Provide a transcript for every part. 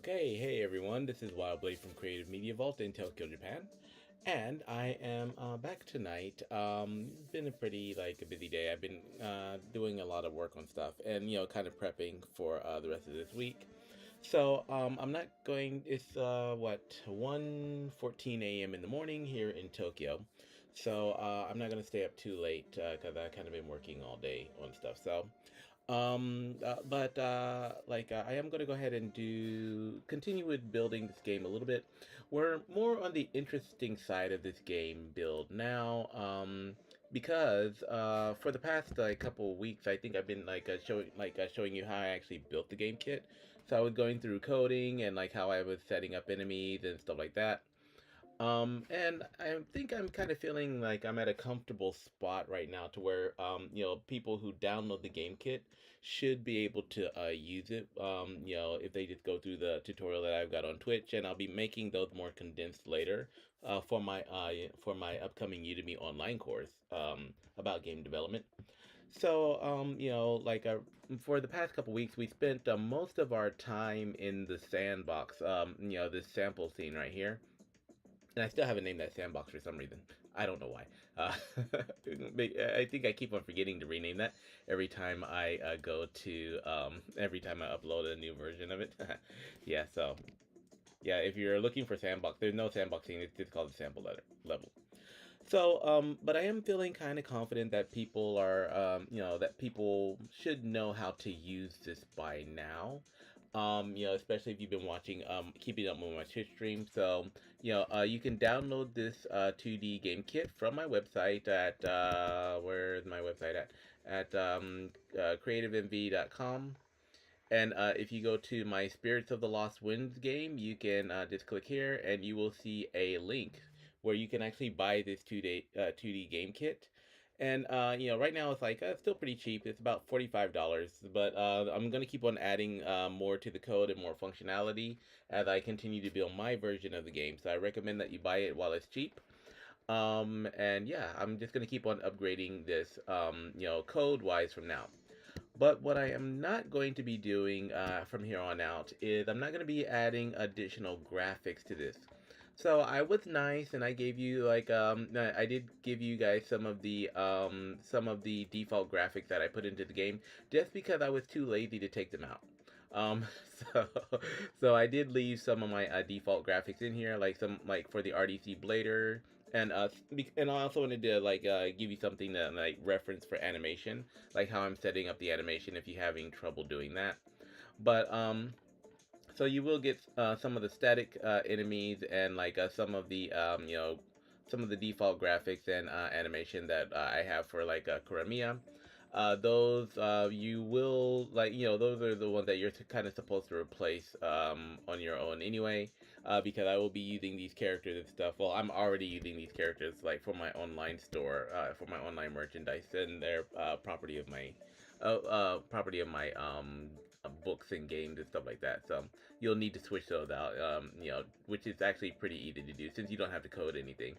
Okay, hey everyone, this is Wildblade from Creative Media Vault in Tokyo, Japan. And I am back tonight. It's been a pretty a busy day. I've been doing a lot of work on stuff and kind of prepping for the rest of this week. So I'm not going. It's what 1:14 a.m. in the morning here in Tokyo. So I'm not gonna stay up too late because I've kind of been working all day on stuff. But I am going to go ahead and do continue with building this game a little bit. We're more on the interesting side of this game build now, because for the past couple of weeks, I think I've been showing you how I actually built the game kit. So I was going through coding and like how I was setting up enemies and stuff like that. And I think I'm kind of feeling like I'm at a comfortable spot right now to where, people who download the game kit should be able to use it, if they just go through the tutorial that I've got on Twitch, and I'll be making those more condensed later, for my upcoming Udemy online course, about game development. So, for the past couple weeks, we spent most of our time in the sandbox, this sample scene right here. And I still haven't named that sandbox for some reason. I don't know why. I think I keep on forgetting to rename that every time I every time I upload a new version of it. Yeah, so yeah, if you're looking for sandbox, there's no sandboxing. It's just called the sample level. So, but I am feeling kind of confident that that people should know how to use this by now. Especially if you've been watching, keeping up with my Twitch stream. So, you can download this 2D game kit from my website at, where's my website at? At creativemv.com. And if you go to my Spirits of the Lost Winds game, you can just click here and you will see a link where you can actually buy this 2D game kit. And right now it's still pretty cheap. It's about $45, but I'm gonna keep on adding more to the code and more functionality as I continue to build my version of the game. So I recommend that you buy it while it's cheap. And yeah, I'm just gonna keep on upgrading this, code wise from now. But what I am not going to be doing from here on out is I'm not going to be adding additional graphics to this. So I was nice and I gave you I did give you guys some of the default graphics that I put into the game just because I was too lazy to take them out. Um, so I did leave some of my default graphics in here, like some like for the RDC Blader, and I also wanted to give you something to like reference for animation, like how I'm setting up the animation if you're having trouble doing that. But so you will get some of the static enemies and some of the some of the default graphics and animation that I have for Kuramiya. Those you will those are the ones that you're kind of supposed to replace on your own anyway, because I will be using these characters and stuff. Well, I'm already using these characters like for my online store, for my online merchandise, and they're property of my books and games and stuff like that. So you'll need to switch those out, which is actually pretty easy to do since you don't have to code anything.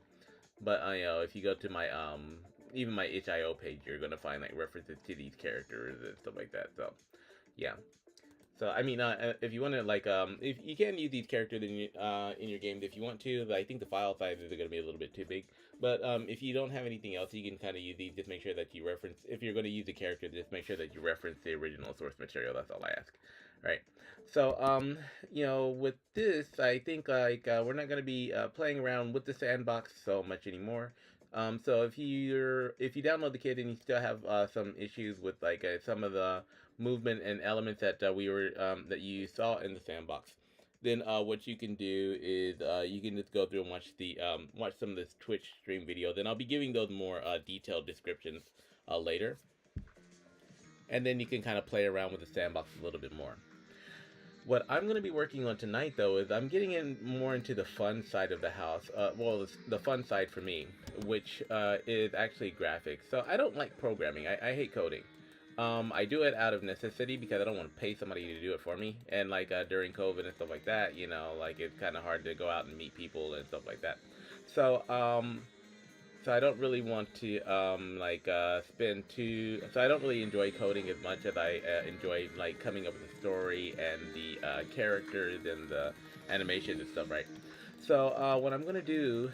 But if you go to my even my itch.io page, you're gonna find like references to these characters and stuff like that. So yeah. So I mean, if you want to if you can use these characters in your game if you want to, but I think the file sizes are going to be a little bit too big. But if you don't have anything else, you can kind of use these. Just make sure that you reference if you're going to use a character. Just make sure that you reference the original source material. That's all I ask. Right. So with this, I think we're not going to be playing around with the sandbox so much anymore. So if you download the kit and you still have some issues with some of the movement and elements that that you saw in the sandbox, then what you can do is you can just go through and watch some of this Twitch stream video. Then I'll be giving those more detailed descriptions later, and then you can kind of play around with the sandbox a little bit more. What I'm going to be working on tonight, though, is I'm getting in more into the fun side of the house. Well, the fun side for me, which is actually graphics. So I don't like programming. I hate coding. I do it out of necessity because I don't want to pay somebody to do it for me. And during COVID and stuff like that, it's kind of hard to go out and meet people and stuff like that. So So I don't really want to spend too. So I don't really enjoy coding as much as I enjoy like coming up with the story and the characters and the animation and stuff, right? So what I'm gonna do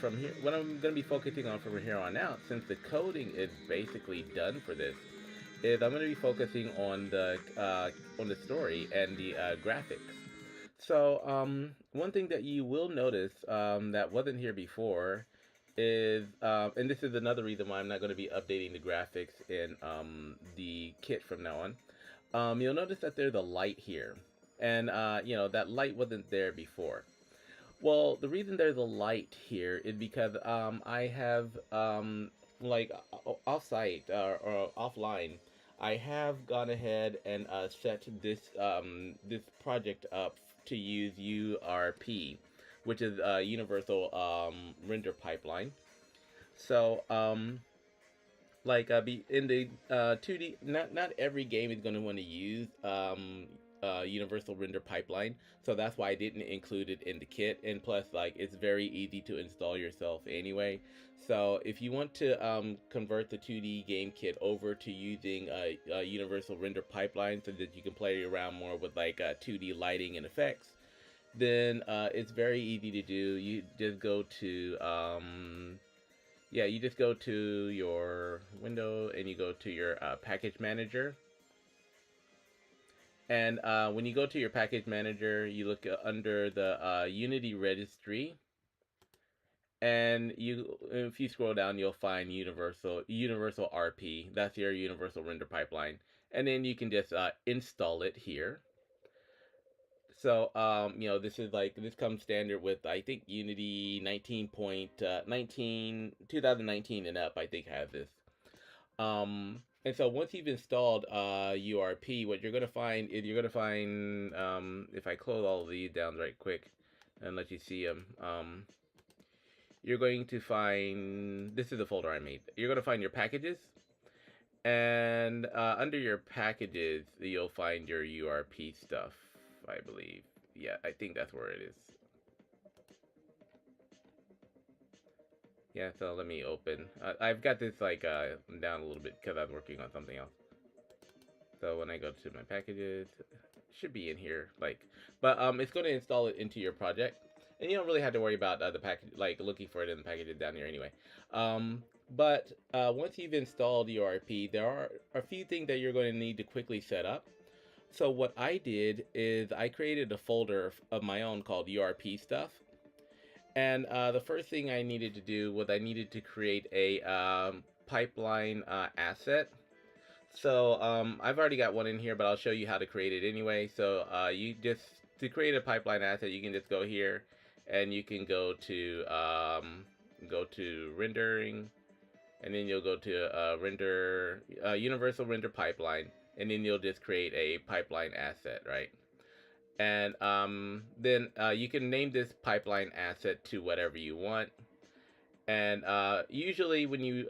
from here, what I'm gonna be focusing on from here on out, since the coding is basically done for this, is I'm gonna be focusing on the story and the graphics. So, one thing that you will notice that wasn't here before is, and this is another reason why I'm not going to be updating the graphics in the kit from now on. You'll notice that there's a light here, and that light wasn't there before. Well, the reason there's a light here is because I have off-site or offline, I have gone ahead and set this project up to use URP, which is Universal Render Pipeline. So be in the 2D, not every game is going to want to use universal render pipeline, so that's why I didn't include it in the kit. And plus, like, it's very easy to install yourself anyway. So if you want to convert the 2D game kit over to using a universal render pipeline so that you can play around more with like 2D lighting and effects, then it's very easy to do. You just go to you just go to your window and you go to your package manager. And when you go to your package manager, you look under the Unity registry, and if you scroll down, you'll find Universal RP. That's your Universal Render Pipeline, and then you can just install it here. So this comes standard with, I think, Unity 19.19 2019 and up. I think has this. And so once you've installed URP, what you're gonna find is if I close all of these down right quick and let you see them, you're going to find, this is the folder I made. You're gonna find your packages, and under your packages you'll find your URP stuff, I believe. Yeah, I think that's where it is. Yeah, so let me open. I've got this down a little bit because I'm working on something else. So when I go to my packages, it should be in here. But it's going to install it into your project, and you don't really have to worry about the package, like looking for it in the packages down here anyway. But once you've installed URP, there are a few things that you're going to need to quickly set up. So what I did is I created a folder of my own called URP stuff. And the first thing I needed to do was I needed to create a pipeline asset. So I've already got one in here, but I'll show you how to create it anyway. So to create a pipeline asset, you can just go here, and you can go to rendering, and then you'll go to universal render pipeline, and then you'll just create a pipeline asset, right? And then you can name this pipeline asset to whatever you want. And usually when you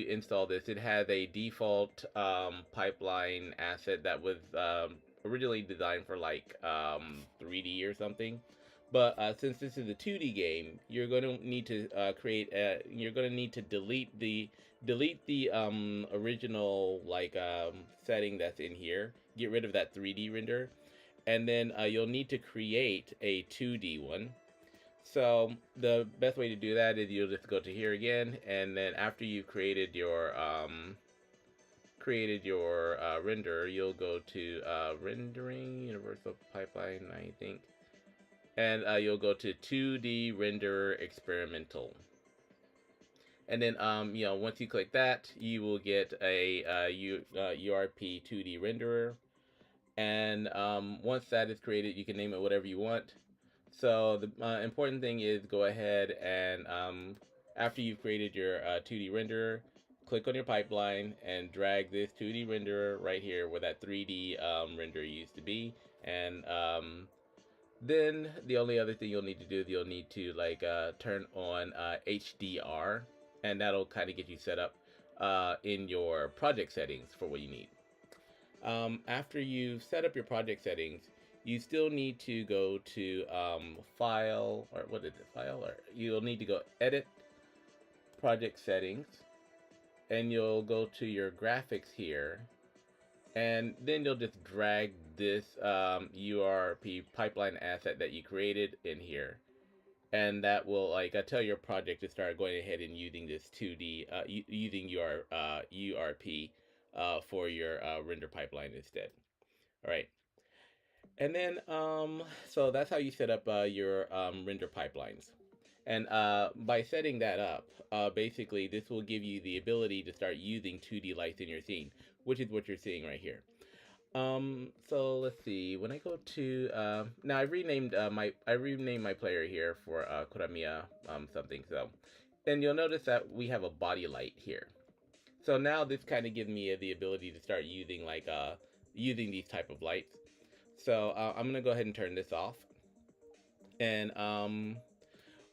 install this, it has a default pipeline asset that was originally designed for 3D or something. But since this is a 2D game, you're going to need to you're going to need to delete the original setting that's in here. Get rid of that 3D render, and then you'll need to create a 2D one. So the best way to do that is you'll just go to here again, and then after you've created your render, you'll go to rendering universal pipeline, I think, and you'll go to 2D render experimental. And then once you click that, you will get a URP 2D renderer. And once that is created, you can name it whatever you want. So the important thing is go ahead and after you've created your 2D renderer, click on your pipeline and drag this 2D renderer right here where that 3D render used to be. And then the only other thing you'll need to do is you'll need to turn on HDR, and that'll kind of get you set up in your project settings for what you need. After you've set up your project settings, you still need to go to file, or what is it, file, or you'll need to go edit, project settings, and you'll go to your graphics here, and then you'll just drag this URP pipeline asset that you created in here, and that will like tell your project to start going ahead and using this 2D using your URP for your render pipeline instead. All right, and then so that's how you set up your render pipelines. And by setting that up, basically this will give you the ability to start using 2D lights in your scene, which is what you're seeing right here. So let's see. When I go to now, I renamed my player here for Kuramiya something. So, and you'll notice that we have a body light here. So now this kind of gives me the ability to start using using these type of lights. So I'm gonna go ahead and turn this off. And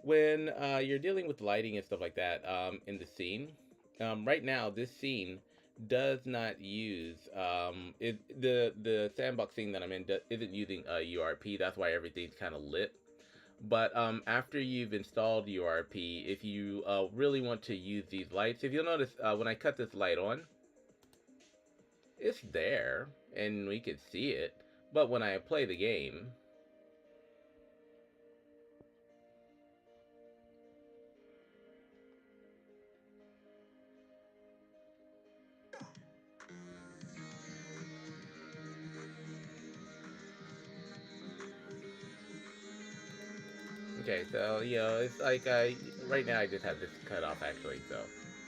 when you're dealing with lighting and stuff like that in the scene, right now this scene does not use the sandbox scene that I'm in isn't using URP. That's why everything's kind of lit. But after you've installed URP, if you really want to use these lights, if you'll notice when I cut this light on, it's there and we can see it. But when I play the game, okay, so it's like right now I just have this cut off actually. So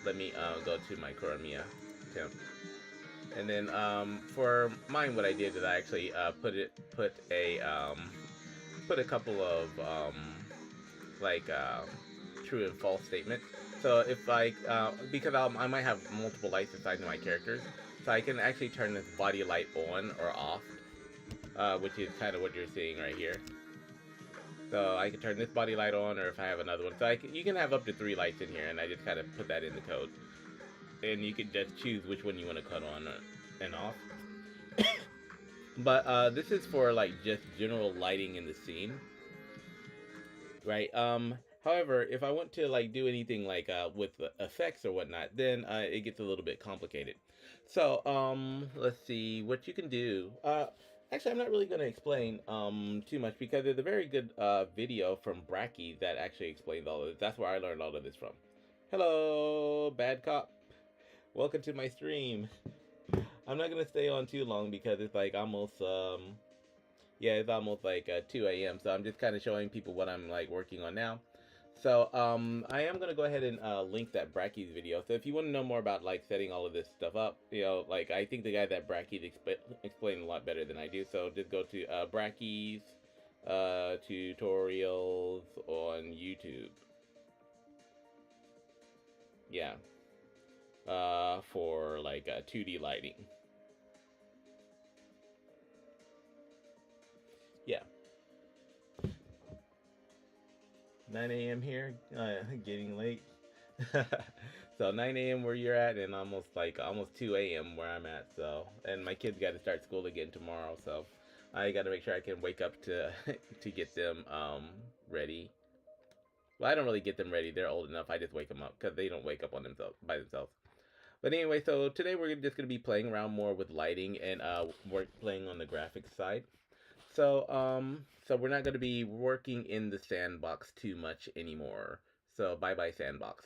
let me go to my Kuramiya temp, and then for mine, what I did is I actually put a couple of like true and false statements. So if like because I might have multiple lights assigned to my characters, so I can actually turn this body light on or off, which is kind of what you're seeing right here. So I can turn this body light on, or if I have another one. So you can have up to 3 lights in here, and I just kind of put that in the code. And you can just choose which one you want to cut on and off. But this is for like just general lighting in the scene, right? However, if I want to like do anything like with the effects or whatnot, then it gets a little bit complicated. So let's see what you can do. Actually, I'm not really going to explain too much because there's a very good video from Bracky that actually explains all of this. That's where I learned all of this from. Hello, bad cop. Welcome to my stream. I'm not gonna stay on too long because it's like almost yeah, it's almost like 2 a.m. So I'm just kind of showing people what I'm like working on now. So I am gonna go ahead and link that Bracky's video. So if you want to know more about like setting all of this stuff up, like I think the guy that Bracky's explained a lot better than I do. So just go to Bracky's tutorials on YouTube. Yeah, for like 2D lighting. Yeah. 9 a.m. here, getting late. So 9 a.m. where you're at, and almost 2 a.m. where I'm at. So, and my kids got to start school again tomorrow, so I got to make sure I can wake up to to get them ready. Well, I don't really get them ready; they're old enough. I just wake them up because they don't wake up on themselves by themselves. But anyway, so today we're just gonna be playing around more with lighting and playing on the graphics side. So we're not going to be working in the sandbox too much anymore. So bye bye sandbox,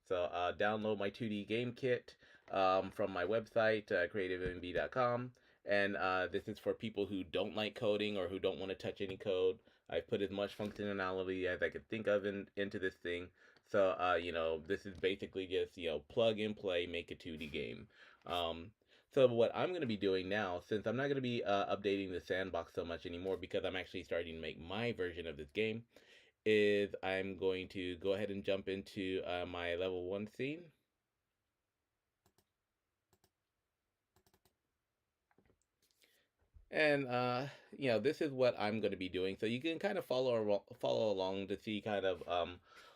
So download my 2D game kit from my website, creativemb.com. And this is for people who don't like coding or who don't want to touch any code. I put as much functionality as I could think of into this thing. So, this is basically just, plug and play, make a 2D game. So what I'm going to be doing now, since I'm not going to be updating the sandbox so much anymore because I'm actually starting to make my version of this game, is I'm going to go ahead and jump into my level 1 scene. And, this is what I'm going to be doing. So you can kind of follow along to see kind of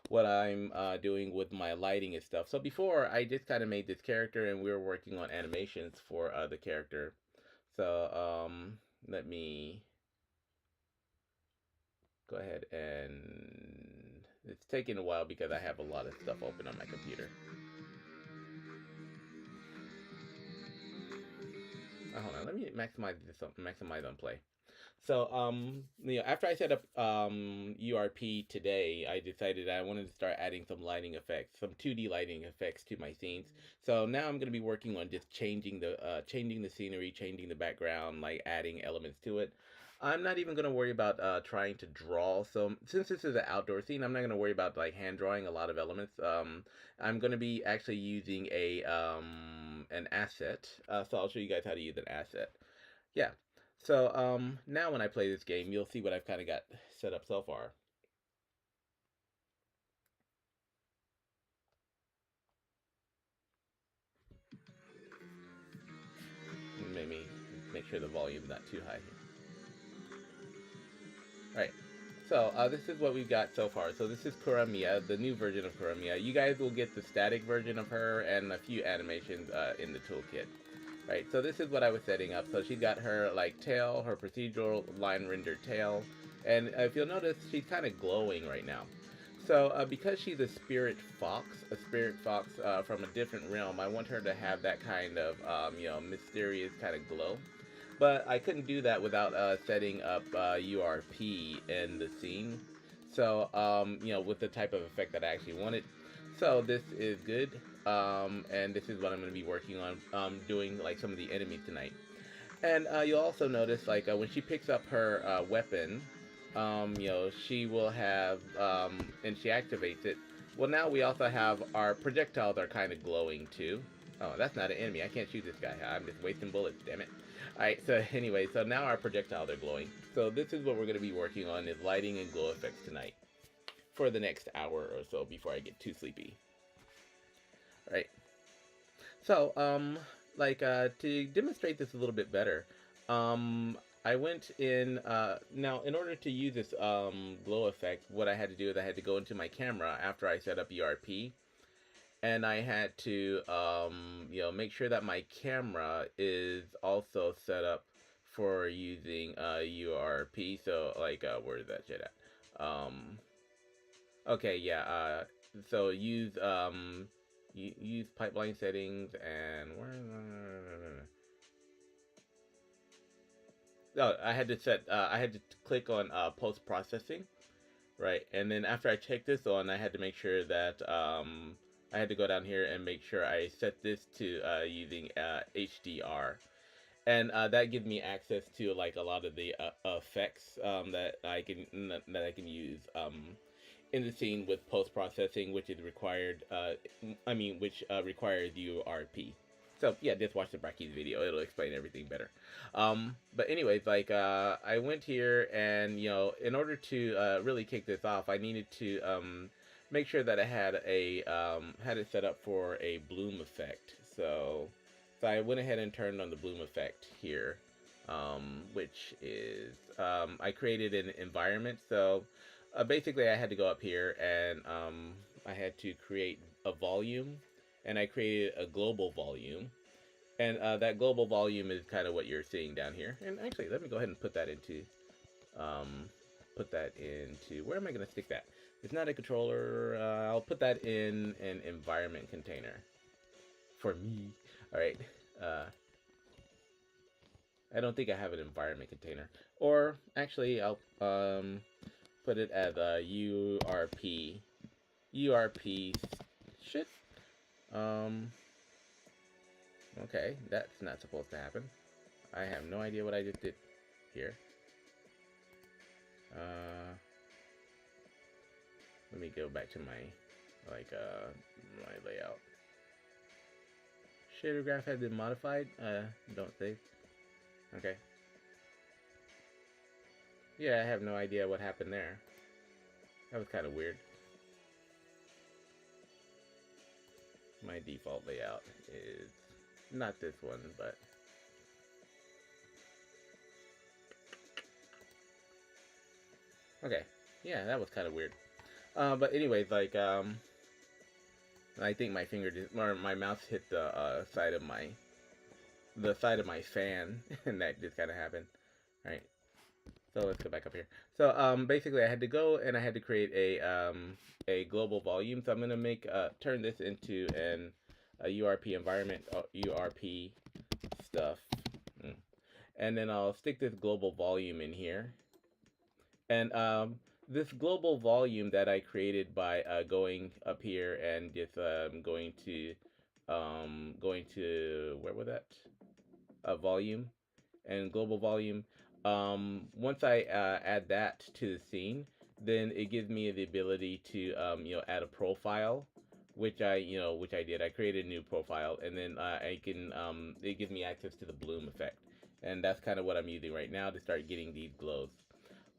what I'm doing with my lighting and stuff. So before, I just kind of made this character and we were working on animations for the character. So let me go ahead and It's taking a while because I have a lot of stuff open on my computer. Hold on, let me maximize this. Maximize on play. So, after I set up URP today, I decided I wanted to start adding some lighting effects, some 2D lighting effects to my scenes. So now I'm going to be working on just changing the scenery, changing the background, like adding elements to it. I'm not even going to worry about trying to draw. So since this is an outdoor scene, I'm not going to worry about like hand drawing a lot of elements. I'm going to be actually using a an asset. So I'll show you guys how to use an asset. Yeah. So now when I play this game, you'll see what I've kind of got set up so far. Maybe make sure the volume's not too high here. Right. So this is what we've got so far. So this is Kuramiya, the new version of Kuramiya. You guys will get the static version of her and a few animations in the toolkit. Right, so this is what I was setting up. So she got her like tail, her procedural line rendered tail, and if you'll notice, she's kind of glowing right now. So because she's a spirit fox from a different realm, I want her to have that kind of mysterious kind of glow. But I couldn't do that without setting up URP in the scene. So with the type of effect that I actually wanted. So this is good. And this is what I'm going to be working on doing like some of the enemies tonight. And you'll also notice like when she picks up her weapon, she will have and she activates it. Well, now we also have our projectiles are kind of glowing too. Oh, that's not an enemy. I can't shoot this guy. I'm just wasting bullets. Damn it. Alright, so anyway, so now our projectiles are glowing. So this is what we're going to be working on is lighting and glow effects tonight for the next hour or so before I get too sleepy. Right. So, to demonstrate this a little bit better, I went in, now in order to use this, glow effect, what I had to do is I had to go into my camera after I set up URP, and I had to, make sure that my camera is also set up for using, URP, so, like, where is that shit at? Okay, yeah, so use pipeline settings and no, I had to click on post processing, right? And then after I checked this on, I had to make sure that I had to go down here and make sure I set this to using HDR, and that gives me access to like a lot of the effects that I can use in the scene with post processing, which is required. Which requires URP. So yeah, just watch the Brackeys video; it'll explain everything better. But anyways, like I went here, and in order to really kick this off, I needed to make sure that I had had it set up for a bloom effect. So I went ahead and turned on the bloom effect here, which is I created an environment. So basically, I had to go up here and I had to create a volume, and I created a global volume. And that global volume is kind of what you're seeing down here. And actually, let me go ahead and um, where am I going to stick that? It's not a controller. I'll put that in an environment container for me. All right. Uh, I don't think I have an environment container. Or actually, I'll put it as a URP. URP shit. Okay, that's not supposed to happen. I have no idea what I just did here. Let me go back to my my layout. Shader graph has been modified. Don't save. Okay. Yeah, I have no idea what happened there. That was kind of weird. My default layout is not this one, but okay. Yeah, that was kind of weird. But anyways, like I think my finger or my mouse hit the side of my fan, and that just kind of happened. All right. So let's go back up here. So basically I had to go and I had to create a global volume. So I'm gonna make turn this into a URP environment, URP stuff, mm. And then I'll stick this global volume in here. And this global volume that I created by going up here and just going to where was that? Volume and global volume. Once I add that to the scene, then it gives me the ability to add a profile, which I did. I created a new profile, and then I can it gives me access to the bloom effect, and that's kind of what I'm using right now to start getting these glows.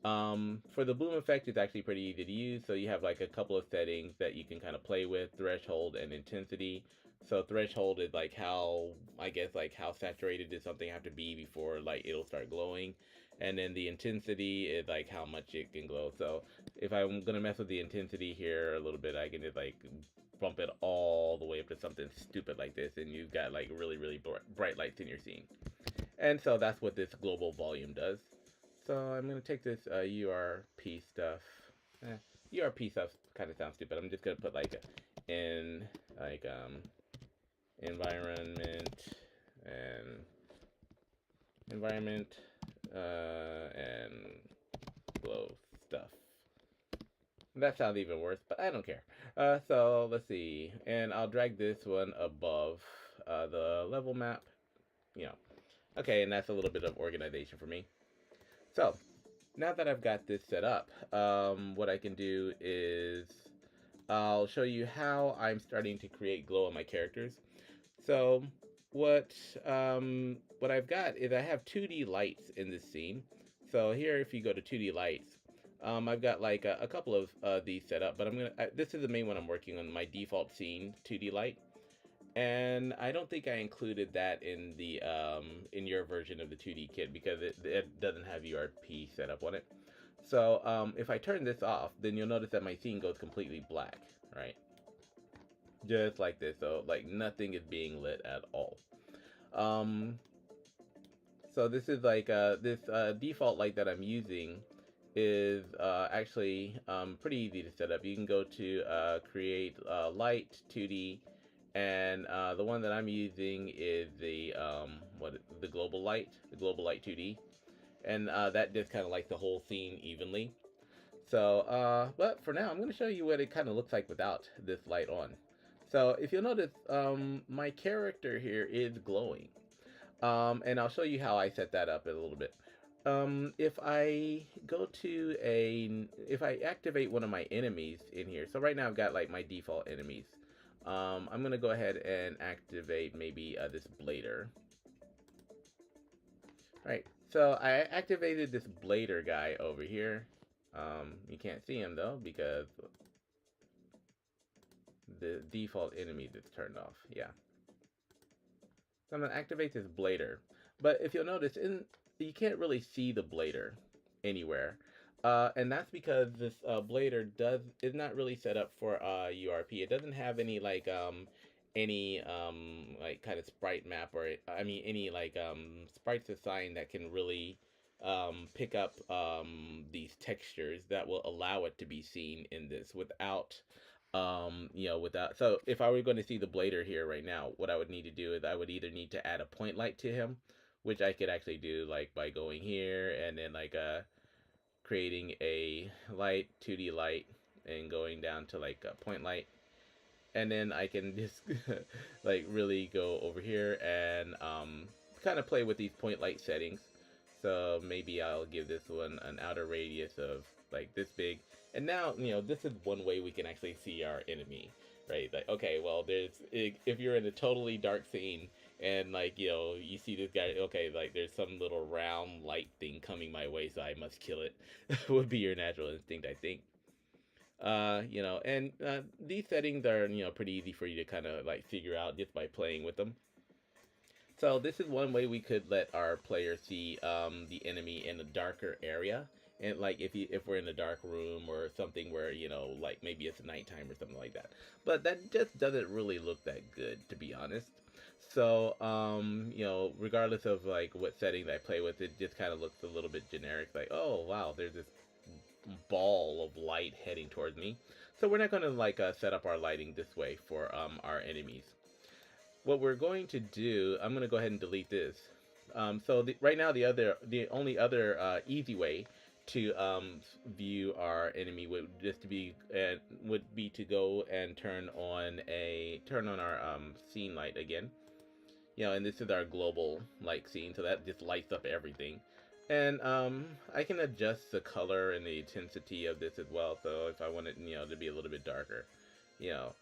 For the bloom effect, it's actually pretty easy to use. So you have like a couple of settings that you can kind of play with: threshold and intensity. So threshold is like how, I guess, like how saturated does something have to be before like it'll start glowing, and then the intensity is like how much it can glow. So if I'm gonna mess with the intensity here a little bit, I can just like bump it all the way up to something stupid like this, and you've got like really really bright lights in your scene. And so that's what this global volume does. So I'm going to take this URP stuff. URP stuff kind of sounds stupid. I'm just going to put like in like environment and environment and glow stuff. That sounds even worse, but I don't care. So let's see, and I'll drag this one above the level map. You know, okay, and that's a little bit of organization for me. So now that I've got this set up, what I can do is I'll show you how I'm starting to create glow on my characters. So what I've got is I have 2D lights in this scene. So here, if you go to 2D lights, I've got like a couple of these set up, but this is the main one I'm working on, my default scene 2D light. And I don't think I included that in the in your version of the 2D kit because it doesn't have URP set up on it. So if I turn this off, then you'll notice that my scene goes completely black, right? Just like this. So like nothing is being lit at all. Um, so this is like this default light that I'm using is actually pretty easy to set up. You can go to create light 2D, and the one that I'm using is the global light, 2D, and that just kind of lights the whole scene evenly. So, but for now, I'm going to show you what it kind of looks like without this light on. So if you'll notice, my character here is glowing. And I'll show you how I set that up in a little bit. If I if I activate one of my enemies in here, so right now I've got like my default enemies. I'm gonna go ahead and activate maybe this blader. Right, so I activated this blader guy over here. You can't see him though because the default enemy is turned off. Yeah. So I'm gonna activate this blader. But if you'll notice, you can't really see the blader anywhere. And that's because this blader is not really set up for URP. It doesn't have any like like kind of sprite map, or I mean any like sprites assigned that can really pick up these textures that will allow it to be seen in this without without. So if I were going to see the blader here right now, what I would need to do is I would either need to add a point light to him, which I could actually do like by going here and then like creating a light 2D light and going down to like a point light, and then I can just like really go over here and kind of play with these point light settings. So maybe I'll give this one an outer radius of like this big. And now, this is one way we can actually see our enemy, right? Like, okay, well, if you're in a totally dark scene and like, you see this guy, okay, like there's some little round light thing coming my way, so I must kill it, would be your natural instinct, I think. And these settings are, pretty easy for you to kind of like figure out just by playing with them. So this is one way we could let our player see the enemy in a darker area. And like if we're in a dark room or something where, like maybe it's nighttime or something like that. But that just doesn't really look that good, to be honest. So, regardless of like what setting that I play with, it just kind of looks a little bit generic. Like, oh wow, there's this ball of light heading towards me. So we're not going to like set up our lighting this way for our enemies. What we're going to do, I'm going to go ahead and delete this. Right now, the only other easy way to view our enemy would be to go and turn on our scene light again. And this is our global light scene, so that just lights up everything. And I can adjust the color and the intensity of this as well. So if I want it, to be a little bit darker, you know,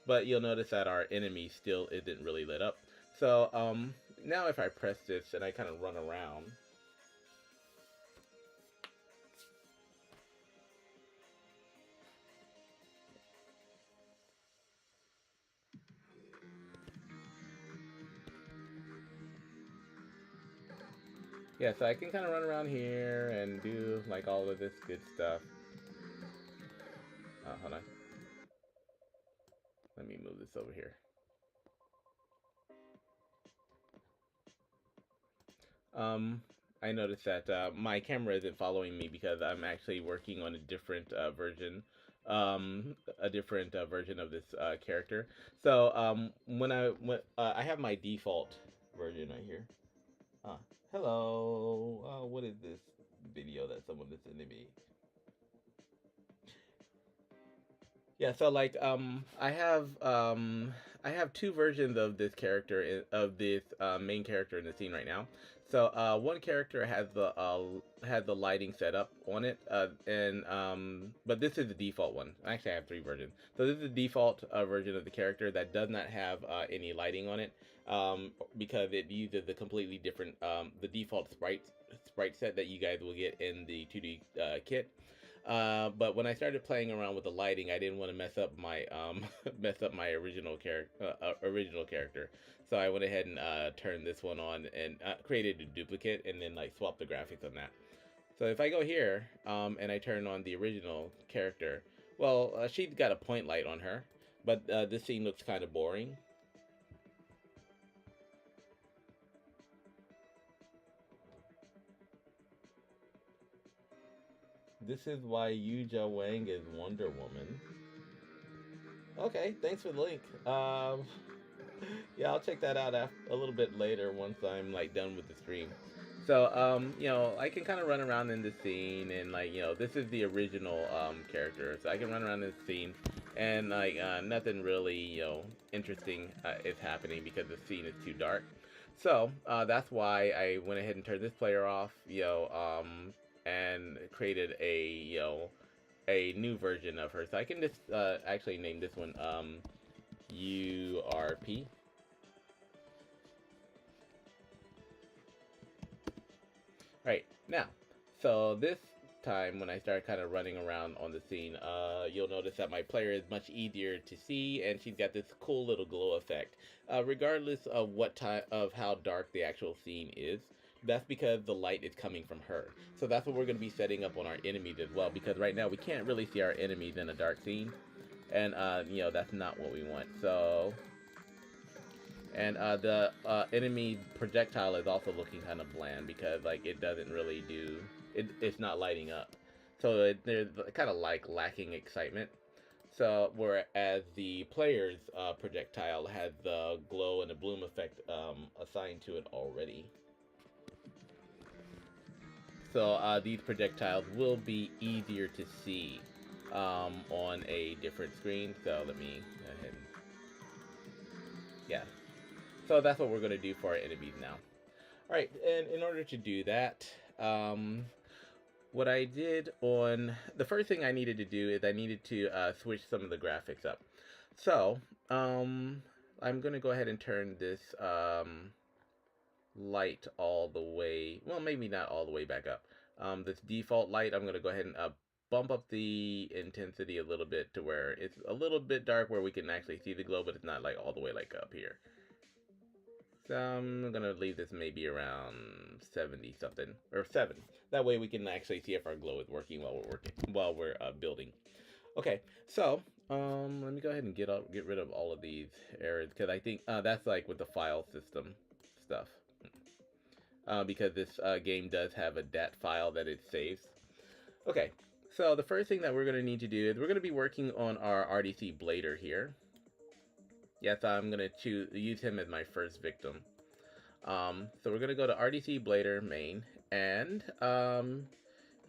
but you'll notice that our enemy still isn't really lit up. So now if I press this and I kind of run around, yeah, so I can kind of run around here and do like all of this good stuff. Hold on. Let me move this over here. I noticed that my camera isn't following me because I'm actually working on a different version of this character. So when I have my default version right here. Uh, Hello. What is this video that someone is sending me? Yeah, so like I have two versions of this of this main character in the scene right now. So one character has the lighting set up on it, and but this is the default one. Actually, I have three versions. So this is the default version of the character that does not have any lighting on it, because it uses the completely different the default sprite set that you guys will get in the 2D kit. But when I started playing around with the lighting, I didn't want to mess up my mess up my original character. So I went ahead and turned this one on and created a duplicate and then like swapped the graphics on that. So if I go here and I turn on the original character, well, she's got a point light on her, but this scene looks kind of boring. This is why Yuja Wang is Wonder Woman. Okay, thanks for the link. Yeah, I'll check that out a little bit later once I'm like done with the stream. So, I can kind of run around in the scene, and like, this is the original character, so I can run around in the scene, and like nothing really, interesting is happening because the scene is too dark. So that's why I went ahead and turned this player off, and created a new version of her. So I can just actually name this one URP. Right, now, so this time when I start kind of running around on the scene, you'll notice that my player is much easier to see, and she's got this cool little glow effect. Regardless of how dark the actual scene is, that's because the light is coming from her. So that's what we're going to be setting up on our enemies as well, because right now we can't really see our enemies in a dark scene, and that's not what we want. So, and the enemy projectile is also looking kind of bland because like it doesn't really do it's not lighting up, so they're kind of like lacking excitement. So whereas the player's projectile has the glow and the bloom effect assigned to it already. So these projectiles will be easier to see on a different screen. So let me go ahead and, yeah. So that's what we're going to do for our enemies now. All right, and in order to do that, what I did on the first thing I needed to do is I needed to switch some of the graphics up. So I'm going to go ahead and turn this light all the way, well, maybe not all the way back up. This default light, I'm going to go ahead and bump up the intensity a little bit to where it's a little bit dark where we can actually see the glow, but it's not like all the way like up here. So I'm gonna leave this maybe around 70 something or 7. That way we can actually see if our glow is working while we're building. Okay, so let me go ahead and get rid of all of these errors because I think that's like with the file system stuff. Because this game does have a DAT file that it saves. Okay, so the first thing that we're going to need to do is we're going to be working on our RDC Blader here. Yes, I'm going to use him as my first victim. So we're going to go to RDC Blader main, and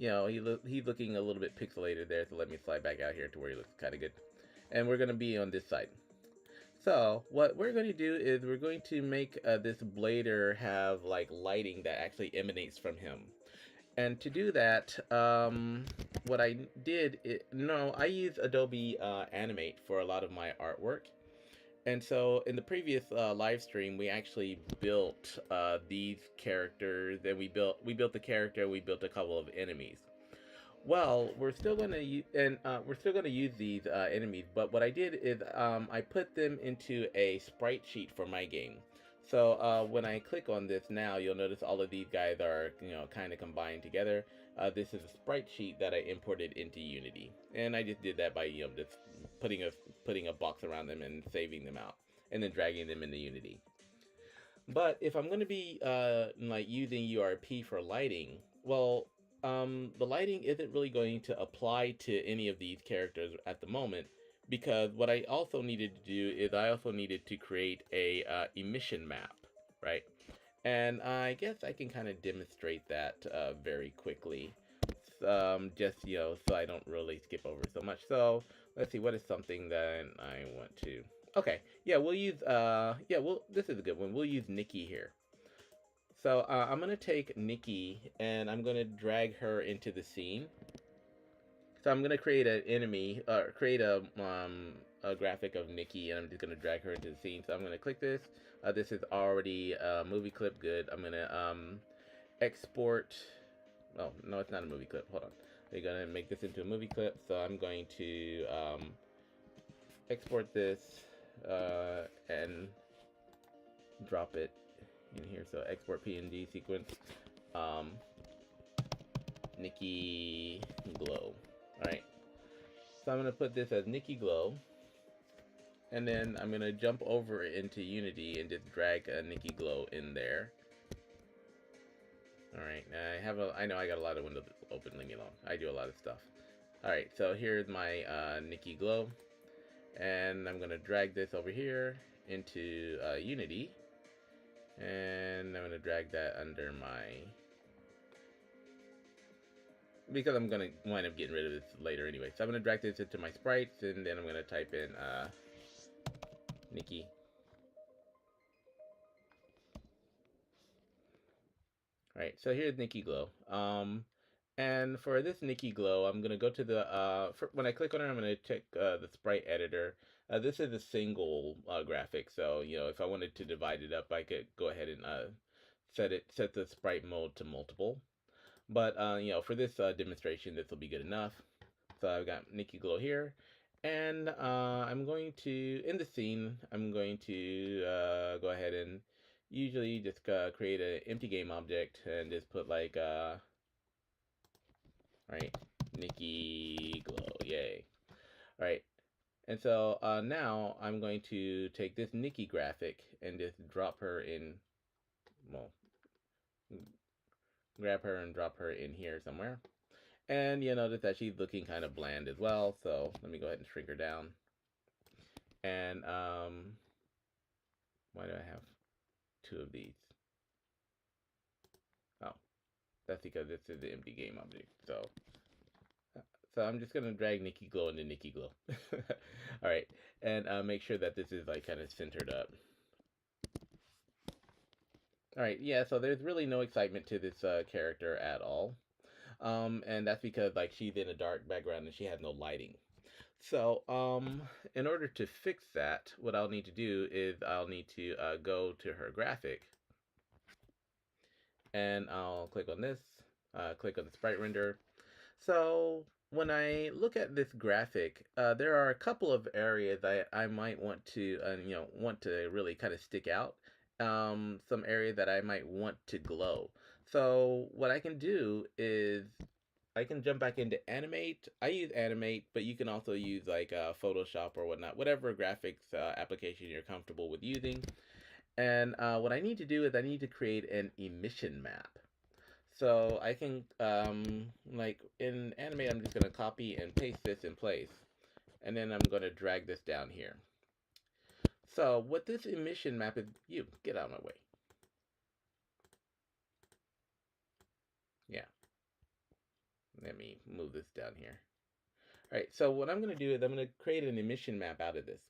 you know, he's looking a little bit pixelated there, so let me slide back out here to where he looks kind of good. And we're going to be on this side. So what we're going to do is we're going to make this blader have like lighting that actually emanates from him. And to do that, what I did, I use Adobe Animate for a lot of my artwork. And so in the previous live stream, we actually built these characters, and we built the character, we built a couple of enemies. Well, we're still going to use these enemies, but what I did is I put them into a sprite sheet for my game. So when I click on this now, you'll notice all of these guys are kind of combined together. This is a sprite sheet that I imported into Unity, and I just did that by just putting a box around them and saving them out, and then dragging them into Unity. But if I'm going to be like using URP for lighting, well, the lighting isn't really going to apply to any of these characters at the moment, because what I also needed to do is I also needed to create a emission map, right? And I guess I can kind of demonstrate that very quickly, just so I don't really skip over so much. So let's see, what is something that I want to. Okay, yeah, we'll use this is a good one. We'll use Nikki here. So I'm gonna take Nikki and I'm gonna drag her into the scene. So I'm gonna create an enemy, create a graphic of Nikki, and I'm just gonna drag her into the scene. So I'm gonna click this. This is already a movie clip. Good. I'm gonna export. Oh no, it's not a movie clip. Hold on. We're gonna make this into a movie clip. So I'm going to export this and drop it in here. So export PNG sequence. Um, Nikki Glow. Alright. So I'm going to put this as Nikki Glow. And then I'm going to jump over into Unity and just drag a Nikki Glow in there. Alright, I know I got a lot of windows open, leave me alone. I do a lot of stuff. Alright, so here's my Nikki Glow. And I'm going to drag this over here into Unity. And I'm going to drag that under my... because I'm going to wind up getting rid of this later anyway. So I'm going to drag this into my sprites, and then I'm going to type in Nikki. Alright, so here's Nikki Glow. And for this Nikki Glow, I'm going to go to the, when I click on her, I'm going to check the sprite editor. This is a single graphic, so, if I wanted to divide it up, I could go ahead and set the sprite mode to multiple. But, for this demonstration, this will be good enough. So I've got Nikki Glow here. And I'm going to, in the scene, I'm going to go ahead and usually just create an empty game object and just put like, right, Nikki Glow, yay. Alright, and so now I'm going to take this Nikki graphic and just drop her in, well, grab her and drop her in here somewhere. And you notice that she's looking kind of bland as well, so let me go ahead and shrink her down. And why do I have two of these? Oh, that's because this is the empty game object. So I'm just gonna drag Nikki Glow into Nikki Glow. All right, and make sure that this is like kind of centered up. All right, yeah. So there's really no excitement to this character at all, and that's because like she's in a dark background and she has no lighting. So, in order to fix that, what I'll need to do is I'll need to go to her graphic, and I'll click on this, click on the sprite render. So, when I look at this graphic, there are a couple of areas I might want to, really kind of stick out. Some areas that I might want to glow. So, what I can do is I can jump back into Animate. I use Animate, but you can also use like Photoshop or whatnot, whatever graphics application you're comfortable with using. And what I need to do is I need to create an emission map. So I can, like in Animate, I'm just going to copy and paste this in place. And then I'm going to drag this down here. So what this emission map is, you, get out of my way. Yeah, let me move this down here. All right, so what I'm going to do is I'm going to create an emission map out of this.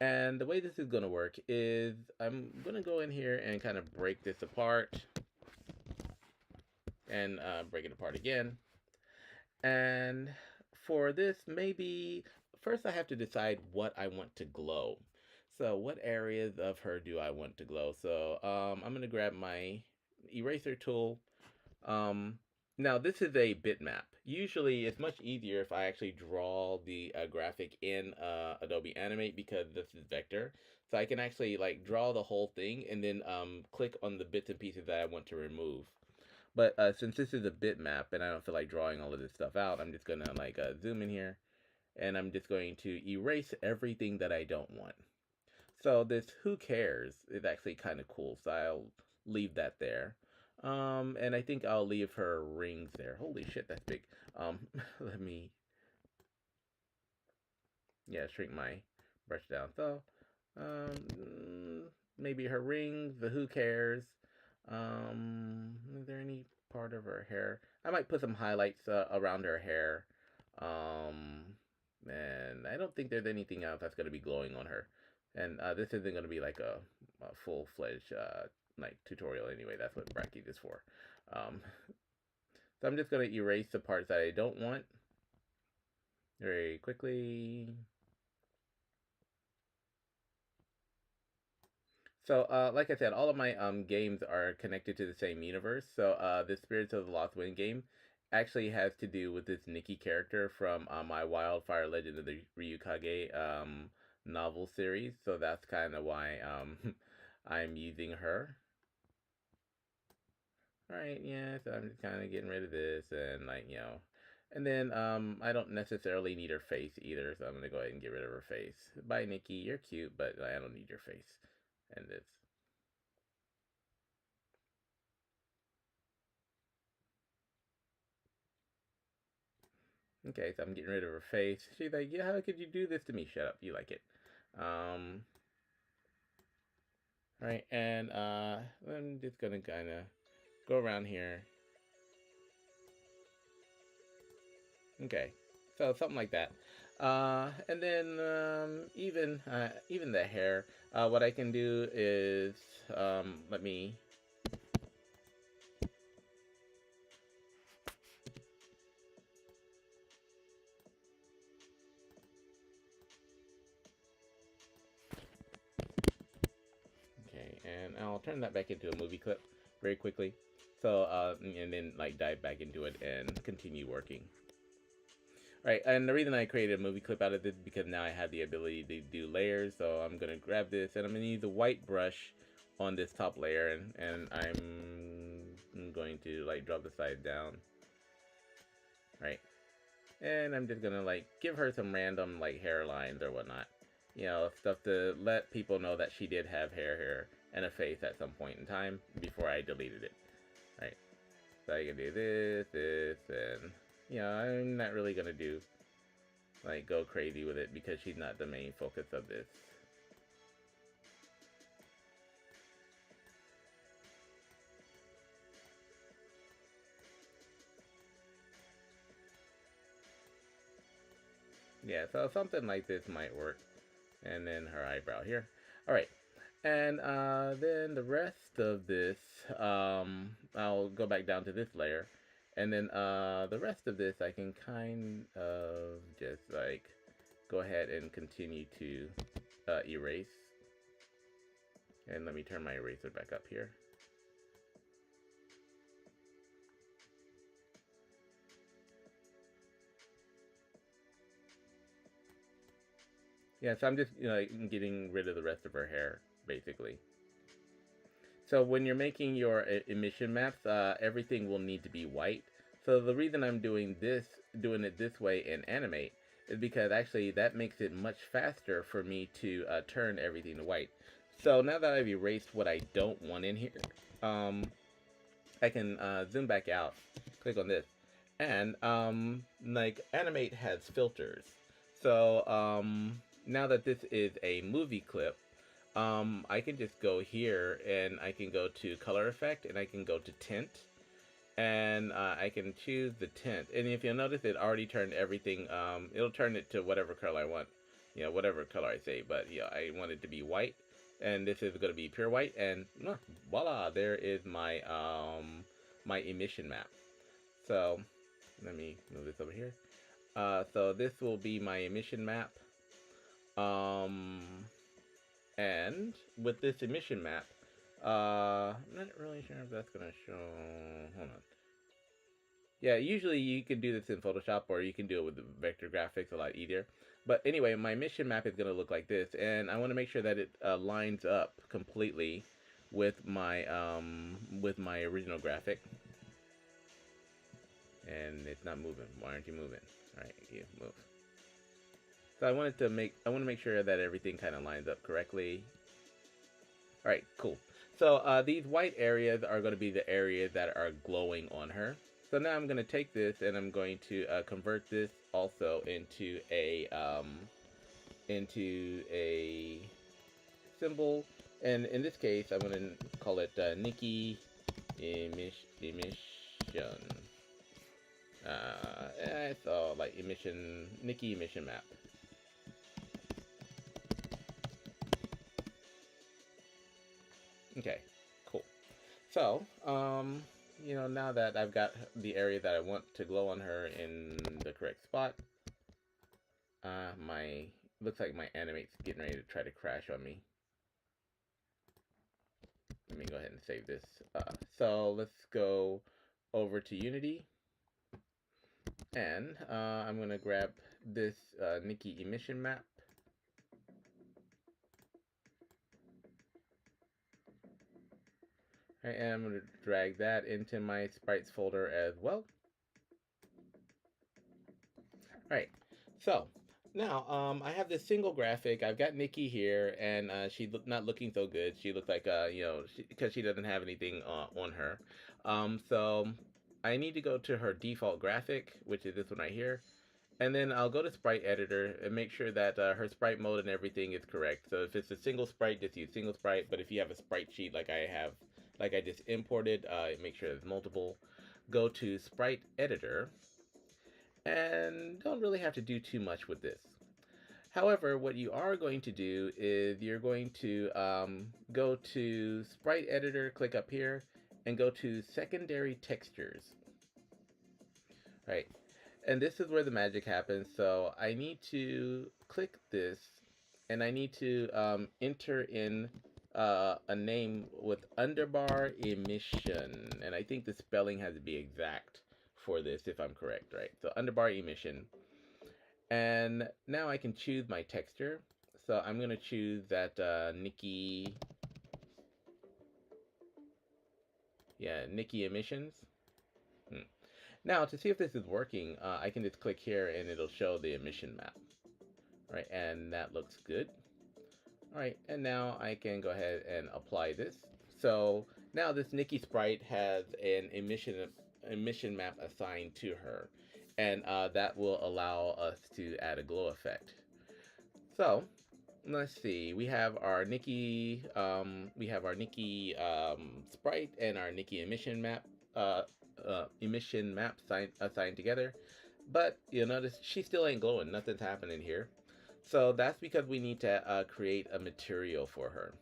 And the way this is going to work is I'm going to go in here and kind of break this apart and break it apart again. And for this, maybe first I have to decide what I want to glow. So what areas of her do I want to glow? So I'm going to grab my eraser tool. Now this is a bitmap. Usually it's much easier if I actually draw the graphic in Adobe Animate because this is vector. So I can actually like draw the whole thing and then click on the bits and pieces that I want to remove. But since this is a bitmap and I don't feel like drawing all of this stuff out, I'm just gonna like zoom in here and I'm just going to erase everything that I don't want. So this who cares is actually kind of cool. So I'll leave that there. And I think I'll leave her rings there. Holy shit, that's big. Let me, yeah, shrink my brush down. So, maybe her rings, the who cares. Is there any part of her hair? I might put some highlights around her hair. And I don't think there's anything else that's going to be glowing on her. And this isn't going to be like a full-fledged like tutorial anyway. That's what Bracky is for. So I'm just going to erase the parts that I don't want very quickly. So, like I said, all of my games are connected to the same universe. So, the Spirits of the Lost Wind game actually has to do with this Nikki character from my Wildfire Legend of the Ryukage novel series. So that's kind of why I'm using her. All right, yeah. So I'm just kind of getting rid of this and like and then I don't necessarily need her face either. So I'm gonna go ahead and get rid of her face. Bye, Nikki. You're cute, but I don't need your face. And this. Okay, so I'm getting rid of her face. She's like, yeah, how could you do this to me? Shut up, you like it. Right, and I'm just gonna kind of go around here. Okay, so something like that. And then even the hair. What I can do is let me. Okay, and I'll turn that back into a movie clip very quickly. So and then like dive back into it and continue working. Right, and the reason I created a movie clip out of this is because now I have the ability to do layers. So I'm gonna grab this and I'm gonna use a white brush on this top layer, and I'm going to like drop the side down. Right, and I'm just gonna like give her some random like hairlines or whatnot, stuff to let people know that she did have hair here and a face at some point in time before I deleted it. Right, so I can do this, and I'm not really gonna do like go crazy with it because she's not the main focus of this. Yeah, so something like this might work. And then her eyebrow here. All right. And then the rest of this, I'll go back down to this layer. And then the rest of this, I can kind of just like go ahead and continue to erase. And let me turn my eraser back up here. Yeah, so I'm just getting rid of the rest of her hair, basically. So when you're making your emission maps, everything will need to be white. So the reason I'm doing it this way in Animate, is because actually that makes it much faster for me to turn everything to white. So now that I've erased what I don't want in here, um, I can zoom back out, click on this, and like Animate has filters. So now that this is a movie clip, I can just go here and I can go to color effect and I can go to tint, and I can choose the tint. And if you'll notice, it already turned everything. It'll turn it to whatever color I want, whatever color I say. But I want it to be white, and this is going to be pure white. And voila, there is my emission map. So let me move this over here. So this will be my emission map. Um, and with this emission map, I'm not really sure if that's gonna show. Hold on. Yeah, usually you can do this in Photoshop or you can do it with the vector graphics a lot easier. But anyway, my mission map is going to look like this, and I want to make sure that it lines up completely with my original graphic. And it's not moving. Why aren't you moving? All right, you move. So I want to make sure that everything kind of lines up correctly. All right, cool. So these white areas are going to be the areas that are glowing on her. So now I'm going to take this and I'm going to convert this also into a symbol. And in this case, I'm going to call it Nikki emission. So like Nikki emission map. Okay, cool. So, now that I've got the area that I want to glow on her in the correct spot, my looks like my animate's getting ready to try to crash on me. Let me go ahead and save this. So let's go over to Unity, and I'm gonna grab this Nikki emission map. And I'm going to drag that into my sprites folder as well. Alright, so now I have this single graphic. I've got Nikki here, and she's not looking so good. She looks like, because she doesn't have anything on her. So I need to go to her default graphic, which is this one right here. And then I'll go to Sprite Editor and make sure that her sprite mode and everything is correct. So if it's a single sprite, just use single sprite. But if you have a sprite sheet like I have, like I just imported, make sure there's multiple. Go to Sprite Editor, and don't really have to do too much with this. However, what you are going to do is you're going to go to Sprite Editor, click up here, and go to Secondary Textures. Right, and this is where the magic happens. So I need to click this, and I need to enter in a name with underbar emission, and I think the spelling has to be exact for this if I'm correct, right? So underbar emission, and now I can choose my texture. So I'm gonna choose that Nikki emissions. Now to see if this is working, I can just click here and it'll show the emission map. Right, and that looks good. Alright, and now I can go ahead and apply this. So now this Nikki sprite has an emission map assigned to her, and that will allow us to add a glow effect. So let's see, we have our Nikki sprite and our Nikki emission map assigned together, but you'll notice she still ain't glowing. Nothing's happening here. So that's because we need to create a material for her.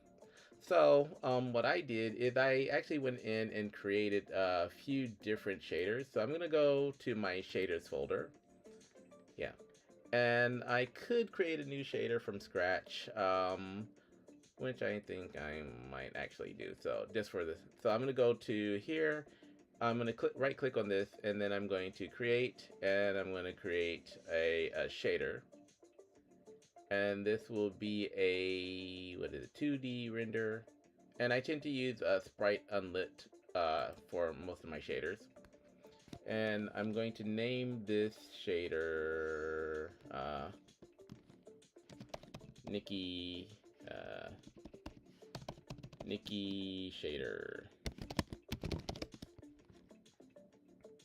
So what I did is I actually went in and created a few different shaders. So I'm gonna go to my shaders folder. Yeah, and I could create a new shader from scratch, which I think I might actually do. So just for this, so I'm gonna go to here. I'm going to right click on this, and then I'm going to create, and I'm going to create a shader. And this will be a, 2D render. And I tend to use Sprite Unlit for most of my shaders. And I'm going to name this shader Nikki Nikki Shader.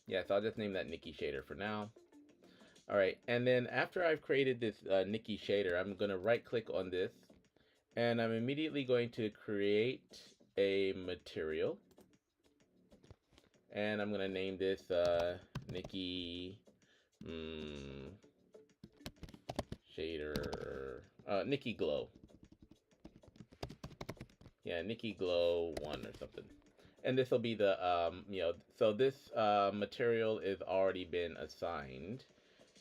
Yeah, so I'll just name that Nikki Shader for now. All right, and then after I've created this Nikki Shader, I'm going to right click on this, and I'm immediately going to create a material, and I'm going to name this Nikki Shader, Nikki Glow. Yeah, Nikki Glow 1 or something. And this will be the, so this material is already been assigned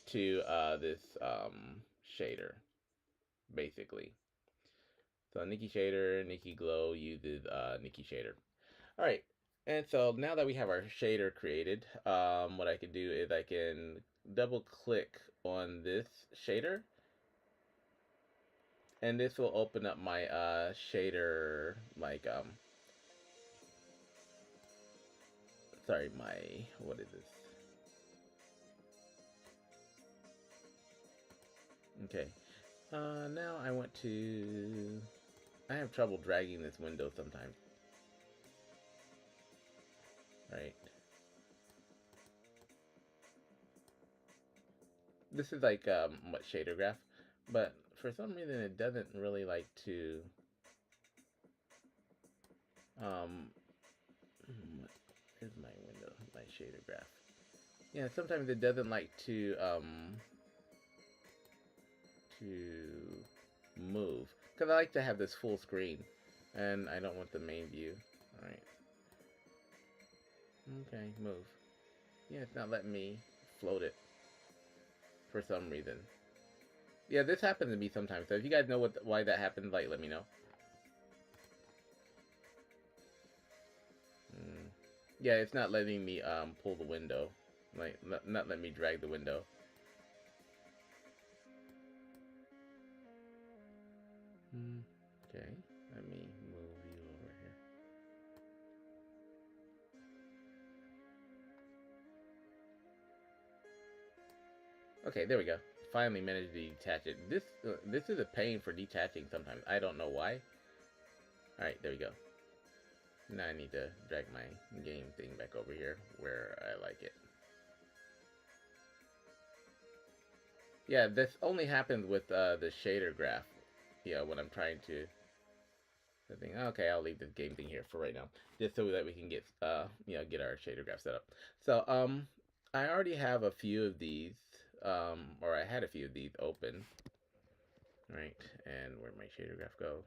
to this shader, basically. So Nikki Shader, Nikki Glow uses Nikki Shader. All right, and so now that we have our shader created, what I can do is I can double click on this shader, and this will open up my shader, like sorry, my, what is this? Okay, now I want to, I have trouble dragging this window sometimes. Right. This is like, what, shader graph? But for some reason it doesn't really like to, um, here's my window, my shader graph. Yeah, sometimes it doesn't like to move. Because I like to have this full screen. And I don't want the main view. Alright. Okay, move. Yeah, it's not letting me float it. For some reason. Yeah, this happens to me sometimes. So if you guys know why that happens, like, let me know. Yeah, it's not letting me pull the window. Like, not letting me drag the window. Okay, let me move you over here. Okay, there we go. Finally managed to detach it. This is a pain for detaching sometimes. I don't know why. Alright, there we go. Now I need to drag my game thing back over here where I like it. Yeah, this only happens with the shader graph. Yeah, when I'm trying to... Okay, I'll leave this game thing here for right now, just so that we can get get our shader graph set up. So I already have a few of these, or I had a few of these open. Right, and where'd my shader graph go?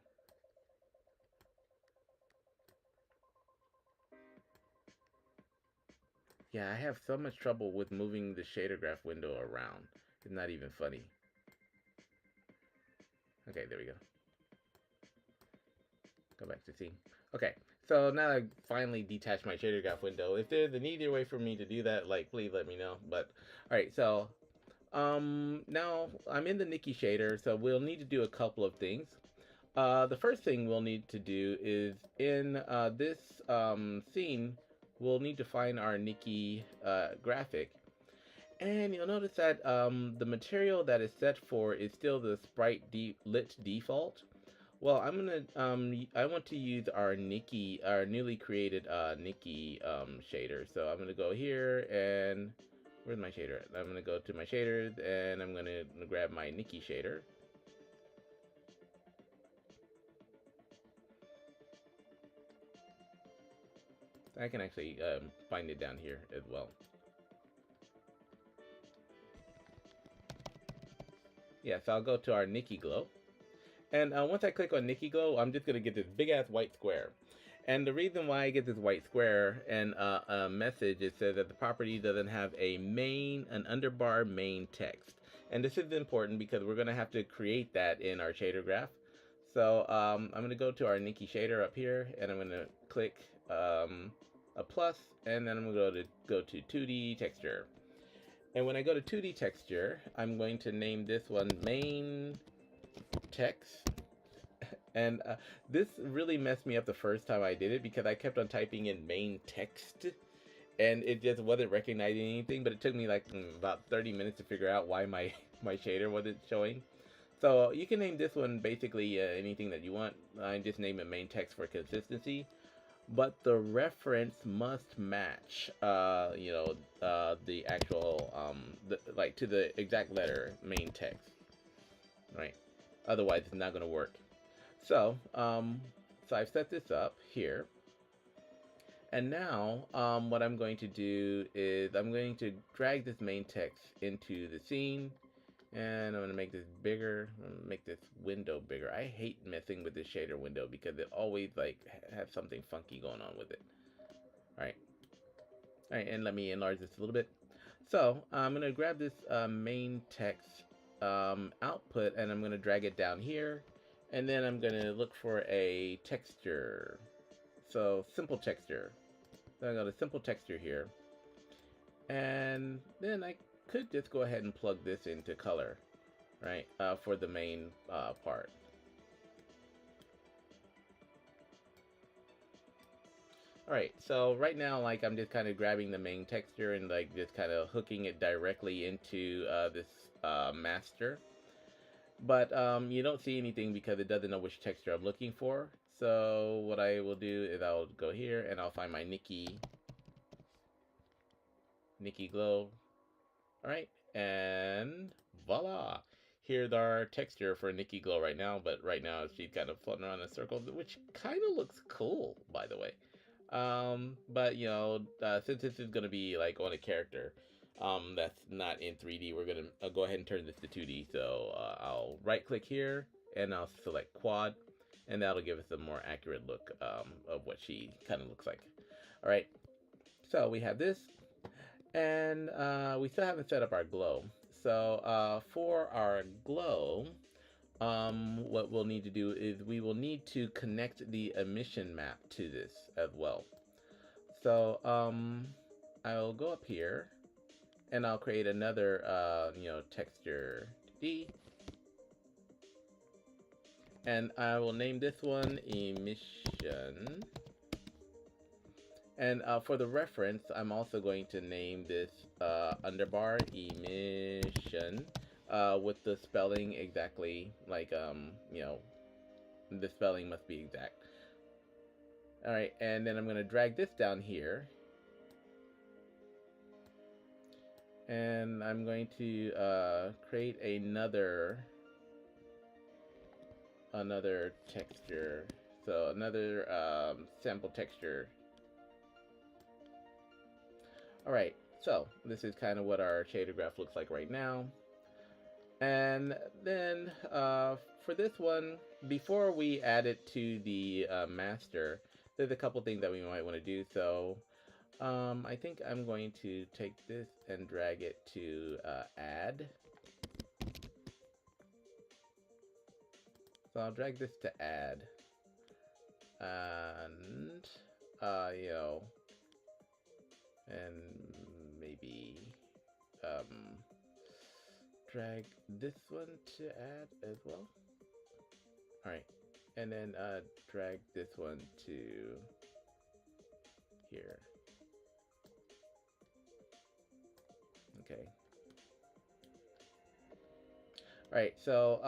Yeah, I have so much trouble with moving the shader graph window around. It's not even funny. Okay, there we go. Go back to scene. Okay, so now I finally detached my shader graph window. If there's an easier way for me to do that, like, please let me know. But, alright, so, now I'm in the Nikki shader, so we'll need to do a couple of things. The first thing we'll need to do is in this scene, we'll need to find our Nikki graphic. And you'll notice that the material that is set for is still the sprite lit default. Well, I want to use our newly created Nikki shader. So I'm gonna go here and where's my shader at? I'm gonna go to my shaders and I'm gonna grab my Nikki shader. I can actually find it down here as well. Yeah, so I'll go to our Nikki Glow. And once I click on Nikki Glow, I'm just going to get this big ass white square. And the reason why I get this white square and a message, it says that the property doesn't have an underbar main text. And this is important because we're going to have to create that in our shader graph. So I'm going to go to our Nikki shader up here, and I'm going to click a plus, and then I'm going to go to 2D texture. And when I go to 2D texture, I'm going to name this one main text. And this really messed me up the first time I did it because I kept on typing in main text and it just wasn't recognizing anything. But it took me like about 30 minutes to figure out why my my shader wasn't showing. So you can name this one basically anything that you want. I just name it main text for consistency, but the reference must match, the actual, like to the exact letter main text, right? Otherwise, it's not going to work. So, so I've set this up here, and now, what I'm going to do is I'm going to drag this main text into the scene, and I'm going to make this bigger. I'm going to make this window bigger. I hate messing with this shader window because it always like has something funky going on with it. All right. All right, and let me enlarge this a little bit. So I'm going to grab this main text output, and I'm going to drag it down here, and then I'm going to look for a texture. So simple texture. So I got a simple texture here, and then I could just go ahead and plug this into color, right, for the main part. Alright, so right now, like, I'm just kind of grabbing the main texture and, like, just kind of hooking it directly into this master. But you don't see anything because it doesn't know which texture I'm looking for. So what I will do is I'll go here and I'll find my Nikki Glow. Alright, and voila! Here's our texture for Nikki Glow right now, but right now she's kind of floating around in circles, which kind of looks cool, by the way. But since this is gonna be like on a character, that's not in 3D, we're gonna go ahead and turn this to 2D. So I'll right click here and I'll select quad, and that'll give us a more accurate look of what she kind of looks like. All right, so we have this, and we still haven't set up our glow. So for our glow, what we'll need to do is we will need to connect the emission map to this as well. So I'll go up here and I'll create another texture D, and I will name this one emission. And for the reference, I'm also going to name this underbar emission with the spelling exactly like the spelling must be exact. All right, and then I'm going to drag this down here, and I'm going to create another texture, so another sample texture. All right, so this is kind of what our shader graph looks like right now. And then for this one, before we add it to the master, there's a couple things that we might want to do. So I think I'm going to take this and drag it to add. So I'll drag this to add, and and maybe drag this one to add as well. All right, and then drag this one to here. Okay. All right, so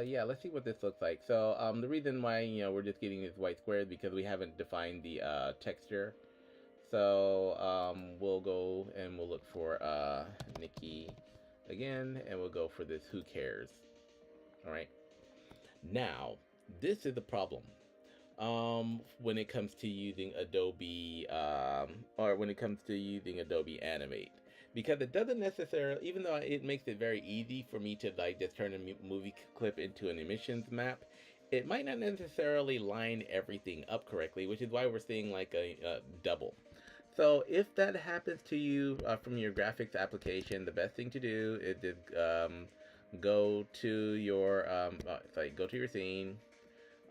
yeah, let's see what this looks like. So the reason why we're just getting this white square is because we haven't defined the texture. So we'll go and we'll look for Nikki again, and we'll go for this who cares. All right, now this is the problem when it comes to using Adobe or when it comes to using Adobe Animate, because it doesn't necessarily, even though it makes it very easy for me to like just turn a movie clip into an emissions map, it might not necessarily line everything up correctly, which is why we're seeing like a double. So if that happens to you from your graphics application, the best thing to do is just go to your go to your scene,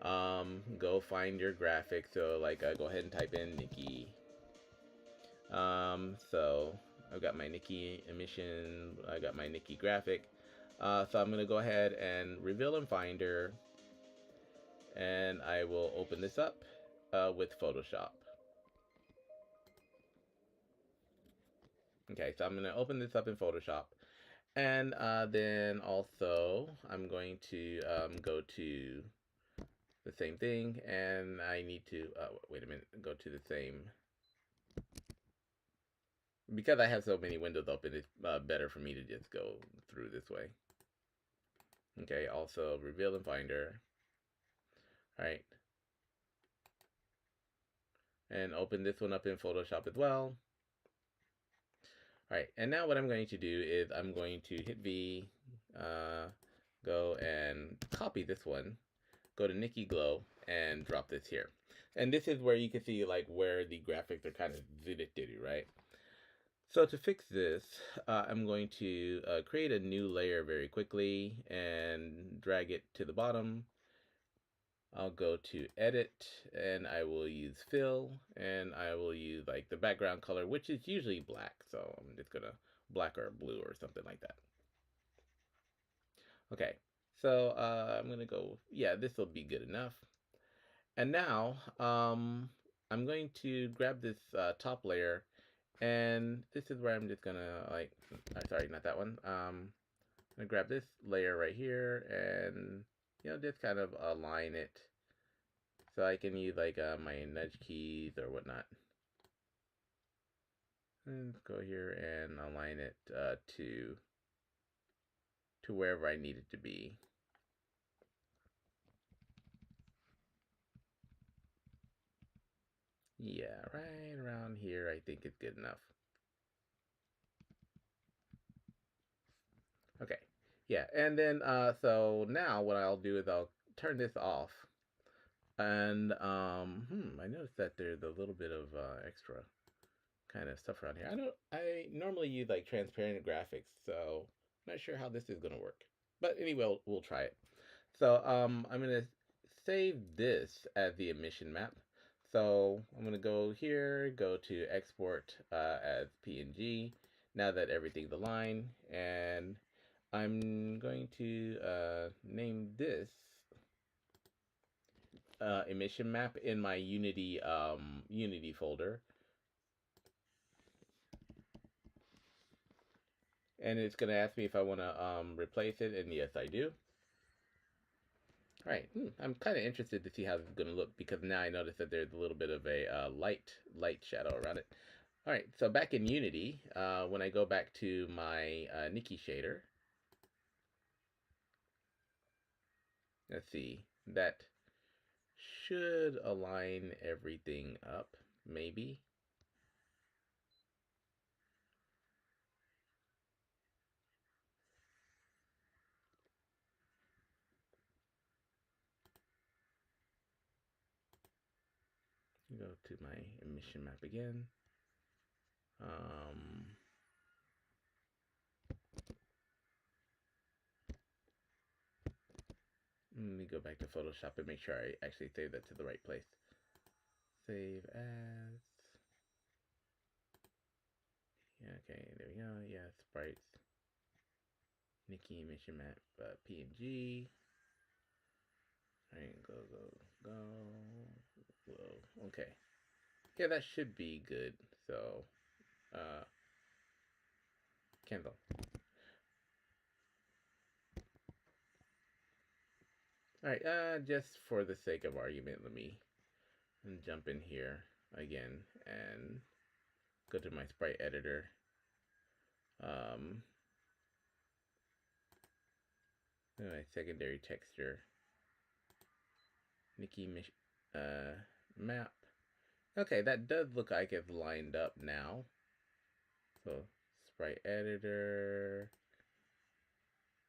go find your graphics. So like go ahead and type in Nikki. So I've got my Nikki emission, I got my Nikki graphic. So I'm gonna go ahead and reveal in Finder, and I will open this up with Photoshop. Okay, so I'm going to open this up in Photoshop. And then also I'm going to go to the same thing, and I need to, wait a minute, go to the same, because I have so many windows open, it's better for me to just go through this way. Okay, also reveal in Finder. All right, and open this one up in Photoshop as well. All right, and now what I'm going to do is I'm going to hit V, go and copy this one, go to Nikki Glow, and drop this here. And this is where you can see like where the graphics are kind of zitty, right? So to fix this, I'm going to create a new layer very quickly and drag it to the bottom. I'll go to edit and I will use fill, and I will use like the background color, which is usually black. So I'm just gonna black or blue or something like that. Okay, so I'm gonna go, yeah, this will be good enough. And now I'm going to grab this top layer, and this is where I'm just gonna like, sorry, not that one. I'm gonna grab this layer right here and, you know, just kind of align it so I can use like my nudge keys or whatnot. And go here and align it to wherever I need it to be. Yeah, right around here I think it's good enough. Okay, yeah, and then so now what I'll do is I'll turn this off, and I noticed that there's a little bit of extra kind of stuff around here. I normally use like transparent graphics, so I'm not sure how this is gonna work. But anyway, we'll try it. So I'm gonna save this as the emission map. So I'm gonna go here, go to export as PNG. Now that everything's aligned, and I'm going to name this emission map in my Unity folder, and it's gonna ask me if I want to replace it, and yes, I do. All right, I'm kind of interested to see how this is gonna look, because now I notice that there's a little bit of a light shadow around it. All right, so back in Unity, when I go back to my Nikki shader, let's see, that should align everything up, maybe. Go to my emission map again. Um, Let me go back to Photoshop and make sure I actually save that to the right place. Save as. Yeah, okay, there we go. Yeah, sprites. Nikki emission map PNG. Alright, go. Whoa, okay. Yeah, that should be good. So, cancel. Alright, just for the sake of argument, let me jump in here again and go to my sprite editor. My secondary texture. Nikki map. Okay, that does look like it's lined up now. So, sprite editor.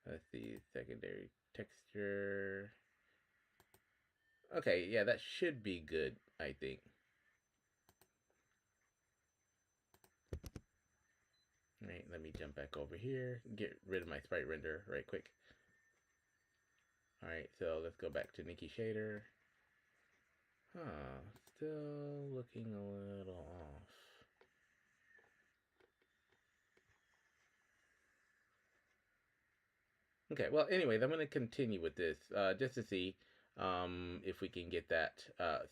Let's see, secondary texture. Okay, yeah, that should be good, I think. Alright, let me jump back over here, get rid of my sprite render right quick. Alright, so let's go back to Nikki shader. Huh, still looking a little off. Okay, well, anyways, I'm going to continue with this just to see if we can get that,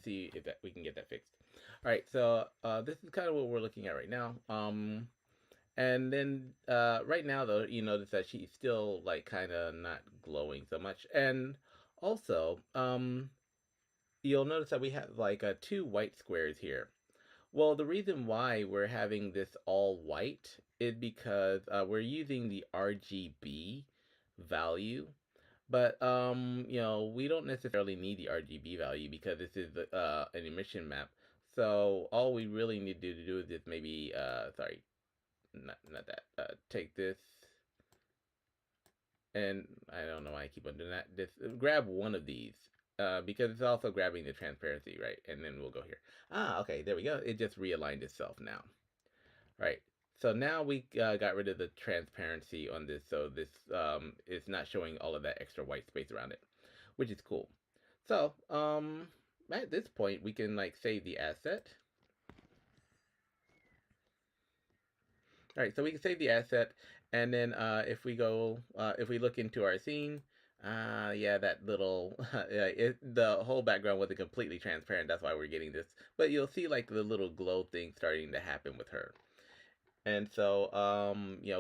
see if we can get that fixed. All right, so this is kind of what we're looking at right now. And then right now though, you notice that she's still like kind of not glowing so much. And also, you'll notice that we have like two white squares here. Well, the reason why we're having this all white is because we're using the RGB value. But we don't necessarily need the RGB value because this is an emission map. So all we really need to do is just maybe sorry, not that. Take this, and I don't know why I keep on doing that. Just grab one of these. Because it's also grabbing the transparency, right? And then we'll go here. Ah, okay, there we go. It just realigned itself now. Right. So now we got rid of the transparency on this, so this is not showing all of that extra white space around it, which is cool. So at this point, we can like save the asset. All right, so we can save the asset, and then if we look into our scene, yeah, that little, the whole background wasn't completely transparent. That's why we're getting this. But you'll see like the little glow thing starting to happen with her. And so,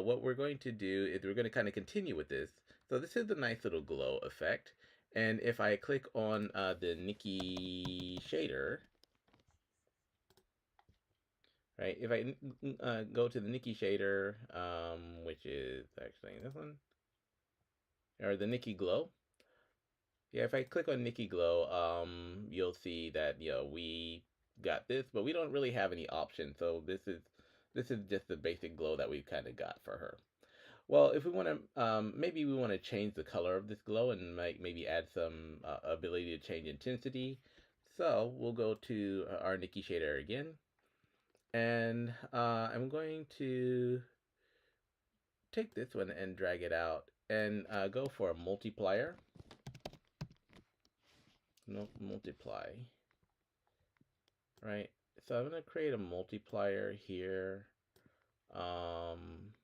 what we're going to do is we're going to kind of continue with this. So this is a nice little glow effect. And if I click on the Nikki shader, right? If I go to the Nikki shader, which is actually this one, or the Nikki glow. Yeah, if I click on Nikki glow, you'll see that we got this, but we don't really have any options. So this is just the basic glow that we kind of got for her. Well, if we want to, maybe we want to change the color of this glow and maybe add some ability to change intensity. So we'll go to our Nikki shader again, and I'm going to take this one and drag it out and go for a multiplier. No, multiply. Right. So I'm going to create a multiplier here. Um,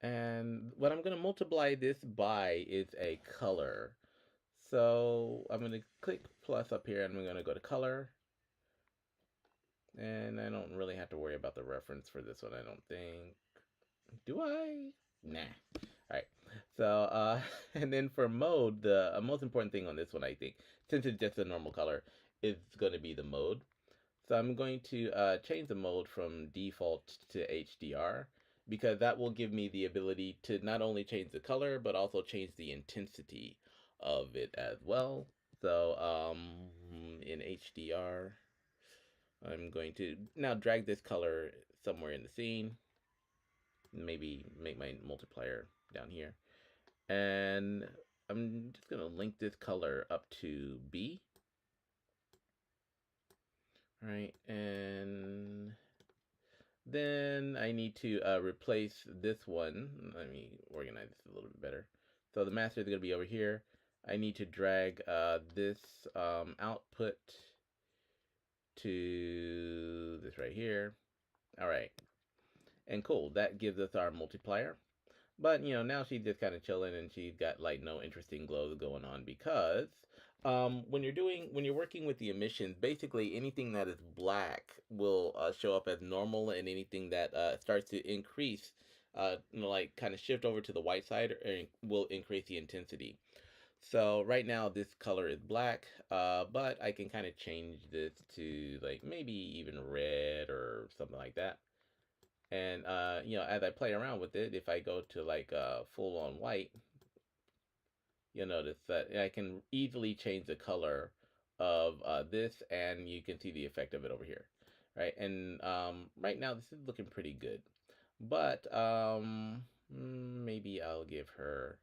and what I'm going to multiply this by is a color. So I'm going to click plus up here and I'm going to go to color. And I don't really have to worry about the reference for this one, I don't think. Do I? Nah. Alright. So, and then for mode, the most important thing on this one, I think, since it's just a normal color, is going to be the mode. So I'm going to change the mode from default to HDR because that will give me the ability to not only change the color, but also change the intensity of it as well. So in HDR, I'm going to now drag this color somewhere in the scene. Maybe make my multiplier down here. And I'm just going to link this color up to B. All right, and then I need to replace this one. Let me organize this a little bit better. So the master is going to be over here. I need to drag this output to this right here. All right. And cool, that gives us our multiplier. But, now she's just kind of chilling and she's got like no interesting glows going on because when you're working with the emissions, basically anything that is black will show up as normal, and anything that starts to increase, like kind of shift over to the white side, will increase the intensity. So right now this color is black, but I can kind of change this to like maybe even red or something like that. And as I play around with it, if I go to like full on white, you'll notice that I can easily change the color of this, and you can see the effect of it over here, right? And right now this is looking pretty good, but maybe I'll give her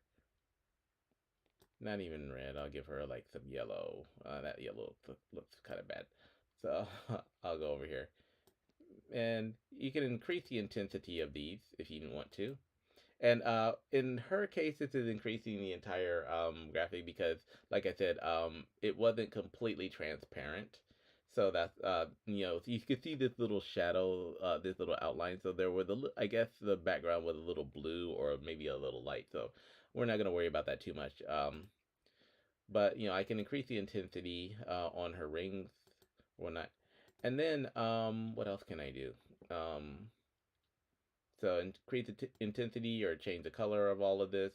not even red. I'll give her like some yellow. That yellow looks kind of bad, so I'll go over here, and you can increase the intensity of these if you want to. And in her case, this is increasing the entire graphic because, like I said, it wasn't completely transparent. So that's you can see this little shadow, this little outline. So there were I guess the background was a little blue or maybe a little light. So we're not gonna worry about that too much. But I can increase the intensity on her rings or not. And then what else can I do? So increase the intensity or change the color of all of this,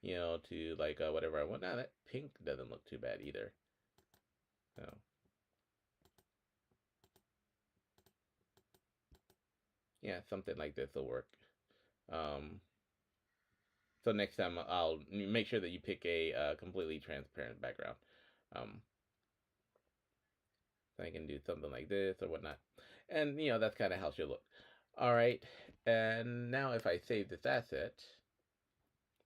you know, to like whatever I want. Now that pink doesn't look too bad either. So yeah, something like this will work. Um, so next time I'll make sure that you pick a completely transparent background. Um, so I can do something like this or whatnot. And you know, that's kind of how she'll look. All right, and now if I save this asset,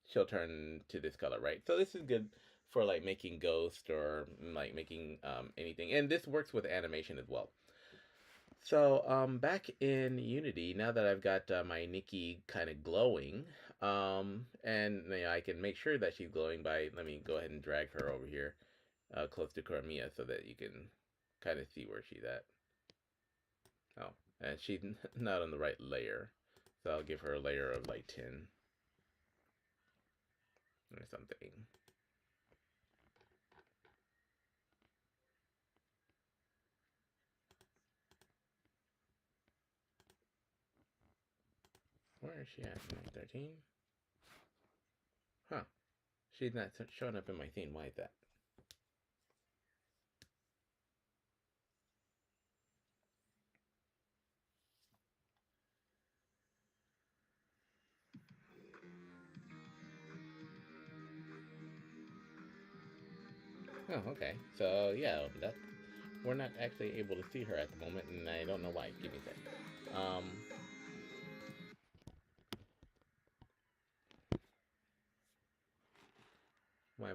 she'll turn to this color, right? So this is good for like making ghost or like making anything. And this works with animation as well. So back in Unity, now that I've got my Nikki kind of glowing, and you know, I can make sure that she's glowing by, let me go ahead and drag her over here close to Chromia so that you can kind of see where she's at. Oh, and she's not on the right layer. So I'll give her a layer of like 10 or something. Where is she at? 13? Huh. She's not showing up in my scene. Why is that? Oh, okay. So, yeah, that we're not actually able to see her at the moment, and I don't know why. Give me a sec. Why?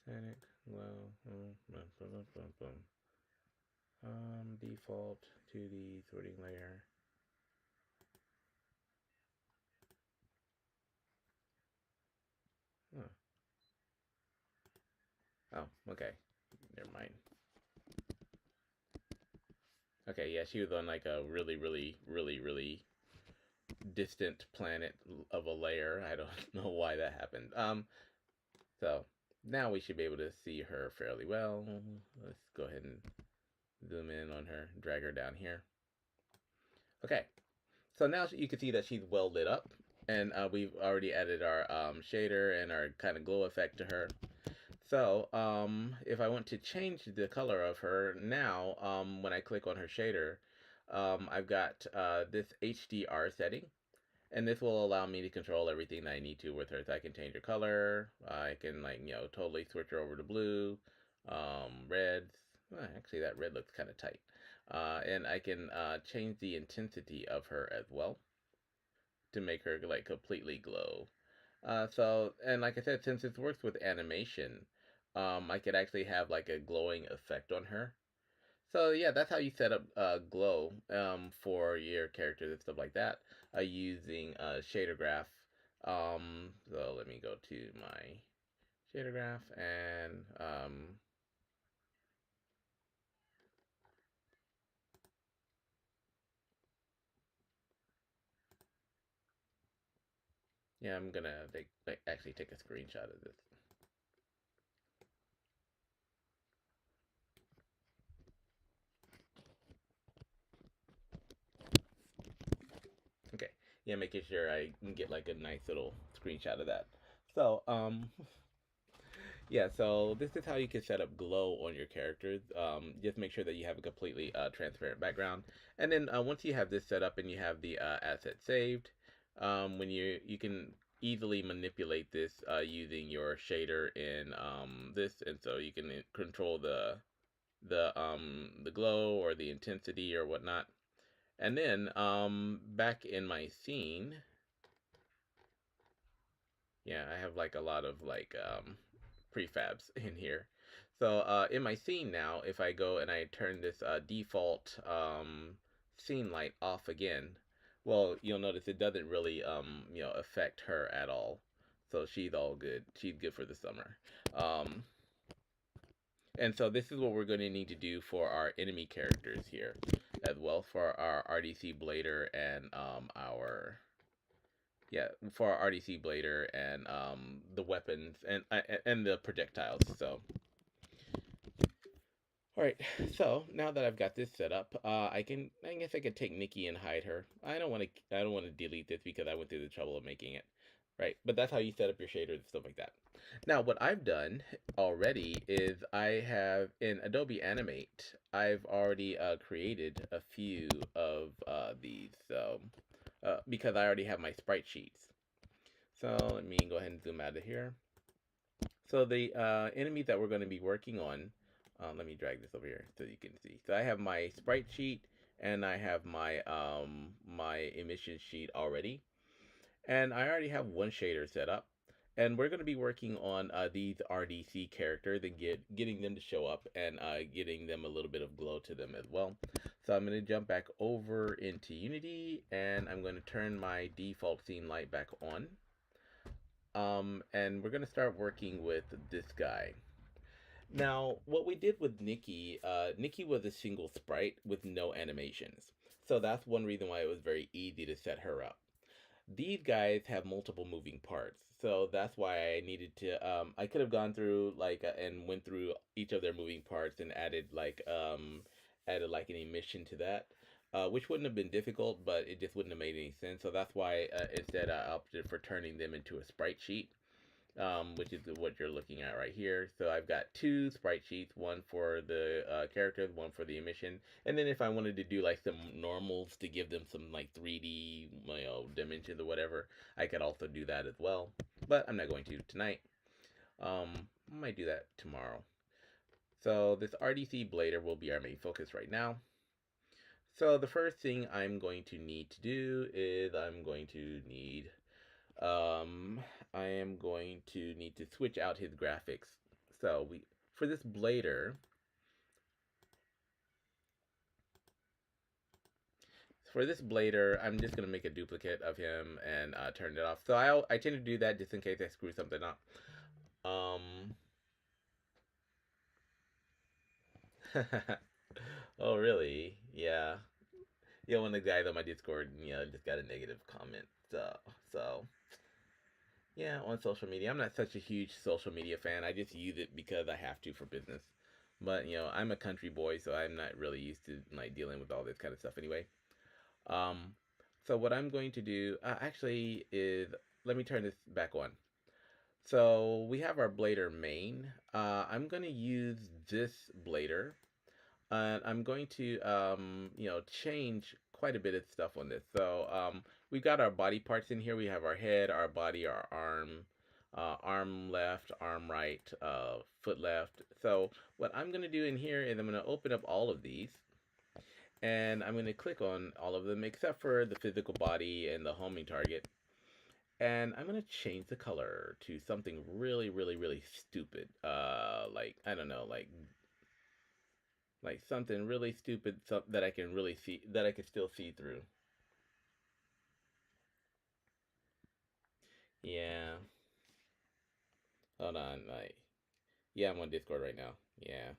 Static, glow, boom. Default 2D sorting layer. Huh. Oh, okay. Never mind. Okay, yeah, she was on like a really distant planet of a layer. I don't know why that happened. So now we should be able to see her fairly well. Let's go ahead and zoom in on her, drag her down here. Okay, so now you can see that she's well lit up, and we've already added our shader and our kind of glow effect to her. So if I want to change the color of her now, when I click on her shader, I've got this HDR setting. And this will allow me to control everything that I need to with her. So I can change her color. I can like, you know, totally switch her over to blue, reds. Well, actually, that red looks kind of tight. And I can change the intensity of her as well to make her like completely glow. And like I said, since it works with animation, I could actually have like a glowing effect on her. So yeah, that's how you set up glow for your characters and stuff like that using shader graph. So let me go to my shader graph and yeah, I'm gonna actually take a screenshot of this. Okay, yeah, making sure I can get like a nice little screenshot of that. So yeah, so this is how you can set up glow on your characters. Just make sure that you have a completely transparent background, and then once you have this set up and you have the asset saved, when you can easily manipulate this using your shader in this, and so you can control the glow or the intensity or whatnot. And then back in my scene, yeah, I have like a lot of like prefabs in here. So in my scene now, if I go and I turn this default scene light off again, well, you'll notice it doesn't really you know, affect her at all. So she's all good. She's good for the summer. Um, and so this is what we're going to need to do for our enemy characters here as well, for our RDC Blader and our yeah, for our RDC Blader and the weapons and the projectiles. So All right, so now that I've got this set up, I guess I could take Nikki and hide her. I don't want to delete this because I went through the trouble of making it. Right, but that's how you set up your shaders and stuff like that. Now, what I've done already is I have in Adobe Animate, I've already created a few of these, so because I already have my sprite sheets. So let me go ahead and zoom out of here. So the enemies that we're going to be working on, let me drag this over here so you can see. So I have my sprite sheet and I have my emission sheet already. And I already have one shader set up. And we're going to be working on these RDC characters and getting them to show up and getting them a little bit of glow to them as well. So I'm going to jump back over into Unity and I'm going to turn my default scene light back on. And we're going to start working with this guy. Now, what we did with Nikki, Nikki was a single sprite with no animations. So that's one reason why it was very easy to set her up. These guys have multiple moving parts. So that's why I needed to, I could have gone through and went through each of their moving parts and added like an emission to that. Which wouldn't have been difficult, but it just wouldn't have made any sense. So that's why instead I opted for turning them into a sprite sheet, which is what you're looking at right here. So I've got two sprite sheets, one for the characters, one for the emission. And then if I wanted to do like some normals to give them some like 3D, dimensions or whatever, I could also do that as well. But I'm not going to tonight. I might do that tomorrow. So this RDC Blader will be our main focus right now. So the first thing I'm going to need to do is I am going to need to switch out his graphics. So for this Blader, I'm just gonna make a duplicate of him and turn it off. So I tend to do that just in case I screw something up. Oh really? Yeah. Yeah, one of the guys on my Discord, just got a negative comment. So yeah, on social media. I'm not such a huge social media fan. I just use it because I have to for business. But I'm a country boy, so I'm not really used to like dealing with all this kind of stuff anyway. Um, so what I'm going to do actually is let me turn this back on. So we have our blader main. I'm going to use this blader, and I'm going to change quite a bit of stuff on this. So we've got our body parts in here. We have our head, our body, our arm, arm left, arm right, foot left. So what I'm going to do in here is I'm going to open up all of these and I'm going to click on all of them except for the physical body and the homing target. And I'm going to change the color to something really, really, really stupid. Like, I don't know, like something really stupid that I can really see, that I can still see through. Yeah. Hold on, like, yeah, I'm on Discord right now. Yeah.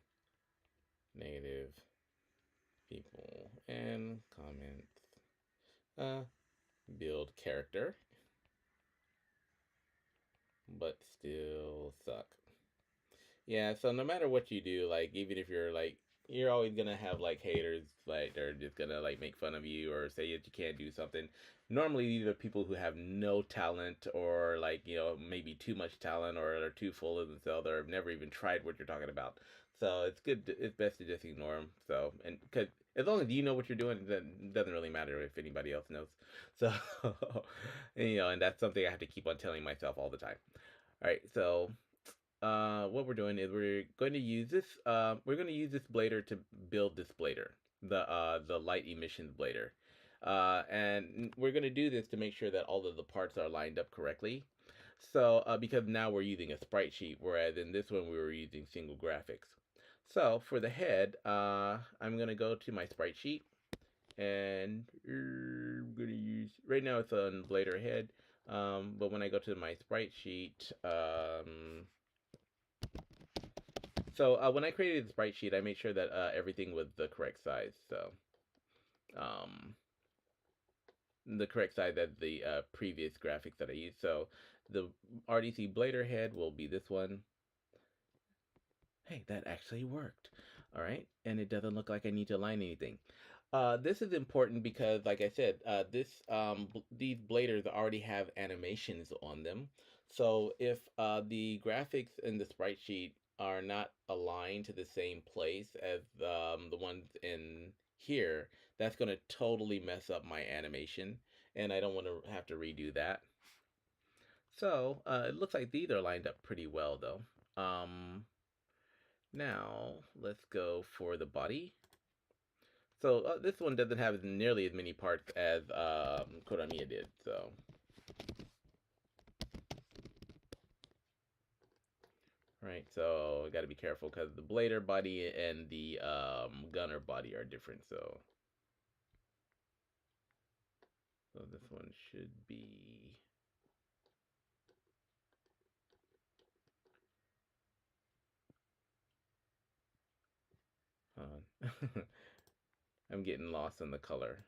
Negative people and comments. Uh, build character, but still suck. Yeah, so no matter what you do, like, even if you're like, you're always gonna have like haters, like, they're just gonna like make fun of you or say that you can't do something. Normally, these are people who have no talent or like, maybe too much talent or are too full of themselves or have never even tried what you're talking about. So it's good, it's best to just ignore them. So, and because as long as you know what you're doing, it doesn't really matter if anybody else knows. So, and that's something I have to keep on telling myself all the time. All right, so what we're doing is we're going to use this blader to build this blader, the light emissions blader, and we're going to do this to make sure that all of the parts are lined up correctly. So because now we're using a sprite sheet, whereas in this one we were using single graphics. So for the head, I'm going to go to my sprite sheet and I'm going to use, right now it's on blader head, but when I go to my sprite sheet, so when I created the sprite sheet, I made sure that everything was the correct size. So um, the correct size as the previous graphics that I used. So the RDC Blader head will be this one. Hey, that actually worked. All right, and it doesn't look like I need to align anything. This is important because, like I said, these bladers already have animations on them. So if the graphics in the sprite sheet are not aligned to the same place as the ones in here, that's going to totally mess up my animation, and I don't want to have to redo that. So it looks like these are lined up pretty well, though. Now let's go for the body. So this one doesn't have nearly as many parts as Kodamiya did. So, right. So got to be careful because the blader body and the gunner body are different. So this one should be. I'm getting lost in the color.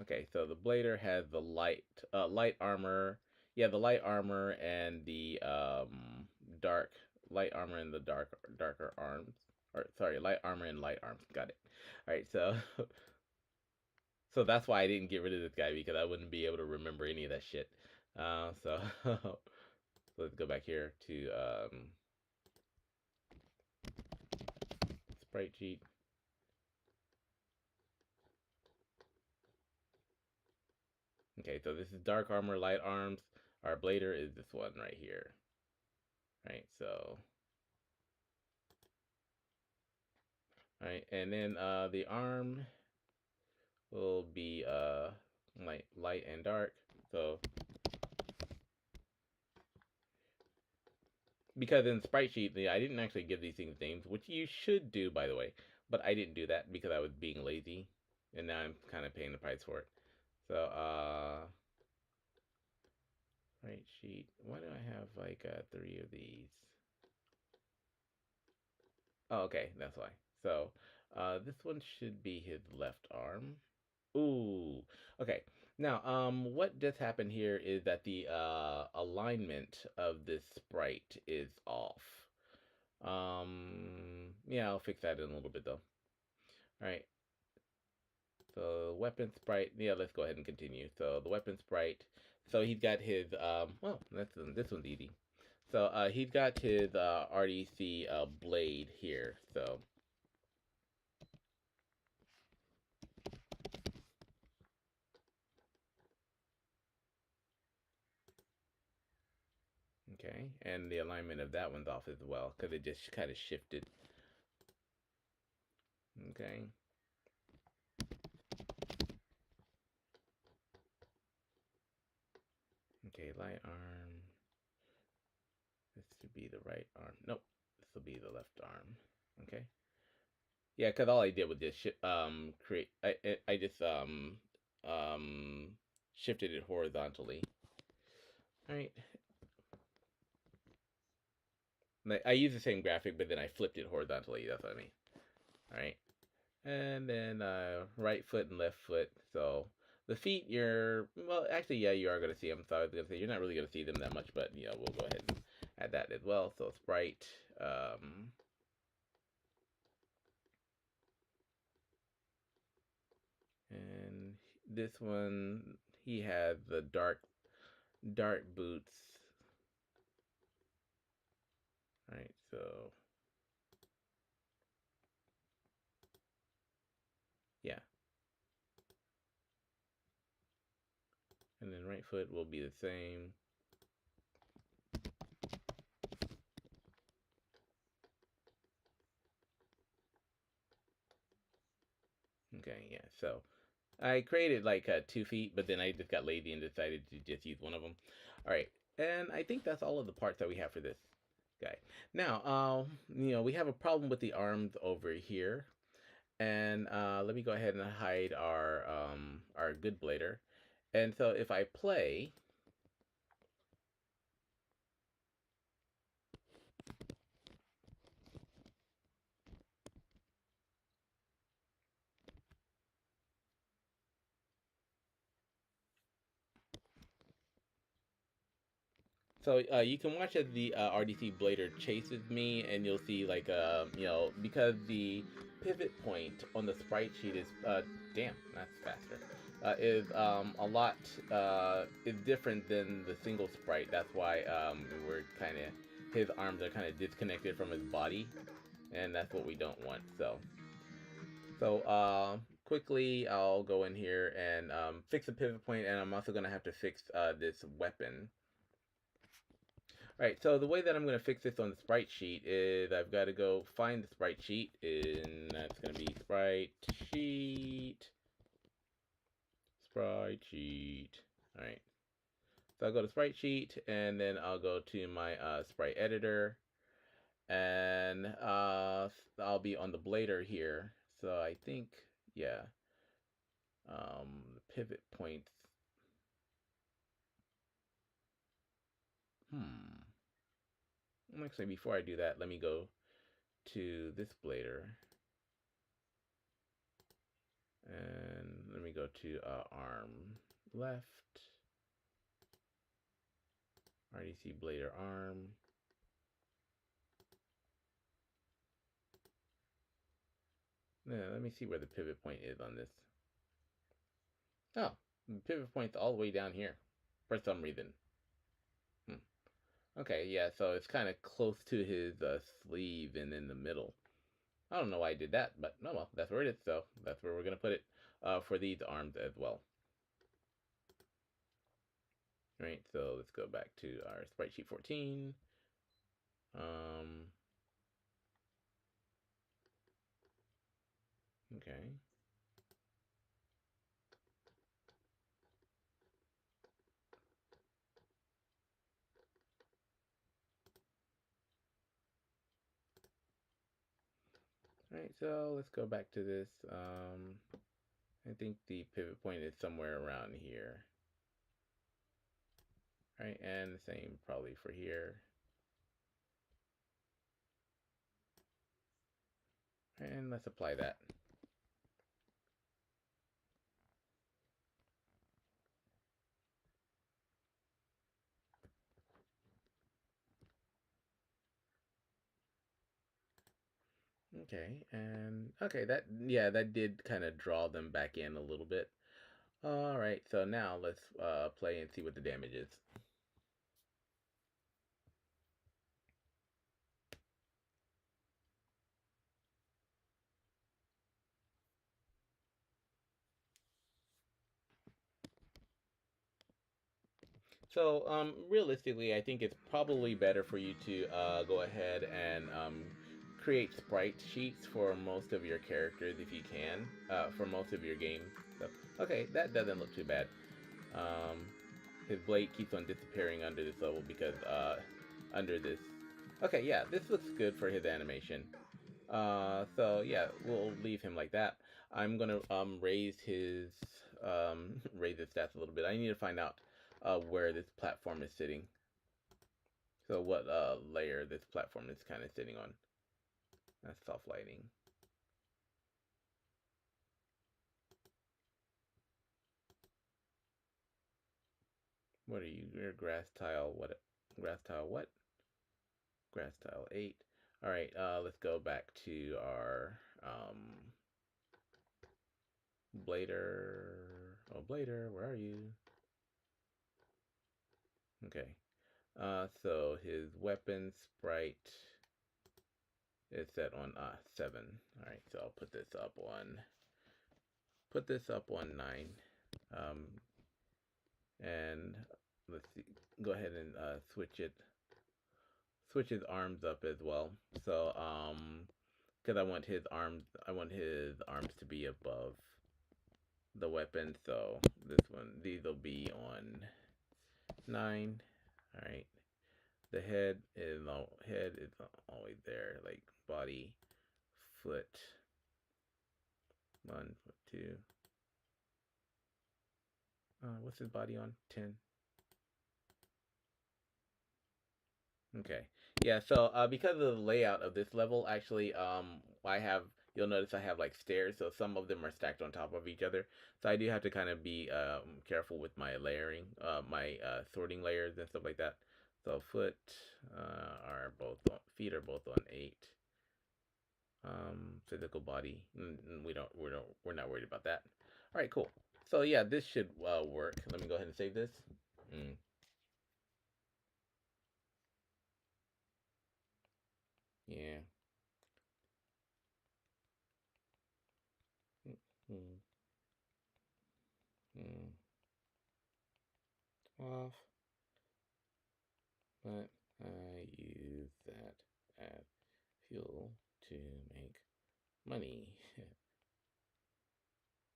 Okay, so the blader has the light armor. Yeah, the light armor and the dark light armor and the darker arms. Or sorry, light armor and light arms. Got it. All right, so so that's why I didn't get rid of this guy because I wouldn't be able to remember any of that shit. So so let's go back here to sprite sheet. Okay, so this is dark armor, light arms. Our blader is this one right here. Right, so right, and then the arm will be light and dark. So because in sprite sheet, I didn't actually give these things names, which you should do, by the way, but I didn't do that because I was being lazy, and now I'm kind of paying the price for it. So sprite sheet. Why do I have like 3 of these? Oh, okay, that's why. So this one should be his left arm. Ooh, okay. Now, what just happened here is that the alignment of this sprite is off. Yeah, I'll fix that in a little bit though. All right. So weapon sprite. Yeah, let's go ahead and continue. So the weapon sprite. So he's got his well, this one's easy. So he's got his RDC blade here. So okay, and the alignment of that one's off as well because it just kind of shifted. Okay. Okay, light arm. This should be the right arm. Nope, this will be the left arm. Okay. Yeah, because all I did was just create. I just um shifted it horizontally. All right. I use the same graphic, but then I flipped it horizontally. That's what I mean. All right. And then right foot and left foot. So the feet, well, actually, yeah, you are going to see them. So I was going to say you're not really going to see them that much, but we'll go ahead and add that as well. So sprite. And this one, he has the dark boots. All right, so yeah. And then right foot will be the same. Okay, yeah. So I created like 2 feet, but then I just got lazy and decided to just use one of them. All right, and I think that's all of the parts that we have for this guy. Now, we have a problem with the arms over here, and let me go ahead and hide our good blader. And so if I play, So you can watch as the RDC Blader chases me, and you'll see like because the pivot point on the sprite sheet is damn, that's faster. Is a lot is different than the single sprite. That's why we're kind of his arms are kind of disconnected from his body, and that's what we don't want. So quickly I'll go in here and fix the pivot point, and I'm also gonna have to fix this weapon. Alright, so the way that I'm going to fix this on the sprite sheet is I've got to go find the sprite sheet, and that's going to be sprite sheet. Alright, so I'll go to sprite sheet, and then I'll go to my sprite editor, and I'll be on the blader here. So I think, yeah, the pivot points. Actually, before I do that, let me go to this blader. And let me go to arm left, RDC Blader arm. Yeah, let me see where the pivot point is on this. Oh, the pivot point's all the way down here for some reason. Okay, yeah, so it's kind of close to his sleeve and in the middle. I don't know why I did that, but no, well, that's where it is, so that's where we're going to put it for these arms as well. Right, so let's go back to our sprite sheet 14. Okay. Alright, so let's go back to this. I think the pivot point is somewhere around here. Alright, and the same probably for here. And let's apply that. Okay, and okay, that did kind of draw them back in a little bit. Alright, so now let's play and see what the damage is. So, realistically, I think it's probably better for you to go ahead and create sprite sheets for most of your characters if you can, for most of your game. So, okay, that doesn't look too bad. His blade keeps on disappearing under this level because, under this. Okay, yeah, this looks good for his animation. So yeah, we'll leave him like that. I'm gonna raise his raise his stats a little bit. I need to find out where this platform is sitting. So what layer this platform is kind of sitting on. That's soft lighting. What are you? Your grass tile. What? Grass tile. What? Grass tile 8. All right. Let's go back to our Blader. Oh, Blader, where are you? Okay. So his weapon sprite is set on 7. All right. So I'll put this up on 9. And let's see. Go ahead and switch his arms up as well. So because I want his arms to be above the weapon. So these will be on 9. All right. The head is always there, like body, foot, 1, foot 2. What's his body on? 10. Okay. Yeah, so because of the layout of this level, actually, you'll notice I have like stairs, so some of them are stacked on top of each other. So I do have to kind of be careful with my layering, my sorting layers and stuff like that. So foot are both on, feet are both on 8. Physical body, we're not worried about that. All right, cool. So yeah, this should work. Let me go ahead and save this. Mm. Yeah. Mm. Mm. Off, but I use that as fuel to make money.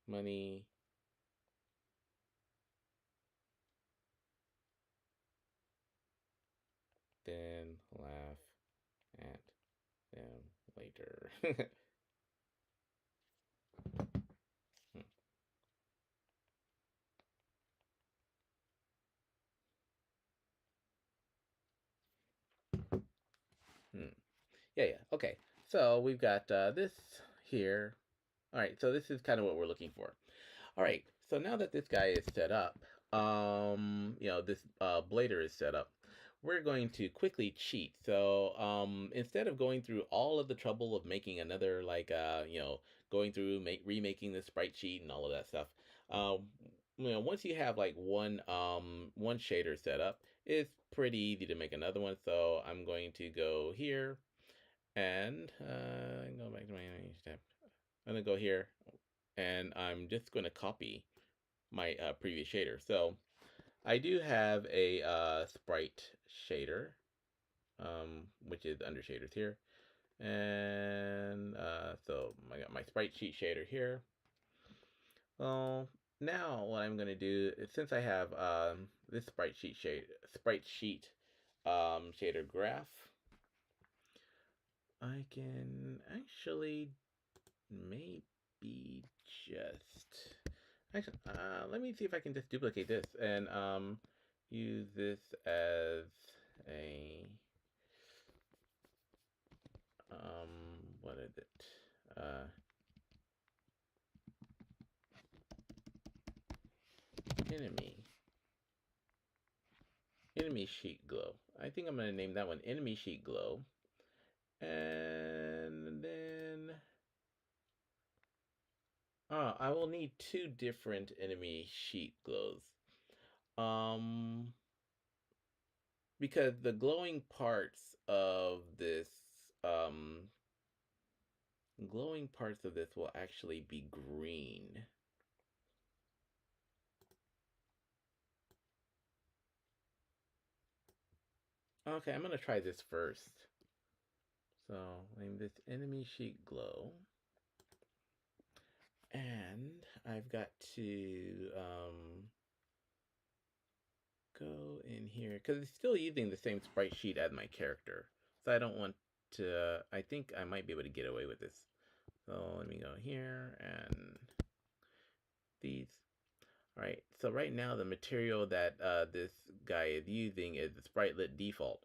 Money, then laugh at them later. Hmm. Yeah, yeah. Okay. So we've got this here. All right. So this is kind of what we're looking for. All right. So now that this guy is set up, this blader is set up, we're going to quickly cheat. So instead of going through all of the trouble of making another going through remaking the sprite sheet and all of that stuff, um, once you have like one shader set up, it's pretty easy to make another one. So I'm going to go here and go back to my step. I'm gonna go here and I'm just going to copy my previous shader. So I do have a sprite shader, which is under shaders here. And so I got my sprite sheet shader here. Well, now what I'm going to do is, since I have this sprite sheet shader graph, I can actually maybe just actually let me see if I can just duplicate this and use this as a what is it? Enemy sheet glow. I think I'm gonna name that one enemy sheet glow, and then I will need 2 different enemy sheet glows. Um, because the glowing parts of this um glowing parts of this will actually be green. Okay, I'm gonna try this first. So name this enemy sheet glow. And I've got to go in here because it's still using the same sprite sheet as my character. So I don't want to, I think I might be able to get away with this. So let me go here and these. All right, so right now the material that this guy is using is the Spritelit default,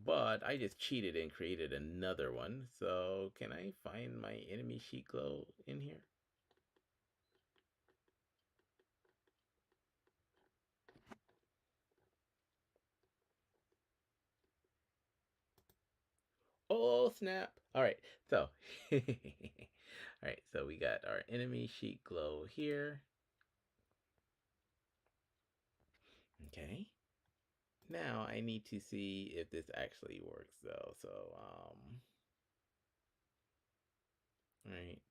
but I just cheated and created another one. So can I find my enemy sheet glow in here? Oh snap! All right, so all right, so we got our enemy sheet glow here. Okay. Now I need to see if this actually works though. So all right.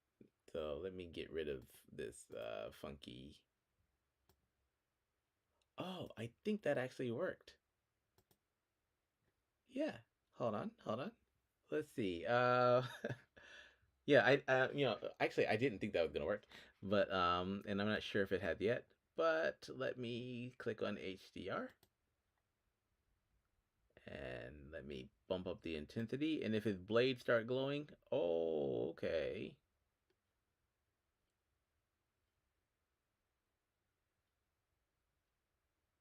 So let me get rid of this funky. Oh, I think that actually worked. Yeah. Hold on, hold on. Let's see. Yeah, actually I didn't think that was gonna work, but and I'm not sure if it had yet. But let me click on HDR and let me bump up the intensity. And if his blades start glowing, oh, okay.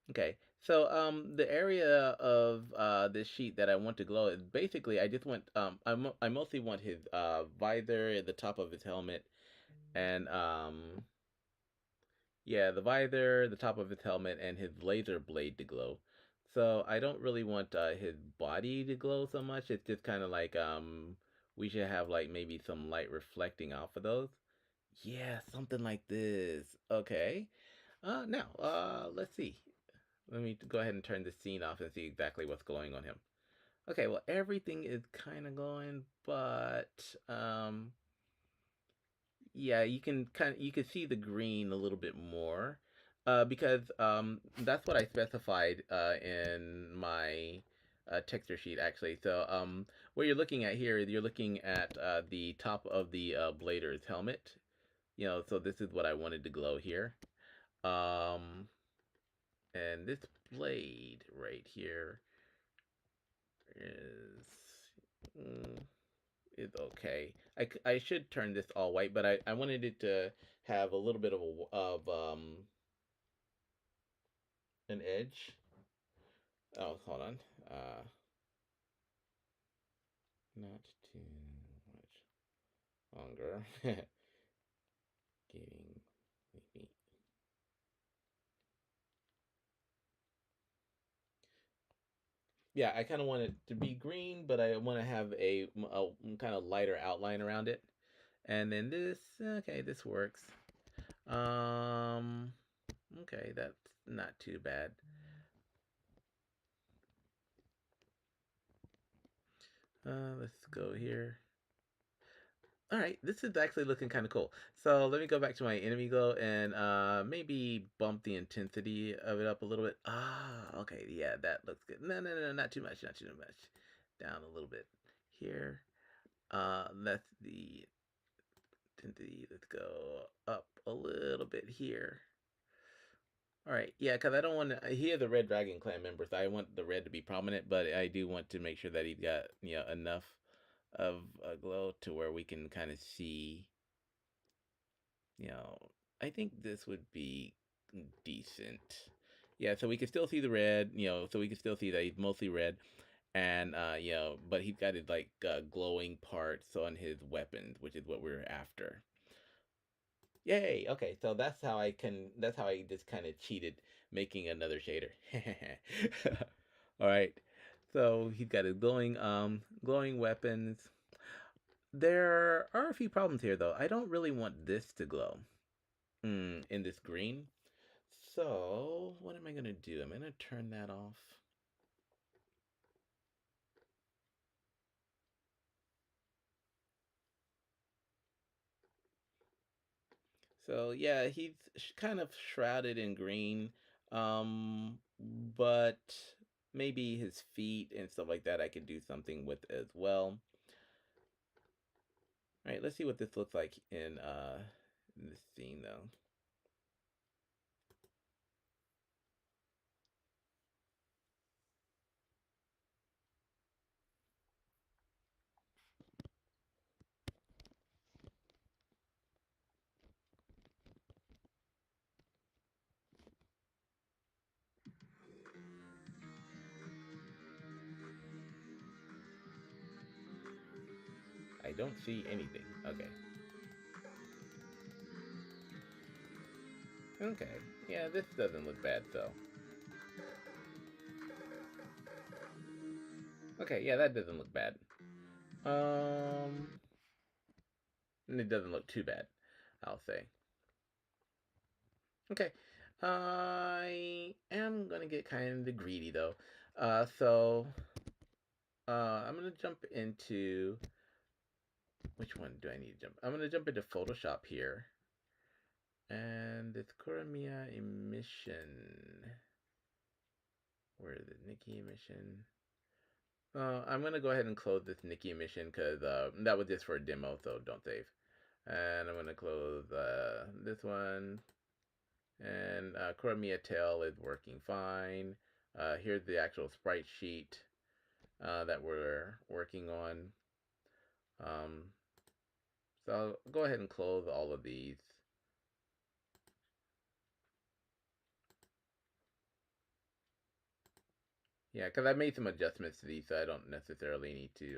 Okay, so the area of this sheet that I want to glow is basically I just want I mostly want his visor at the top of his helmet and yeah, the visor, the top of his helmet, and his laser blade to glow. So I don't really want his body to glow so much. It's just kind of like we should have like maybe some light reflecting off of those. Yeah, something like this. Okay. Now, let's see. Let me go ahead and turn the scene off and see exactly what's going on him. Okay, well everything is kind of going, but yeah, you can see the green a little bit more, because that's what I specified in my texture sheet actually. So what you're looking at here, you're looking at the top of the blader's helmet. You know, so this is what I wanted to glow here. Um, and this blade right here is mm, is okay. I should turn this all white, but I wanted it to have a little bit of an edge. Oh, hold on. Not too much longer. Getting maybe. Yeah, I kind of want it to be green, but I want to have a kind of lighter outline around it. And then this, okay, this works. Um, okay, that's not too bad. Let's go here. All right, this is actually looking kind of cool. So let me go back to my enemy glow and maybe bump the intensity of it up a little bit. Ah, okay, yeah, that looks good. No, no, no, not too much, not too much. Down a little bit here. That's the intensity. Let's go up a little bit here. All right, yeah, because I don't want to. He is a Red Dragon Clan member, so I want the red to be prominent, but I do want to make sure that he's got enough of a glow to where we can kind of see. You know, I think this would be decent. Yeah, so we can still see the red. So we can still see that he's mostly red, and but he's got his like glowing parts on his weapons, which is what we're after. Yay! Okay, so that's how I can. That's how I just kind of cheated, making another shader. All right. So he's got his glowing weapons. There are a few problems here, though. I don't really want this to glow in this green. So what am I gonna do? I'm gonna turn that off. So yeah, he's kind of shrouded in green, um, but maybe his feet and stuff like that I could do something with as well. All right, let's see what this looks like in this scene though. I don't see anything. Okay. Okay. Yeah, this doesn't look bad though. Okay, yeah, that doesn't look bad. Um, and it doesn't look too bad, I'll say. Okay. I am gonna get kind of greedy though. So I'm gonna jump into which one do I need to jump? I'm gonna jump into Photoshop here, and it's Kuramiya emission. Where is it? Nikki emission. I'm gonna go ahead and close this Nikki emission because that was just for a demo, so don't save. And I'm gonna close this one. And Kuramiya tail is working fine. Here's the actual sprite sheet that we're working on. Um, so I'll go ahead and close all of these. Yeah, because I made some adjustments to these, so I don't necessarily need to.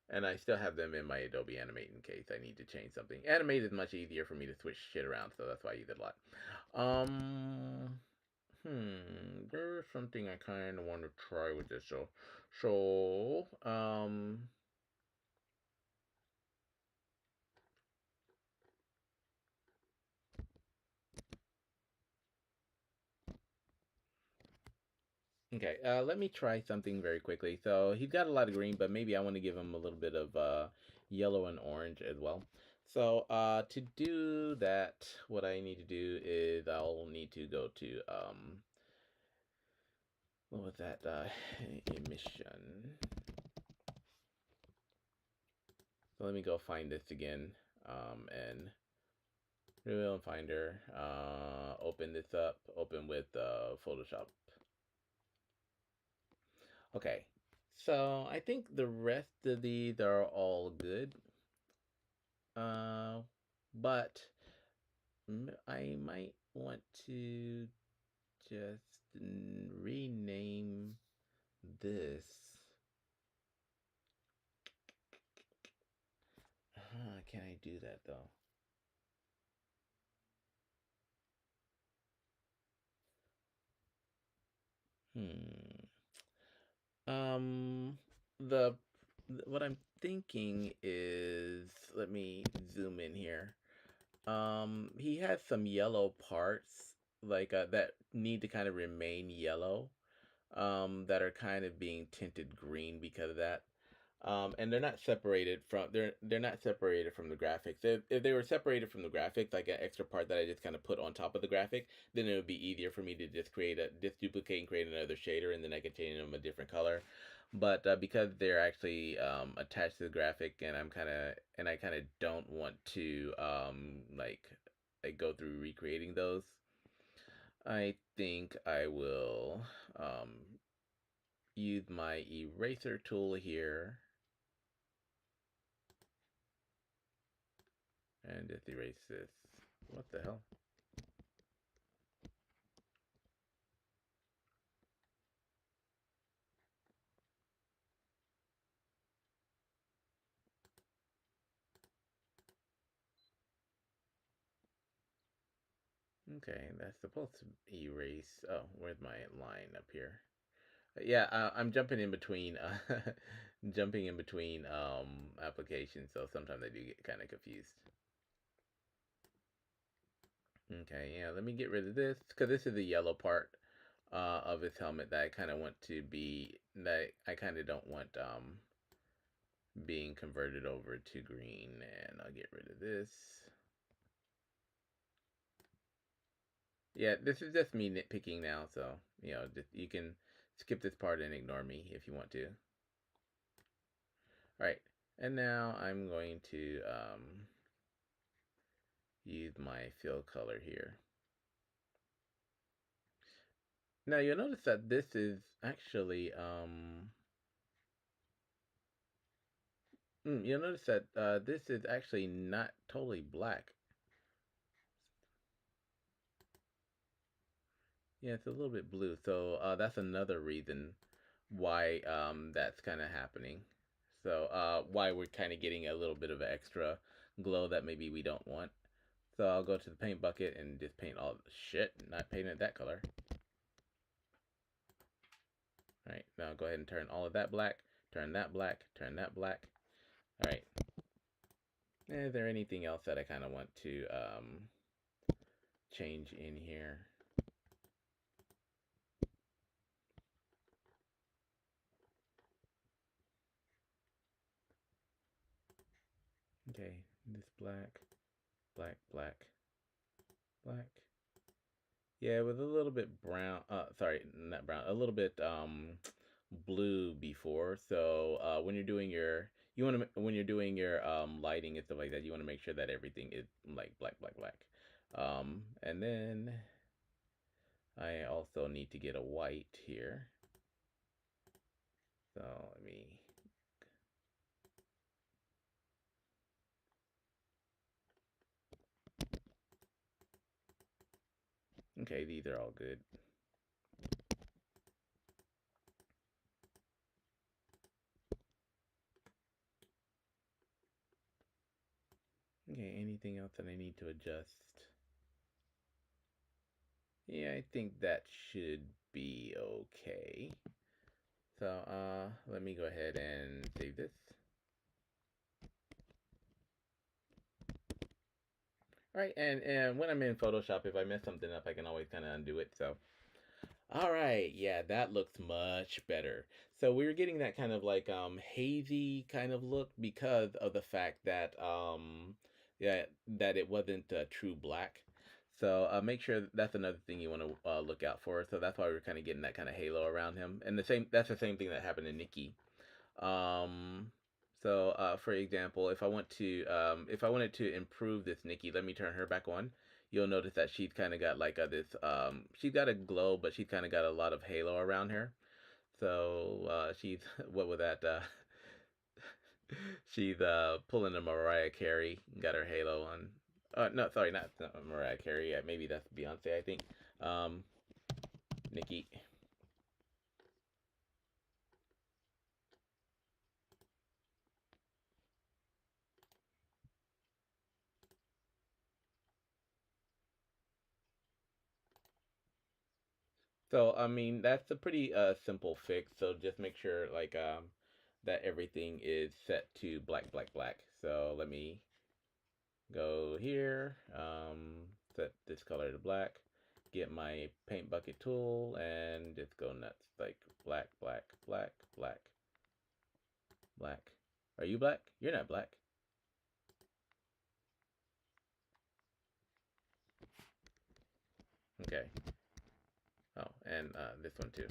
And I still have them in my Adobe Animate in case I need to change something. Animate is much easier for me to switch shit around, so that's why I use it a lot. There's something I kind of want to try with this. So, okay, let me try something very quickly. So he's got a lot of green, but maybe I want to give him a little bit of yellow and orange as well. So to do that, what I need to do is I'll need to go to what was that emission? So let me go find this again, and Reveal Finder. Open this up. Open with Photoshop. Okay, so I think the rest of these are all good. Uh, but I might want to just rename this. Can I do that though? Hmm. Um, the what I'm thinking is, let me zoom in here. He has some yellow parts, like that need to kind of remain yellow, that are kind of being tinted green because of that. And they're not separated from the graphics. If they were separated from the graphics, like an extra part that I just kind of put on top of the graphic, then it would be easier for me to just duplicate and create another shader, and then I could change them a different color. But because they're actually attached to the graphic, and I kind of don't want to like go through recreating those, I think I will use my eraser tool here and just erase this. What the hell? Okay, that's supposed to erase. Oh, where's my line up here? Yeah, I'm jumping in between, jumping in between applications, so sometimes I do get kind of confused. Okay, yeah, let me get rid of this because this is the yellow part of his helmet that I kind of want to be that I kind of don't want being converted over to green, and I'll get rid of this. Yeah, this is just me nitpicking now, so just, you can skip this part and ignore me if you want to. All right, and now I'm going to use my fill color here. Now you'll notice that this is actually you'll notice that this is actually not totally black. Yeah, it's a little bit blue, so that's another reason why that's kind of happening. So why we're kind of getting a little bit of extra glow that maybe we don't want. So I'll go to the paint bucket and just paint all the shit, not paint it that color. Alright, now go ahead and turn all of that black, turn that black, turn that black. Alright. Is there anything else that I kind of want to change in here? Okay, this black, black, black, black. Yeah, with a little bit brown, sorry, not brown, a little bit blue before. So when you're doing your when you're doing your lighting and stuff like that, you want to make sure that everything is like black, black, black. And then I also need to get a white here. So let me. Okay, these are all good. Okay, anything else that I need to adjust? Yeah, I think that should be okay. So, let me go ahead and save this. All right, and when I'm in Photoshop, if I mess something up, I can always kind of undo it. So, all right, yeah, that looks much better. So we were getting that kind of like hazy kind of look because of the fact that yeah, that it wasn't true black. So make sure that's another thing you want to look out for. So that's why we're kind of getting that kind of halo around him. And that's the same thing that happened to Nikki. Um, so for example, if I wanted to improve this Nikki, let me turn her back on. You'll notice that she's kind of got like she's got a glow, but she's kind of got a lot of halo around her. So she's what was that? She's pulling a Mariah Carey, got her halo on. No, sorry, not Mariah Carey. Yeah, maybe that's Beyonce, I think. Um, Nikki. So I mean that's a pretty simple fix. So just make sure like that everything is set to black, black, black. So let me go here, set this color to black, get my paint bucket tool, and just go nuts. Like black, black, black, black, black. Are you black? You're not black. Okay. Oh, and this one too.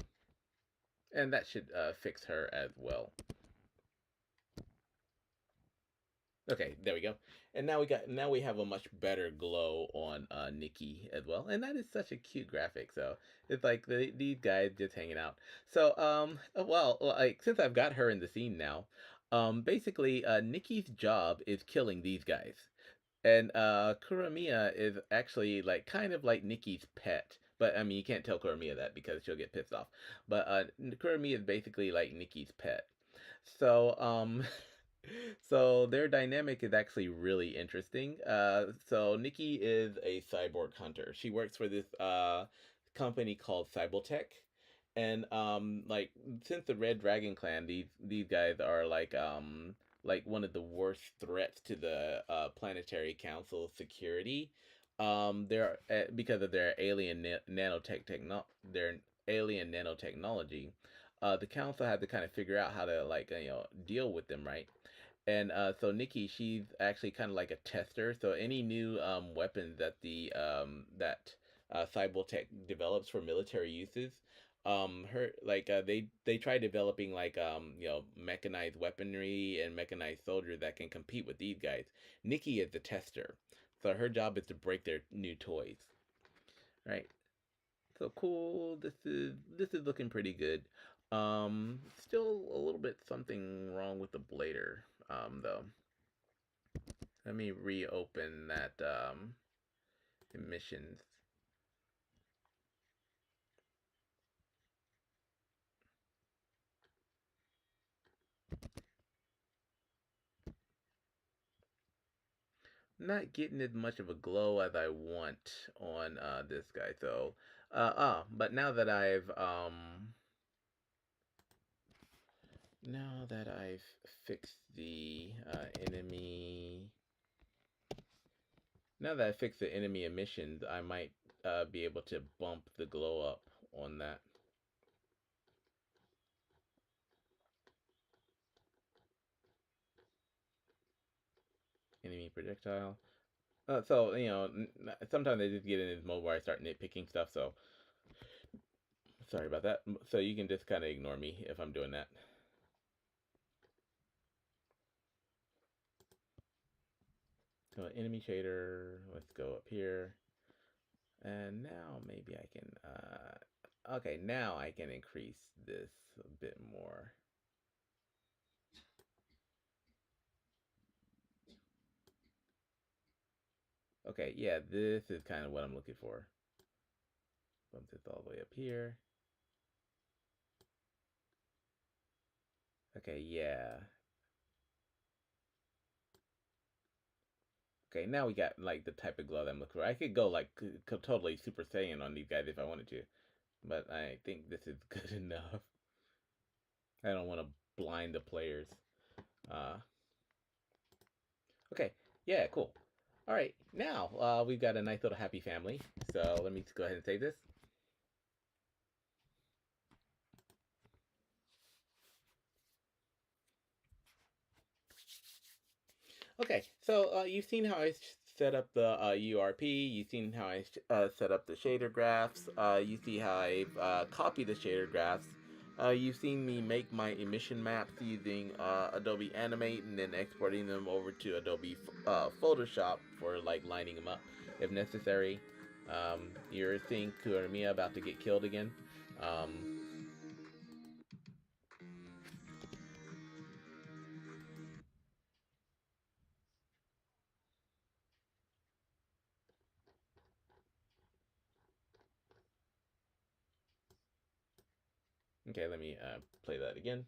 And that should fix her as well. Okay, there we go. And now we have a much better glow on Nikki as well. And that is such a cute graphic. So it's like these guys just hanging out. So well, like since I've got her in the scene now, basically Nikki's job is killing these guys. And Kuramiya is actually like kind of like Nikki's pet. But I mean, you can't tell Kuramiya that because she'll get pissed off. But Kuramiya is basically like Nikki's pet. So so their dynamic is actually really interesting. So Nikki is a cyborg hunter. She works for this company called Cybotech. And like since the Red Dragon Clan, these guys are like one of the worst threats to the Planetary Council security. They're because of their their alien nanotechnology. The council had to kind of figure out how to like deal with them, right? And so Nikki, she's actually kind of like a tester. So any new weapons that the that Cybotech develops for military uses, her like they try developing like mechanized weaponry and mechanized soldiers that can compete with these guys. Nikki is the tester, so her job is to break their new toys. Right. So cool. This is looking pretty good. Still a little bit something wrong with the blader. Though. Let me reopen that emissions. Not getting as much of a glow as I want on this guy. So, but now that I've fixed the enemy, now that I fixed the enemy emissions, I might be able to bump the glow up on that. Enemy projectile. So sometimes I just get in this mode where I start nitpicking stuff. So sorry about that. So you can just kind of ignore me if I'm doing that. So enemy shader. Let's go up here, and now maybe I can. Okay, now I can increase this a bit more. Okay, yeah, this is kind of what I'm looking for. Bump this all the way up here. Okay, yeah. Okay, now we got like the type of glow that I'm looking for. I could go like totally Super Saiyan on these guys if I wanted to, but I think this is good enough. I don't want to blind the players. Uh, okay, yeah, cool. All right, now we've got a nice little happy family. So let me go ahead and save this. Okay, so you've seen how I set up the URP. You've seen how I set up the shader graphs. You see how I copy the shader graphs. You've seen me make my emission maps using Adobe Animate and then exporting them over to Adobe Photoshop for like lining them up if necessary. You're seeing Kuramiya about to get killed again. Um, okay, let me play that again.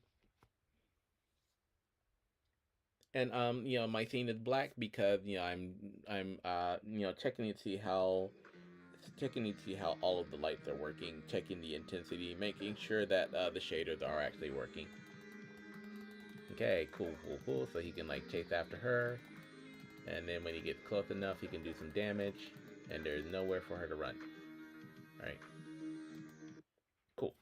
And my scene is black because I'm checking to see how all of the lights are working, checking the intensity, making sure that the shaders are actually working. Okay, cool, cool, cool. So he can like chase after her, and then when he gets close enough, he can do some damage, and there's nowhere for her to run. All right, cool.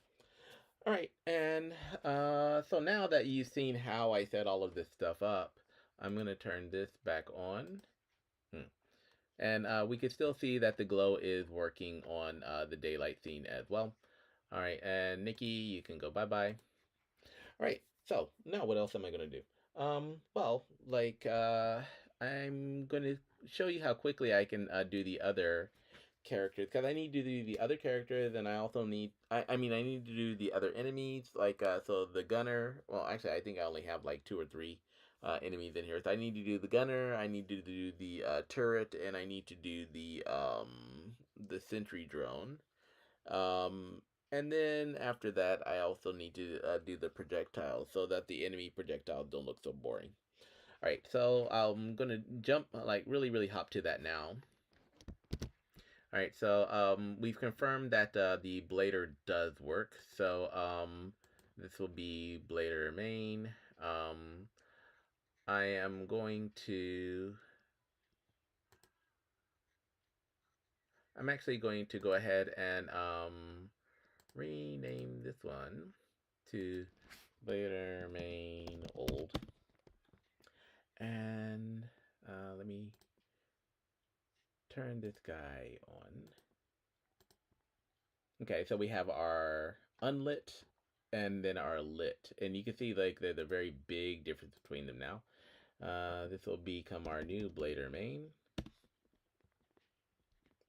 All right, and so now that you've seen how I set all of this stuff up, I'm gonna turn this back on. Hmm. And we can still see that the glow is working on the daylight scene as well. All right, and Nikki, you can go bye-bye. All right, so now what else am I going to do? Well, like, I'm going to show you how quickly I can do the other characters, because I need to do the other characters, and I also need, I mean, I need to do the other enemies, like, so the gunner, well, actually, I think I only have, like, 2 or 3 enemies in here, so I need to do the gunner, I need to do the turret, and I need to do the sentry drone. Um, and then after that, I also need to do the projectiles so that the enemy projectiles don't look so boring. All right, so I'm gonna jump like really hop to that now. All right, so we've confirmed that the blader does work. So this will be blader main. Um, I am going to. I'm actually going to go ahead and rename this one to blader main old. And let me turn this guy on. Okay, so we have our unlit and then our lit. And you can see like there's a very big difference between them now. This will become our new blader main.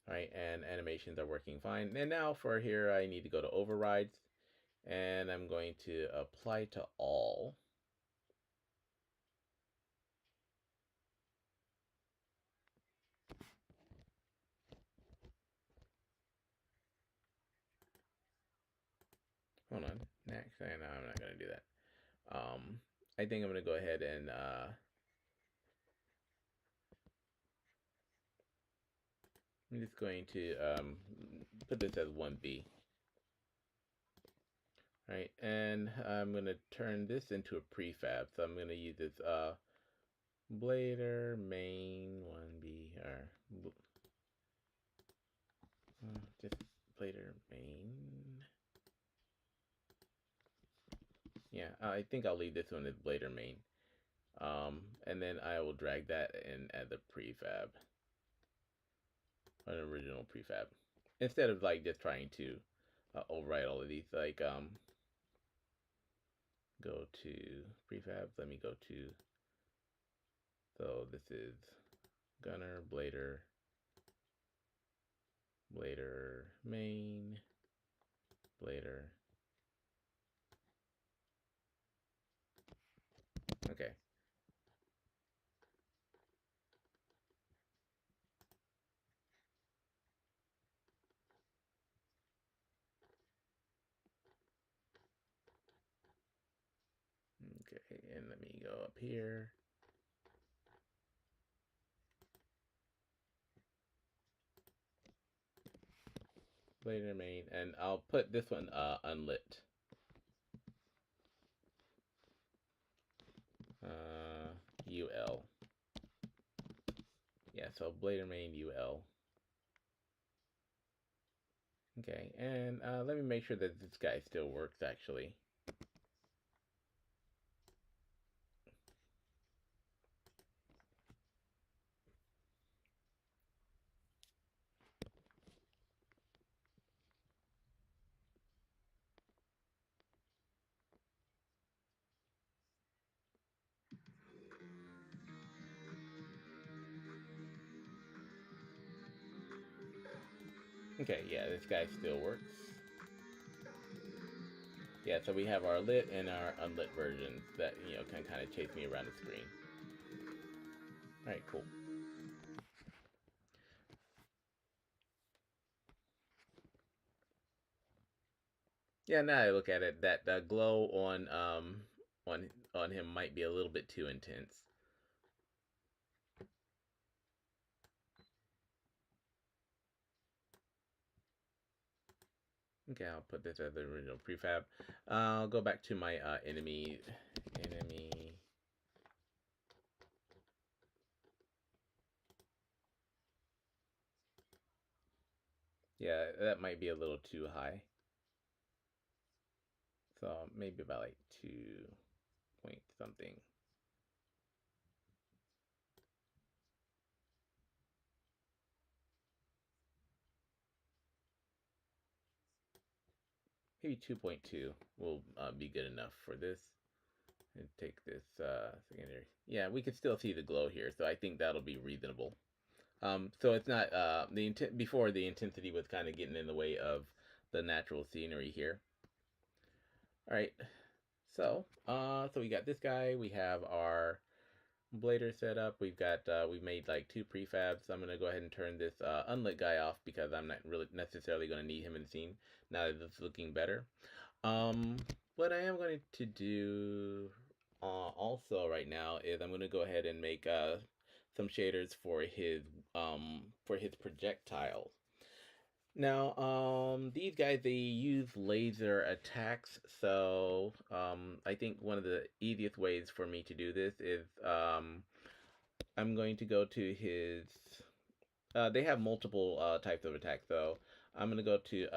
All right, and animations are working fine. And now for here, I need to go to overrides. And I'm going to apply to all. Hold on. Next, no, I'm not going to do that. I think I'm going to go ahead and I'm just going to put this as 1B. All right, and I'm going to turn this into a prefab. So I'm going to use this blader main 1B, or just blader main. Yeah, I think I'll leave this one as blader main. And then I will drag that in as a prefab, an original prefab, instead of like just trying to overwrite all of these. Like go to prefabs. Let me go to, so this is gunner, blader main, blader. Okay. Okay, and let me go up here. Blader main, and I'll put this one unlit. UL. Yeah, so Blader main UL. Okay, and let me make sure that this guy still works actually. Okay, yeah, this guy still works. Yeah, so we have our lit and our unlit versions that, can kind of chase me around the screen. Alright, cool. Yeah, now I look at it, that glow on him might be a little bit too intense. Okay, I'll put this as the original prefab. I'll go back to my enemy. Yeah, that might be a little too high. So maybe about like 2 point something. Maybe 2.2 will be good enough for this. And take this secondary. Yeah, we can still see the glow here, so I think that'll be reasonable. So it's not the intent before. The intensity was kind of getting in the way of the natural scenery here. All right, so we got this guy. We have our blader set up. We've made like 2 prefabs. So I'm gonna go ahead and turn this unlit guy off because I'm not really necessarily gonna need him in the scene now that it's looking better. What I am going to do also right now is I'm going to go ahead and make some shaders for his projectile. Now, these guys, they use laser attacks, so I think one of the easiest ways for me to do this is I'm going to go to his. They have multiple types of attacks, so I'm going to go to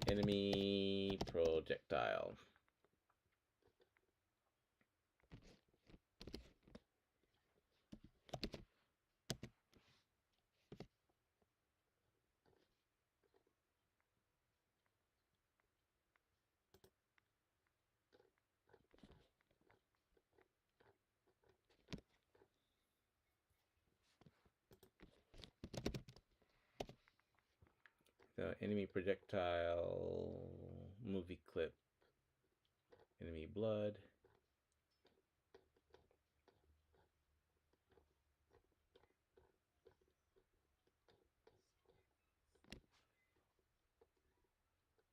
enemy projectile. So enemy projectile, movie clip, enemy blood.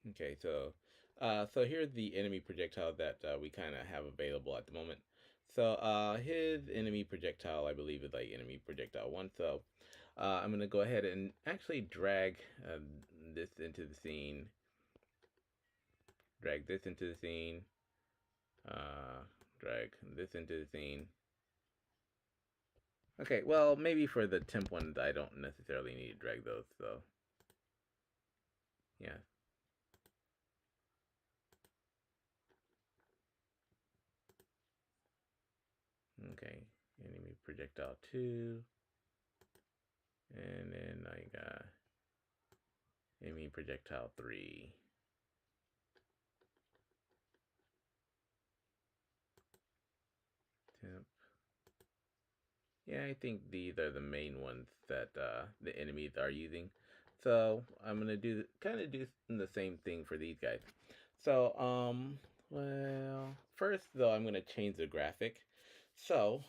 Okay, so here's the enemy projectile that we kind of have available at the moment. So his enemy projectile, I believe, is like enemy projectile 1. So I'm gonna go ahead and actually drag this into the scene. Drag this into the scene. Drag this into the scene. Okay, well, maybe for the temp ones, I don't necessarily need to drag those, so yeah. Okay, enemy projectile 2, and then I got enemy projectile 3. Temp. Yeah, I think these are the main ones that the enemies are using. So I'm gonna do the same thing for these guys. So well, first though, I'm gonna change the graphic. So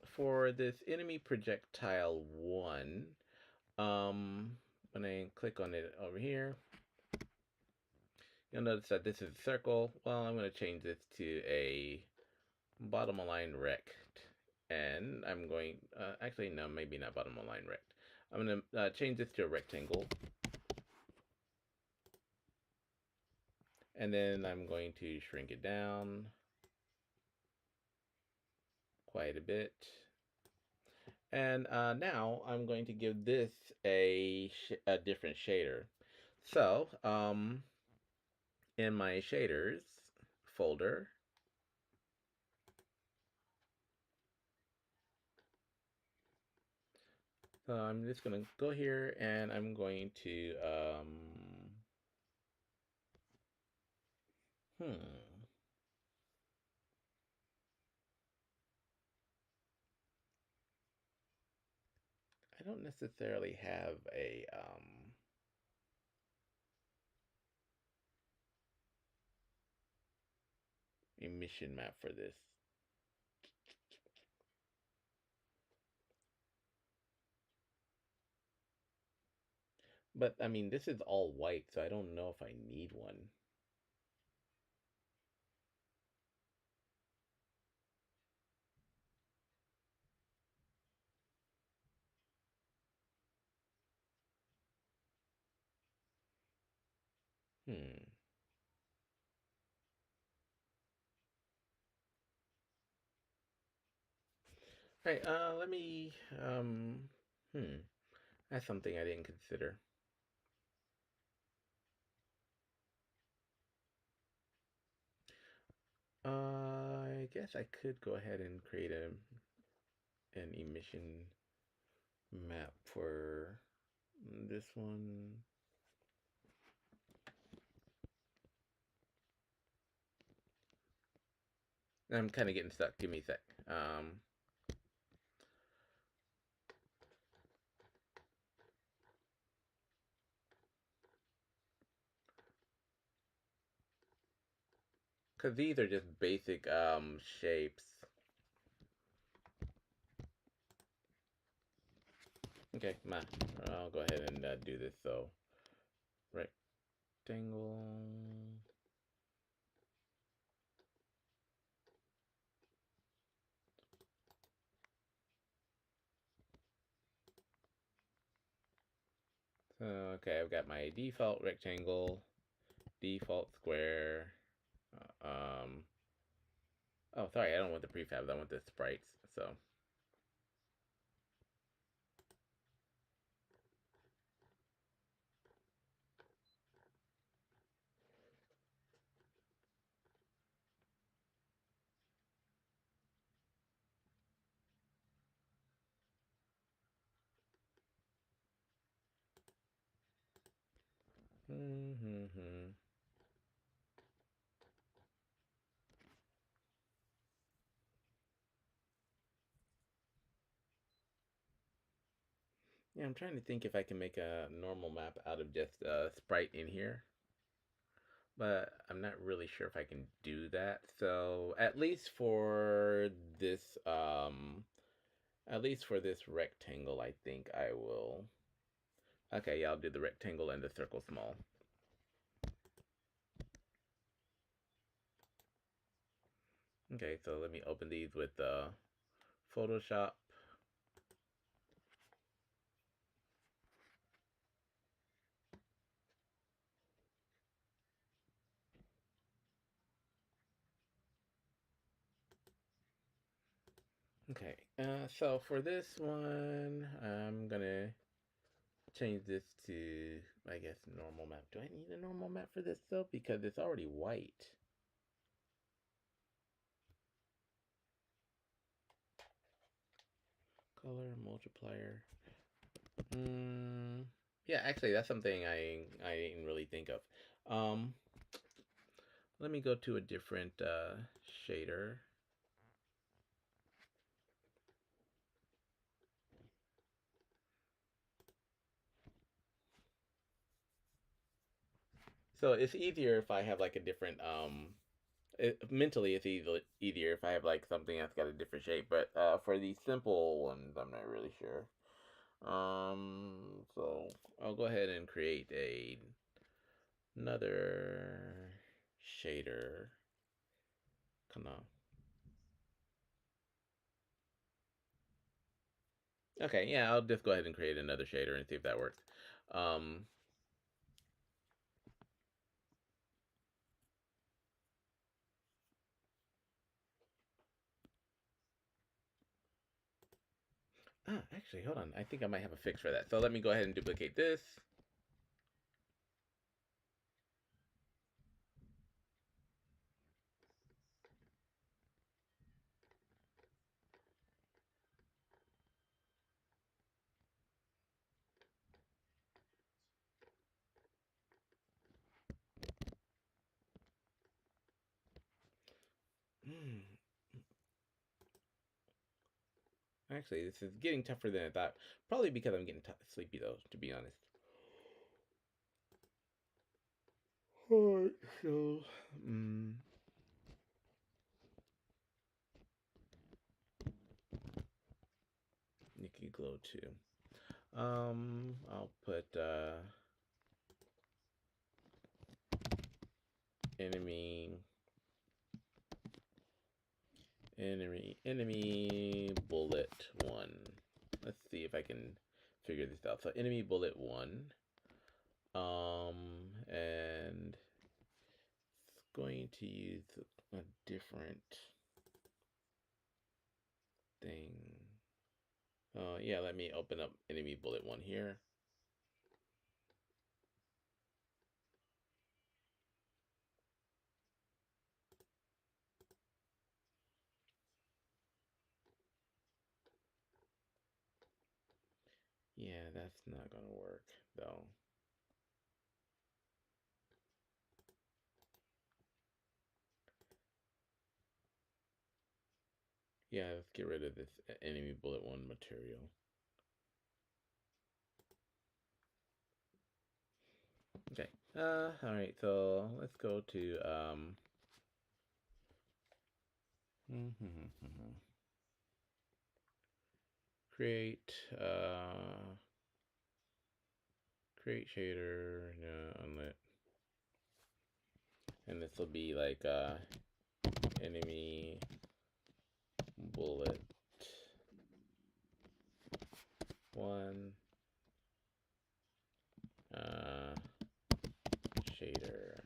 for this enemy projectile 1, when I click on it over here, you'll notice that this is a circle. Well, I'm gonna change this to a bottom align rect. And I'm going, actually, no, maybe not bottom align rect. I'm going to change this to a rectangle. And then I'm going to shrink it down quite a bit. And now I'm going to give this a different shader. So, in my shaders folder, so I'm just going to go here and I'm going to, I don't necessarily have a, emission map for this. But I mean, this is all white, so I don't know if I need one. Hmm. All right, let me, hmm, that's something I didn't consider. I guess I could go ahead and create an emission map for this one. I'm kind of getting stuck. Give me a sec. Because these are just basic shapes. Okay, I'll go ahead and do this. So, rectangle. So, okay, I've got my default rectangle, default square. Oh, sorry, I don't want the prefabs. I want the sprites. So. Yeah, I'm trying to think if I can make a normal map out of just a sprite in here. But I'm not really sure if I can do that. So at least for this rectangle, I think I will. Okay, yeah, I'll do the rectangle and the circle small. Okay, so let me open these with Photoshop. Okay, so for this one, I'm gonna change this to, I guess, normal map. Do I need a normal map for this though? Because it's already white. Color multiplier. Yeah, actually, that's something I didn't really think of. Let me go to a different shader. So it's easier if I have like a different mentally it's easier if I have like something that's got a different shape. But for these simple ones, I'm not really sure. So I'll go ahead and create another shader. Come on. Okay, yeah, I'll just go ahead and create another shader and see if that works. Um, Actually, hold on. I think I might have a fix for that. So let me go ahead and duplicate this. Hmm. Actually, this is getting tougher than I thought. Probably because I'm getting sleepy, though, to be honest. Alright, so... Nikki Glow 2. I'll put, enemy bullet 1. Let's see if I can figure this out. So enemy bullet 1. And it's going to use a different thing. Yeah, let me open up enemy bullet 1 here. Yeah, that's not gonna work, though. Yeah, let's get rid of this enemy bullet 1 material. Okay. Alright, so let's go to, create, create shader, no, unlit. And this will be like, enemy bullet 1, shader.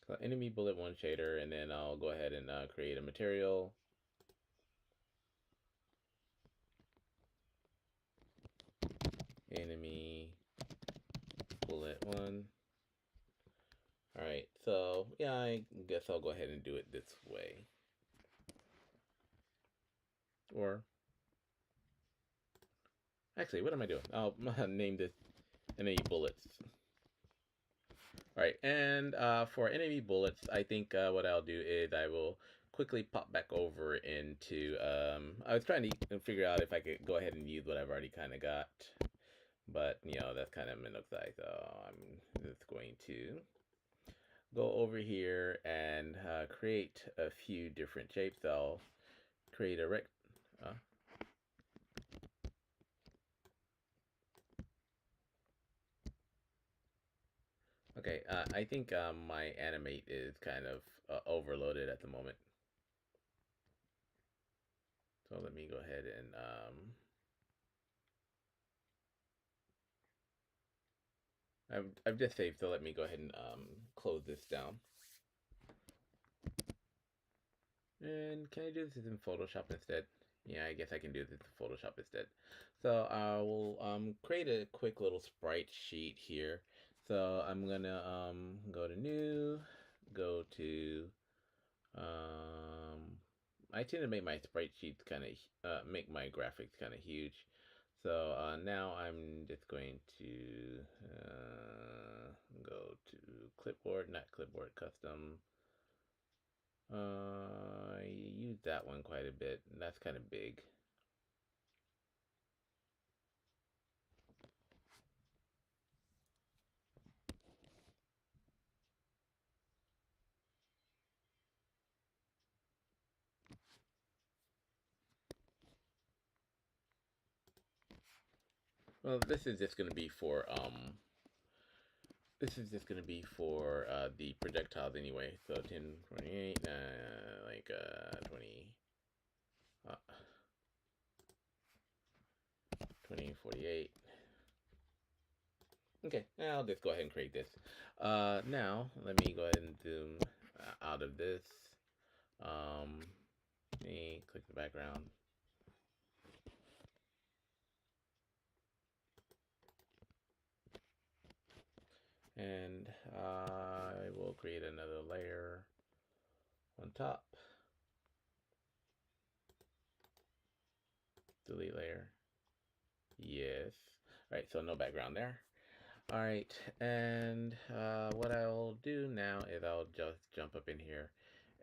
So enemy bullet 1 shader, and then I'll go ahead and create a material. Enemy bullet 1. Alright, so yeah, I guess I'll go ahead and do it this way. Or, actually, what am I doing? I'll name this enemy bullets. Alright, and for enemy bullets, I think what I'll do is I will quickly pop back over into, I was trying to figure out if I could go ahead and use what I've already kind of got. But, you know, that's kind of monoxide, so I'm just going to go over here and create a few different shapes. I'll create a okay, I think my animate is kind of overloaded at the moment. So let me go ahead and I've just saved, so let me go ahead and close this down. And can I do this in Photoshop instead? Yeah, I guess I can do this in Photoshop instead. So I will create a quick little sprite sheet here. So I'm gonna go to new, go to I tend to make my sprite sheets kind of make my graphics kind of huge. So now I'm just going to go to clipboard, not clipboard, custom. I use that one quite a bit. That's kind of big. Well, this is just going to be for the projectiles anyway. So 1028, like 20, 2048. Okay, I'll just go ahead and create this. Now let me go ahead and zoom out of this. Let me click the background. And I will create another layer on top. Delete layer. Yes. All right, so no background there. All right, and what I'll do now is I'll just jump up in here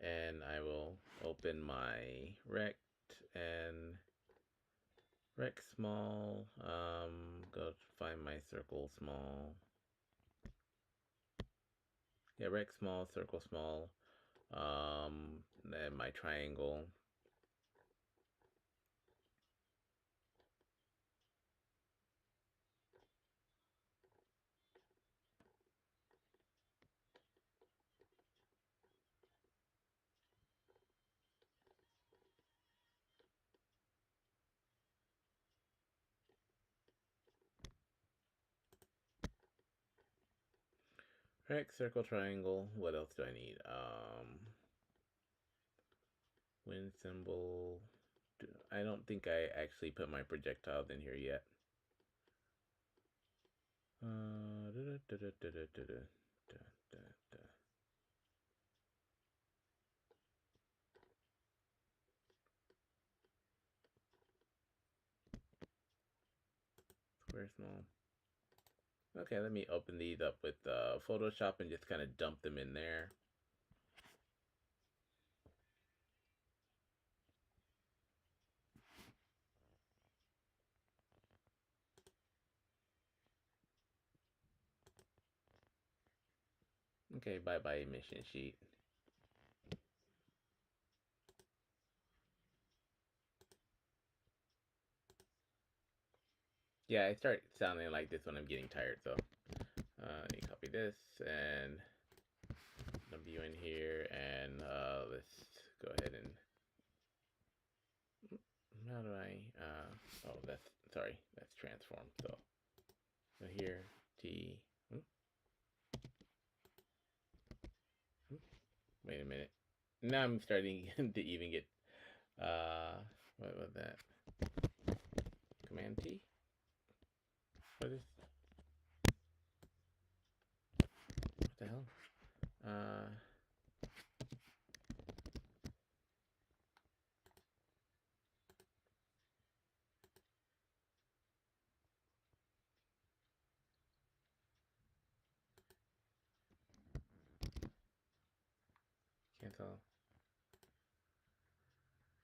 and I will open my rect and rect small, go find my circle small. Yeah, rect small, circle small, then my triangle. Rect, circle, triangle. What else do I need? Wind symbol. I don't think I actually put my projectiles in here yet. Square small. Okay, let me open these up with Photoshop and just kind of dump them in there. Okay, bye-bye emission sheet. Yeah, I start sounding like this when I'm getting tired, so let me copy this and dump you in here, and let's go ahead and how do I oh, that's sorry, that's transform. So here T wait a minute. Now I'm starting to even get what was that? Command T? What is what the hell? Cancel.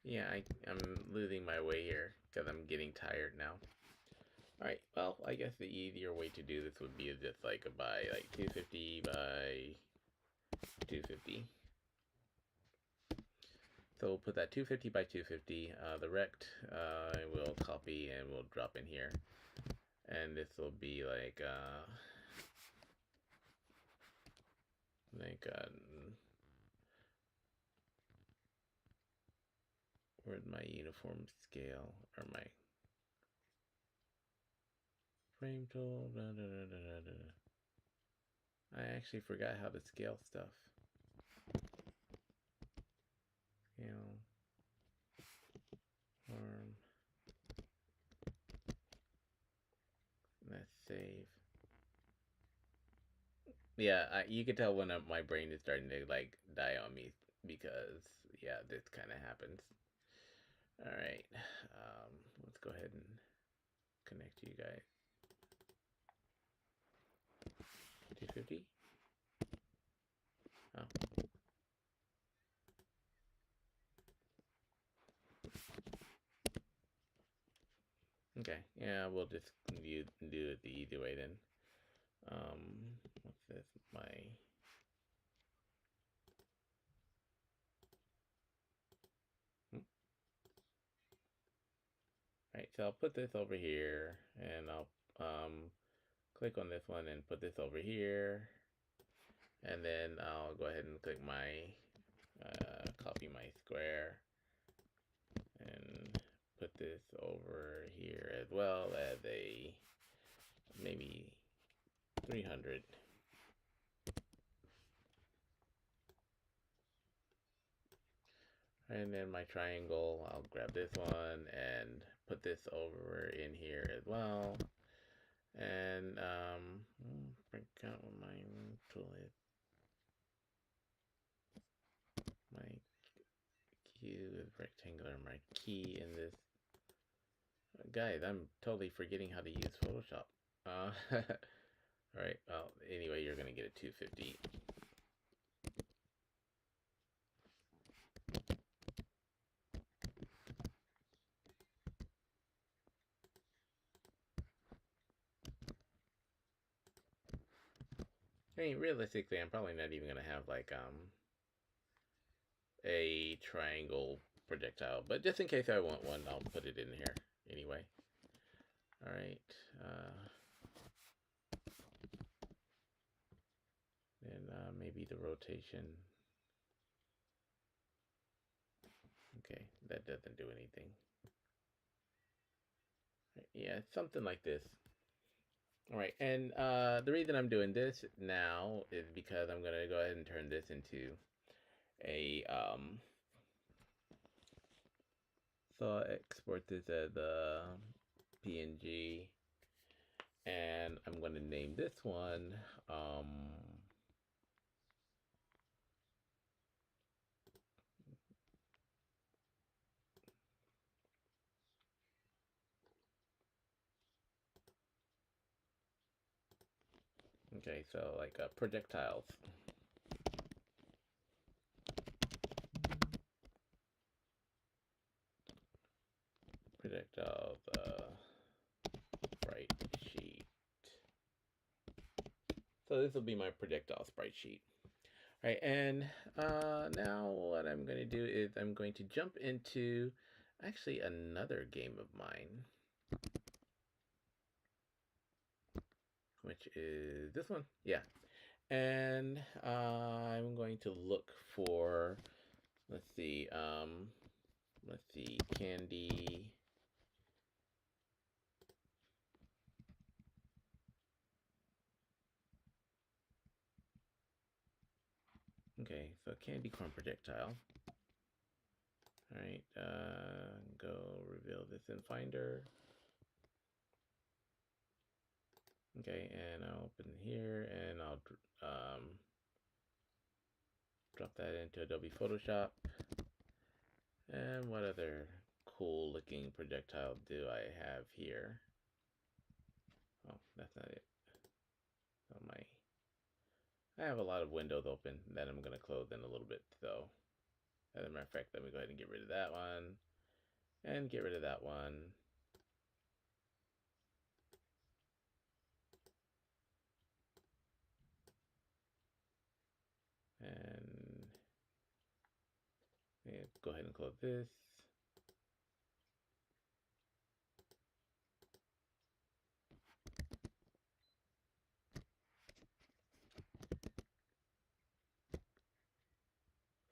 Yeah, I'm losing my way here because I'm getting tired now. Alright, well, I guess the easier way to do this would be just like by like 250 by 250. So we'll put that 250 by 250. The rect we'll copy and we'll drop in here. And this will be like where's my uniform scale or my frame tool? I actually forgot how to scale stuff. Scale form. Let's save. Yeah, you can tell when my brain is starting to like die on me because yeah, this kind of happens. All right, let's go ahead and connect you guys. 250. Oh. Okay, yeah, we'll just do it the easy way then. What's this? My Right, so I'll put this over here, and I'll click on this one and put this over here, and then I'll go ahead and click my copy my square and put this over here as well as a maybe 300. And then my triangle, I'll grab this one and put this over in here as well. And break out what my tool is. My cube is rectangular. My key in this. Guys, I'm totally forgetting how to use Photoshop. Alright, well, anyway, you're gonna get a 250. I mean, realistically, I'm probably not even gonna have like a triangle projectile, but just in case I want one, I'll put it in here anyway. All right. And maybe the rotation. Okay, that doesn't do anything. Yeah, something like this. All right, and the reason I'm doing this now is because I'm gonna go ahead and turn this into a so I'll export this as a PNG, and I'm gonna name this one okay, so like projectiles. Projectiles sprite sheet. So this will be my projectile sprite sheet. All right, and now what I'm going to do is I'm going to jump into actually another game of mine, which is this one. Yeah, and I'm going to look for, let's see, Candy. Okay, so Candy Corn projectile. All right, go reveal this in Finder. Okay, and I'll open here and I'll drop that into Adobe Photoshop. And what other cool looking projectile do I have here? Oh, that's not it. So I have a lot of windows open that I'm gonna close in a little bit. So as a matter of fact, let me go ahead and get rid of that one and get rid of that one. And yeah, go ahead and close this.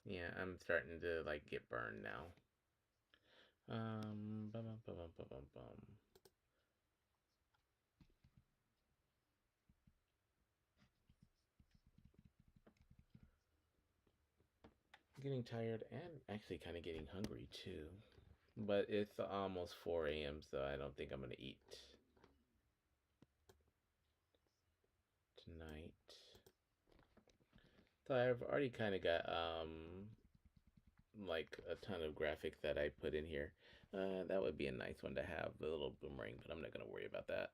Yeah, I'm starting to like get burned now. Bum, bum, bum, bum, bum, bum. Getting tired and actually kind of getting hungry too. But it's almost 4 a.m., so I don't think I'm going to eat tonight. So I've already kind of got like a ton of graphics that I put in here. That would be a nice one to have, the little boomerang, but I'm not going to worry about that.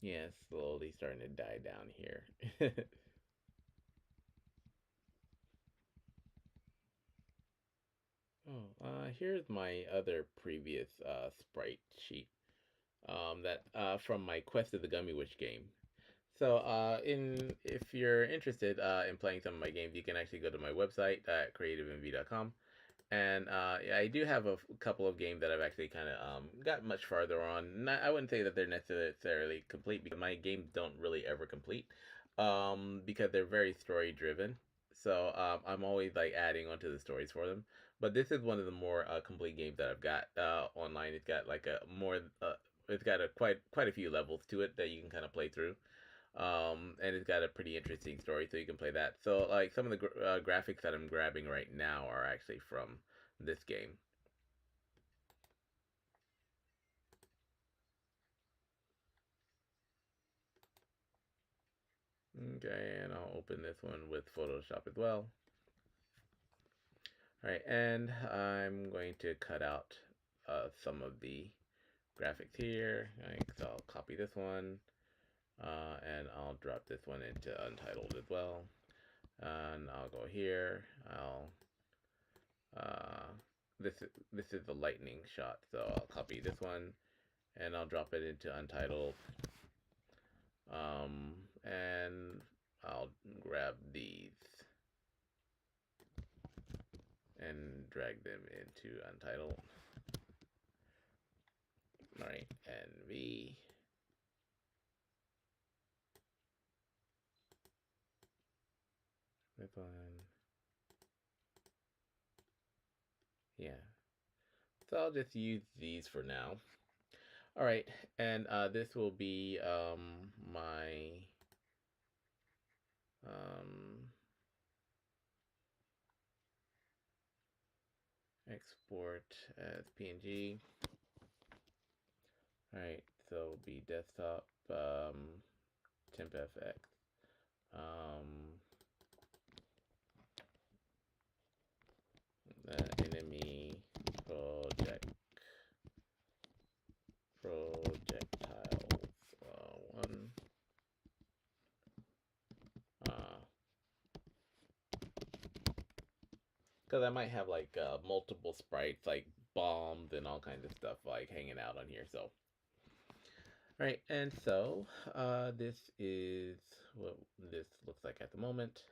Yeah, it's slowly starting to die down here. Oh, here's my other previous sprite sheet that from my Quest of the Gummy Witch game. So, if you're interested in playing some of my games, you can actually go to my website at creativemv.com, And yeah, I do have a couple of games that I've actually kind of got much farther on. Not, I wouldn't say that they're necessarily complete because my games don't really ever complete, because they're very story driven. So I'm always like adding onto the stories for them. But this is one of the more complete games that I've got online. It's got like a more it's got a quite a few levels to it that you can kind of play through. And it's got a pretty interesting story, so you can play that. So, like, some of the graphics that I'm grabbing right now are actually from this game. Okay, and I'll open this one with Photoshop as well. All right, and I'm going to cut out some of the graphics here. So I'll copy this one, and I'll drop this one into Untitled as well. And I'll go here. Uh, this is the lightning shot, so I'll copy this one and I'll drop it into Untitled. And I'll grab these and drag them into Untitled. All right, and V. This one. Yeah. So I'll just use these for now. All right, and this will be my um, export as PNG. All right, so it'll be desktop tempfx. Um, enemy projectiles one. Because I might have like multiple sprites, like bombs and all kinds of stuff, like hanging out on here. So, all right, and so this is what this looks like at the moment.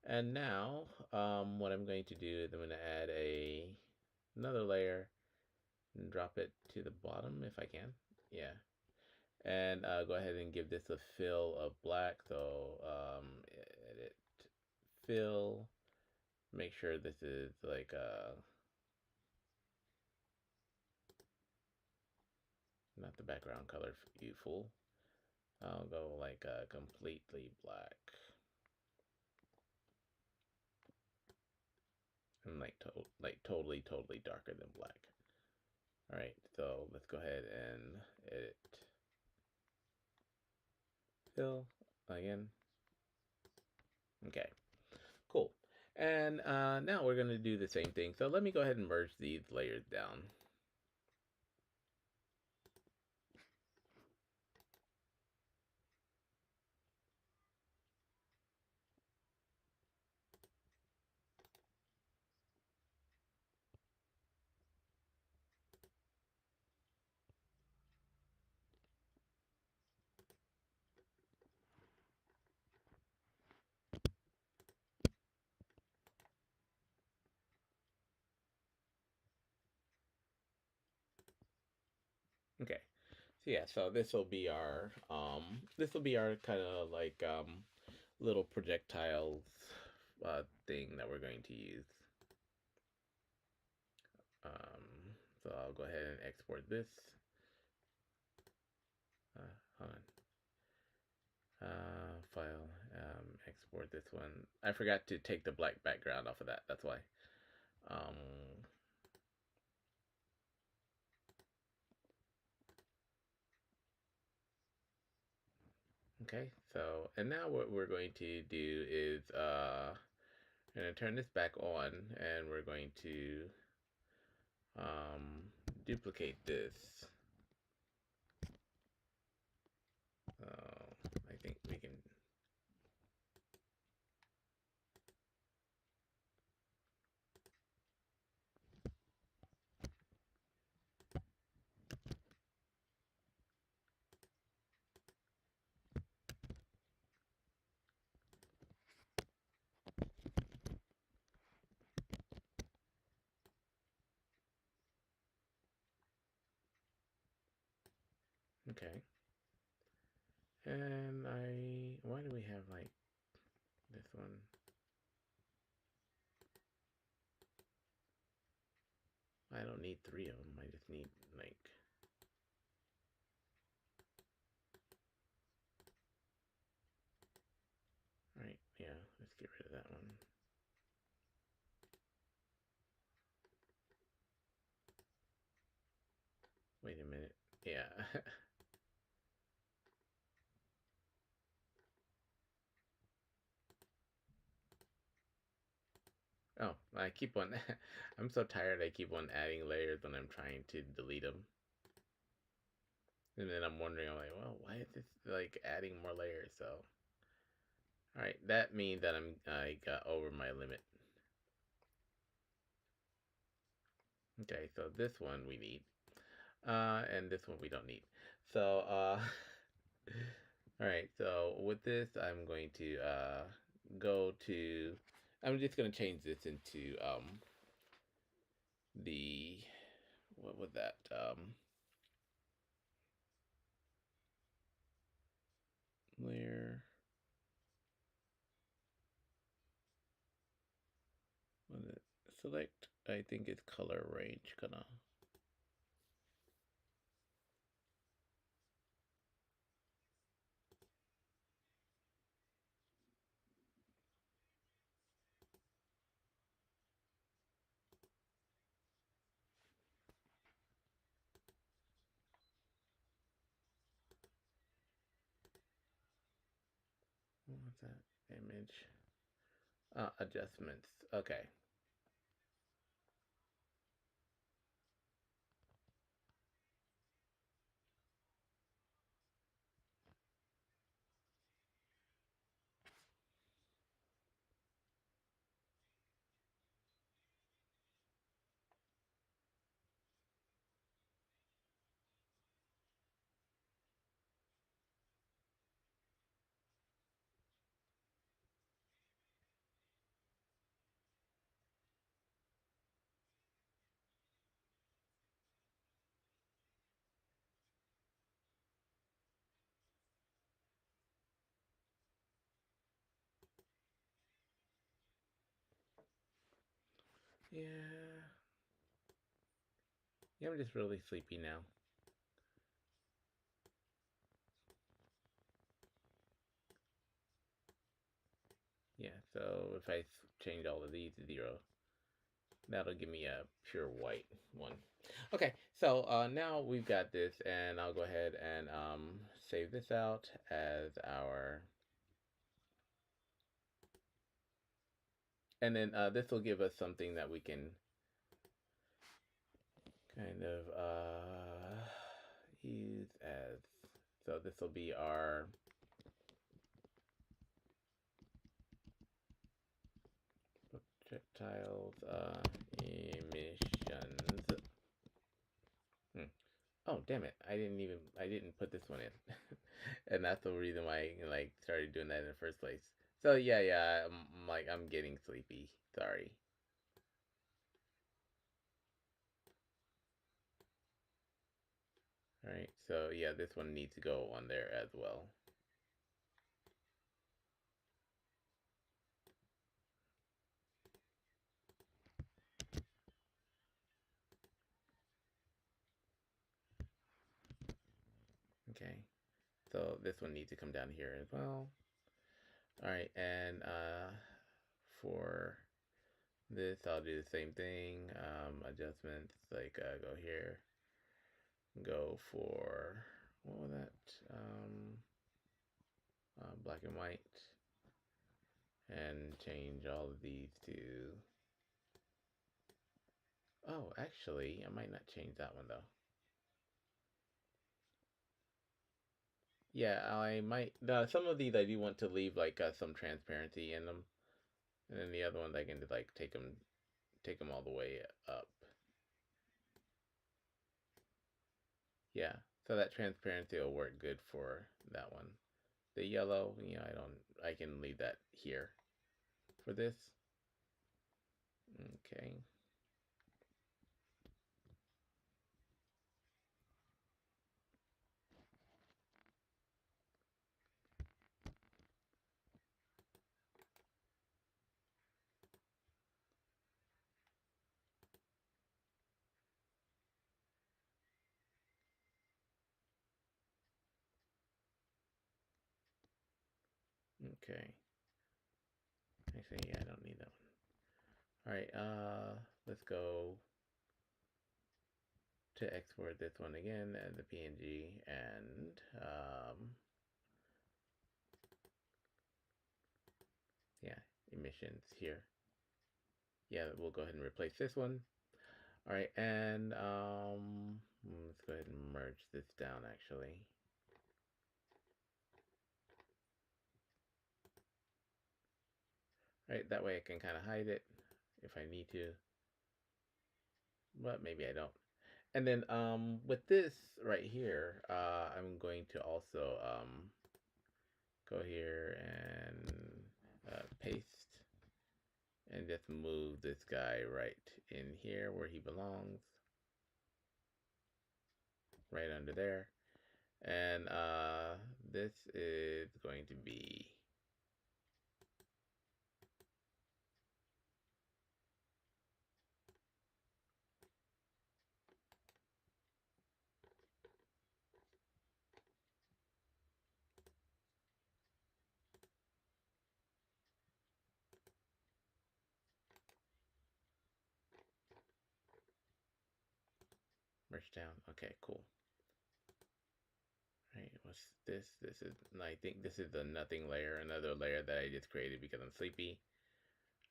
And now, what I'm going to do is I'm going to add another layer and drop it to the bottom if I can. Yeah. And go ahead and give this a fill of black. So edit fill. Make sure this is like not the background color, you fool. I'll go like completely black. And like totally darker than black. All right, so let's go ahead and edit fill again. Okay, cool. And now we're going to do the same thing. So let me go ahead and merge these layers down. Okay. So yeah, so this will be our kind of like little projectiles thing that we're going to use. So I'll go ahead and export this. Hold on. File, export this one. I forgot to take the black background off of that. That's why. Um, okay. So, and now what we're going to do is I'm going to turn this back on, and we're going to duplicate this. I think we can. Okay. And why do we have like this one? I don't need three of them. I just need like, right, yeah, let's get rid of that one. Wait a minute. Yeah. Oh, I keep on. I'm so tired. I keep on adding layers when I'm trying to delete them, and then I'm wondering, I'm like, well, why is this like adding more layers? So, all right, that means that I got over my limit. Okay, so this one we need, and this one we don't need. So, all right. So with this, I'm going to go to. I'm just gonna change this into the what was that layer. What is it? Select, I think it's color range, gonna. What's that? Image. Adjustments. Okay. Yeah. Yeah, I'm just really sleepy now. Yeah, so if I change all of these to 0, that'll give me a pure white one. Okay, so now we've got this, and I'll go ahead and save this out as our. And then this will give us something that we can kind of use as. So this will be our projectiles emissions. Hmm. Oh, damn it. I didn't put this one in. And that's the reason why I like started doing that in the first place. So yeah, I'm getting sleepy. Sorry. All right. So yeah, this one needs to go on there as well. Okay. So this one needs to come down here as well. All right, and for this, I'll do the same thing. Adjustments, like go here, go for, what was that? Black and white, and change all of these to, oh, actually, I might not change that one though. Yeah, I might, some of these I do want to leave like some transparency in them, and then the other ones I can just like take them all the way up. Yeah, so that transparency will work good for that one. The yellow, I can leave that here for this. Okay. Okay. Actually, yeah, I don't need that one. Alright, let's go to export this one again as a PNG and yeah, emissions here. Yeah, we'll go ahead and replace this one. Alright, and let's go ahead and merge this down actually. Right, that way I can kind of hide it if I need to, but maybe I don't. And then with this right here, I'm going to also go here and paste and just move this guy right in here where he belongs, right under there. And this is going to be merged down. Okay, cool. Right, what's this? This is, I think this is the nothing layer, another layer that I just created because I'm sleepy.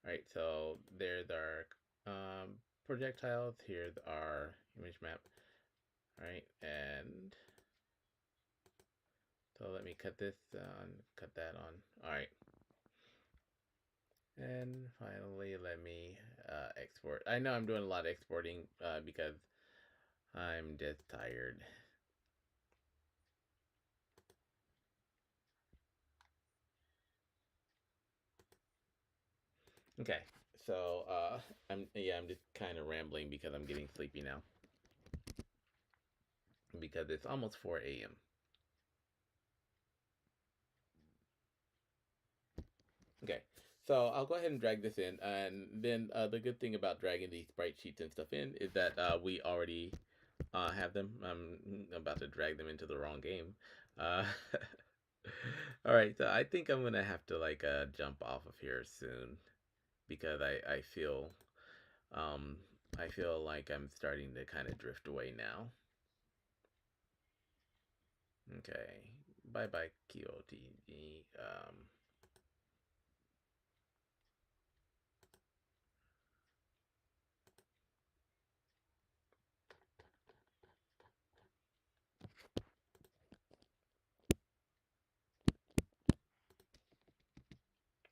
Alright, so there's our projectiles. Here's our image map. Alright, and so let me cut this on, cut that on. Alright. And finally, let me export. I know I'm doing a lot of exporting because I'm just tired. Okay, so I'm just kind of rambling because I'm getting sleepy now because it's almost 4 a.m. Okay, so I'll go ahead and drag this in, and then the good thing about dragging these sprite sheets and stuff in is that we already have them. I'm about to drag them into the wrong game. Uh, all right, so I think I'm gonna have to like jump off of here soon because um I feel like I'm starting to kind of drift away now. Okay, bye bye QOTG.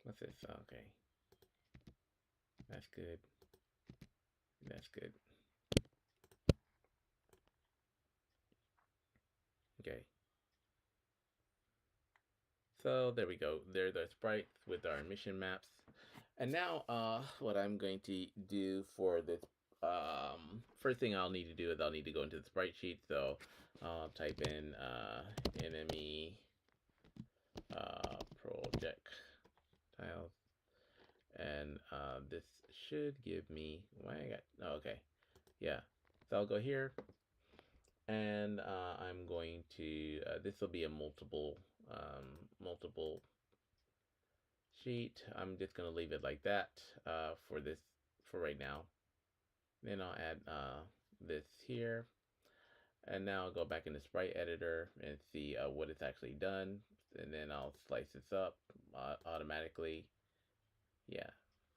What's this? Okay, that's good. That's good. Okay. So there we go. There are the sprites with our mission maps. And now what I'm going to do for this first thing I'll need to do is I'll need to go into the sprite sheet. So I'll type in enemy project tiles, and this should give me why I got okay, yeah. So I'll go here, and I'm going to this will be a multiple sheet. I'm just gonna leave it like that for this for right now. Then I'll add this here, and now I'll go back into sprite editor and see what it's actually done, and then I'll slice this up automatically. Yeah,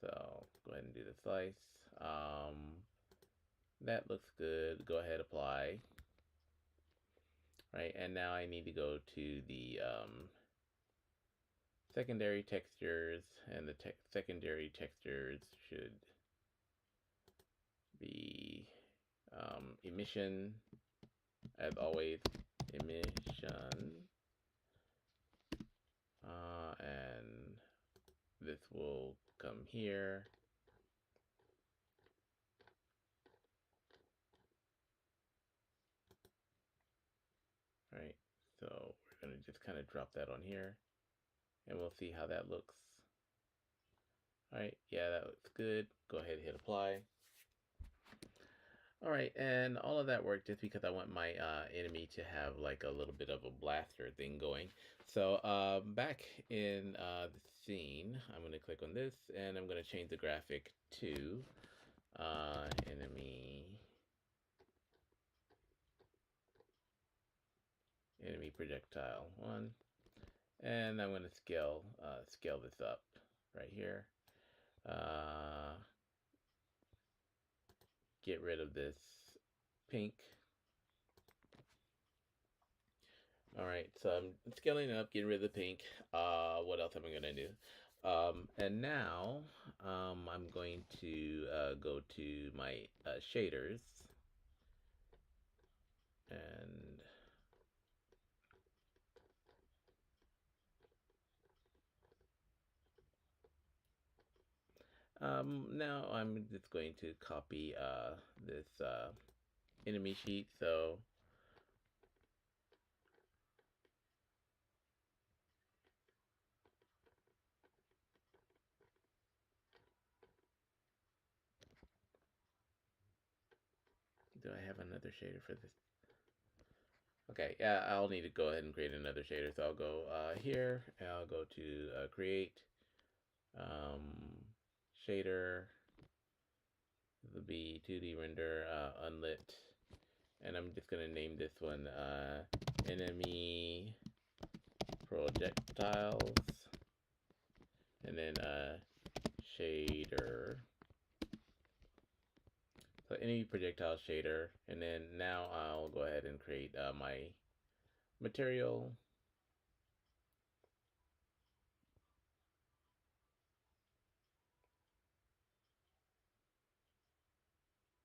so go ahead and do the slice. That looks good. Go ahead, apply. Right, and now I need to go to the secondary textures, and the secondary textures should be emission, as always, emission, and this will come here. Right, so we're gonna just kind of drop that on here, and we'll see how that looks. All right, yeah, that looks good. Go ahead and hit apply. All right, and all of that worked just because I want my enemy to have like a little bit of a blaster thing going. So back in the scene, I'm going to click on this, and I'm going to change the graphic to enemy projectile 1, and I'm going to scale this up right here. Get rid of this pink. All right, so I'm scaling up, getting rid of the pink. What else am I gonna do? And now I'm going to go to my shaders, and now I'm just going to copy this enemy sheet. So do I have another shader for this? Okay, yeah, I'll need to go ahead and create another shader. So I'll go here, and I'll go to create shader. It'll be 2D render unlit, and I'm just gonna name this one enemy projectiles, and then shader. So enemy projectile shader, and then now I'll go ahead and create my material.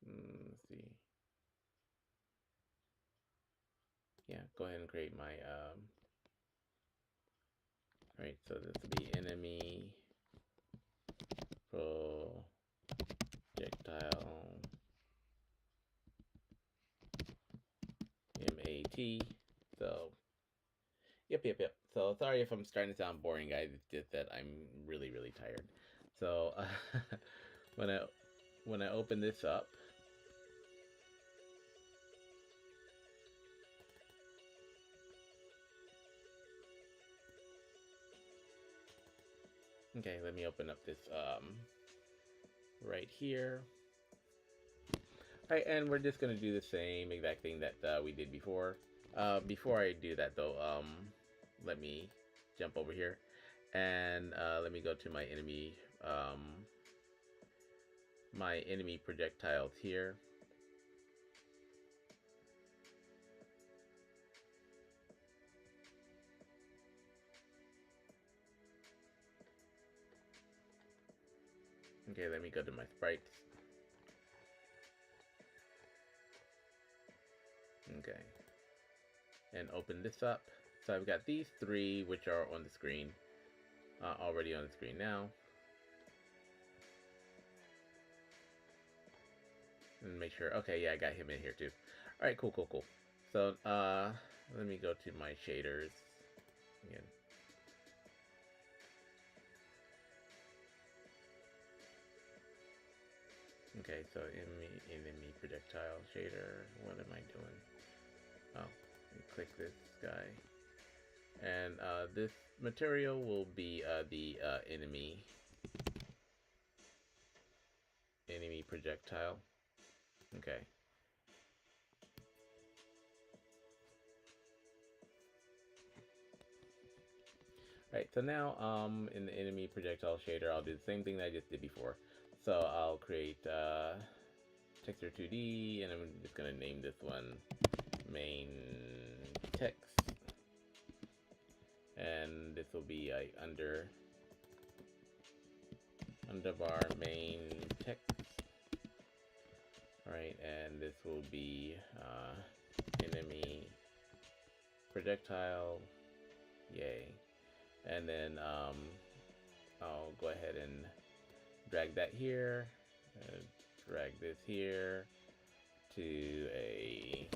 Let's see. Yeah, go ahead and create my right, so this will be enemy projectile MAT. So yep. So sorry if I'm starting to sound boring, guys. It's just that I'm really tired. So when I open this up, okay, let me open up this right here. All right, and we're just gonna do the same exact thing that we did before. Before I do that though, let me jump over here, and let me go to my enemy projectiles here. Okay, let me go to my sprites. Okay, and open this up. So I've got these three, which are on the screen, already on the screen now. And make sure, okay, yeah, I got him in here too. All right, cool. So let me go to my shaders again. Okay, so enemy projectile shader. What am I doing? Oh, click this guy, and this material will be the enemy projectile. Okay. Right, so now in the enemy projectile shader, I'll do the same thing that I just did before. So I'll create texture 2D, and I'm just gonna name this one main text, and this will be underbar main text. All right, and this will be enemy projectile, yay. And then I'll go ahead and drag that here, drag this here to a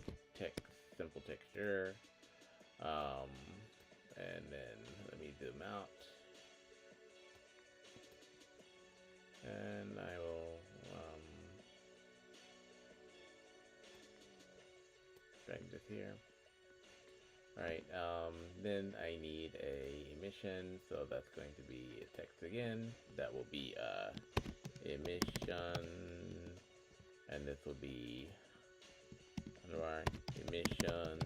simple texture, and then let me zoom out, and I will drag this here. Alright, then I need a emission, so that's going to be a text again. That will be emission, and this will be underbar emission,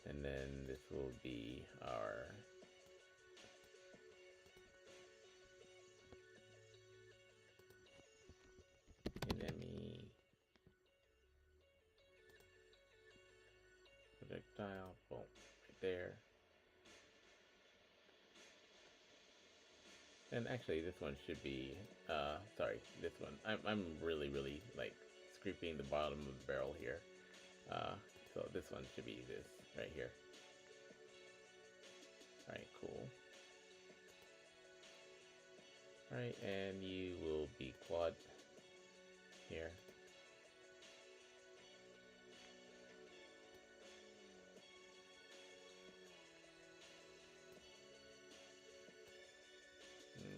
and then this will be our enemy projectile. Boom, right there. And actually, this one should be, sorry, this one. I'm really like scraping the bottom of the barrel here. So this one should be this right here. Alright, cool. Alright, and you will be quad here.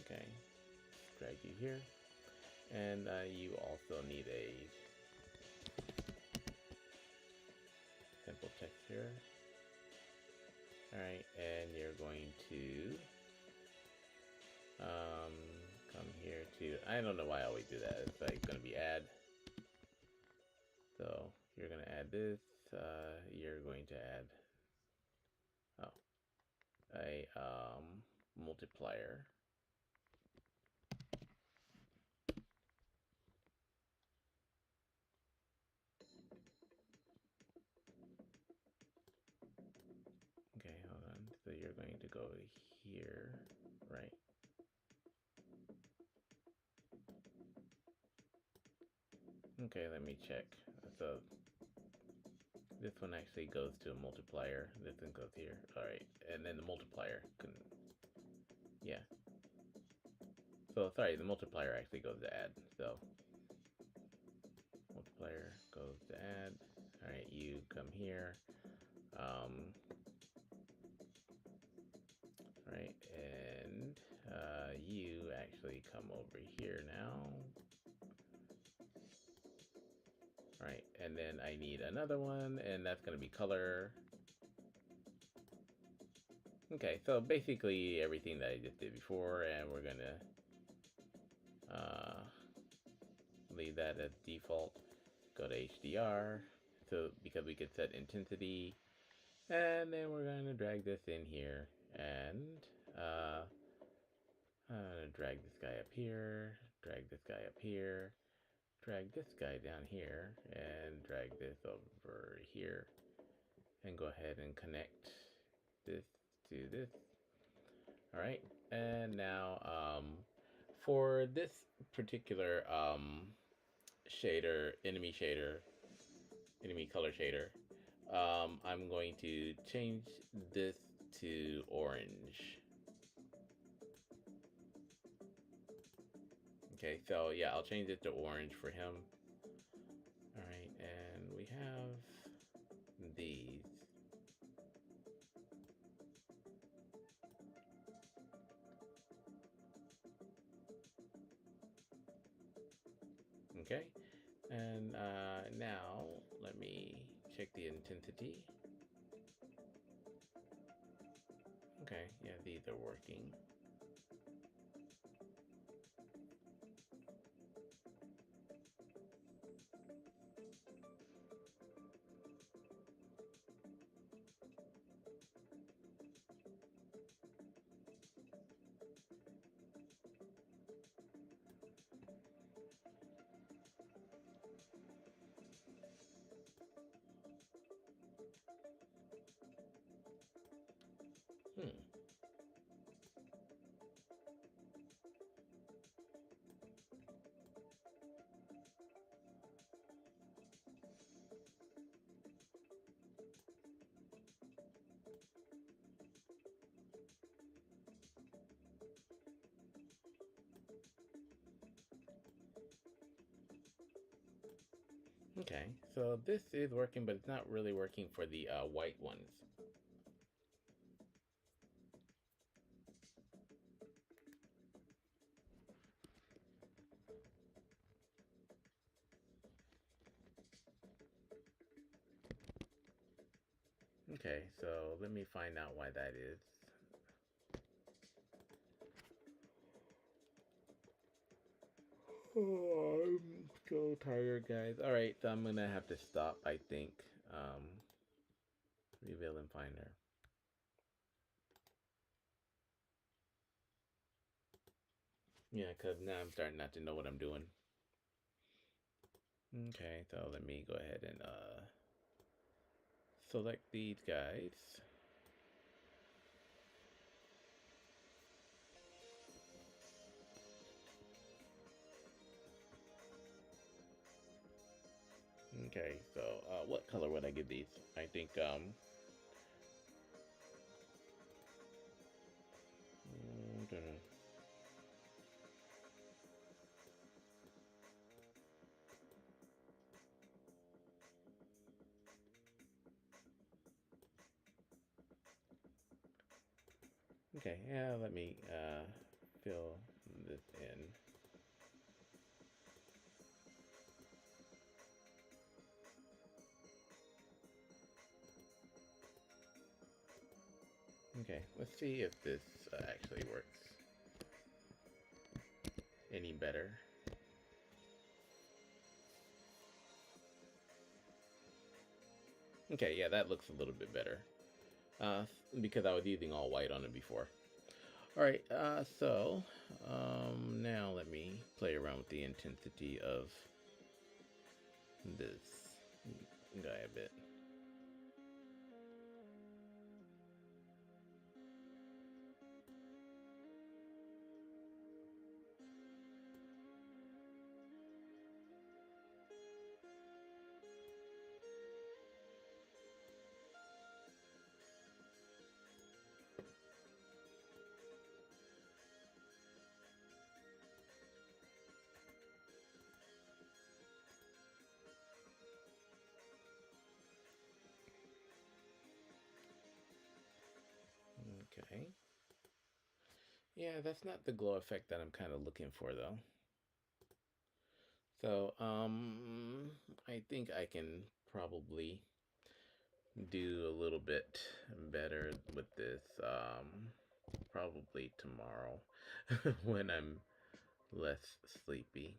Okay, drag you here. And you also need a simple text here. Alright, and you're going to come here to, I don't know why I always do that. It's like going to be add. So you're going to add this. You're going to add a multiplier. Okay, hold on. So you're going to go here, right? Okay, let me check. So this one actually goes to a multiplier. This one goes here. Alright, and then the multiplier can, yeah. So sorry, the multiplier actually goes to add. So multiplier goes to add. Alright, you come here. Right, and you actually come over here now. Right, and then I need another one, and that's going to be color. Okay, so basically everything that I just did before, and we're going to leave that as default. Go to HDR, so because we could set intensity, and then we're going to drag this in here, and drag this guy up here, drag this guy up here, drag this guy down here, and drag this over here, and go ahead and connect this to this. All right, and now for this particular shader, enemy color shader, I'm going to change this to orange. Okay, so yeah, I'll change it to orange for him. All right, and we have these. Okay, and now let me check the intensity. Okay, yeah, these are working. Hmm. Okay, so this is working, but it's not really working for the white ones. Okay, so let me find out why that is. Oh, I'm so tired, guys. Alright, so I'm gonna have to stop, I think. Reveal and Finder. Yeah, because now I'm starting not to know what I'm doing. Okay, so let me go ahead and select these guys. Okay, so what color would I give these? I think don't know. Okay, yeah, let me fill this in. Okay, let's see if this actually works any better. Okay, yeah, that looks a little bit better. Because I was using all white on it before. Alright, so now let me play around with the intensity of this guy a bit. Okay. Yeah, that's not the glow effect that I'm kind of looking for, though. So, I think I can probably do a little bit better with this, probably tomorrow when I'm less sleepy.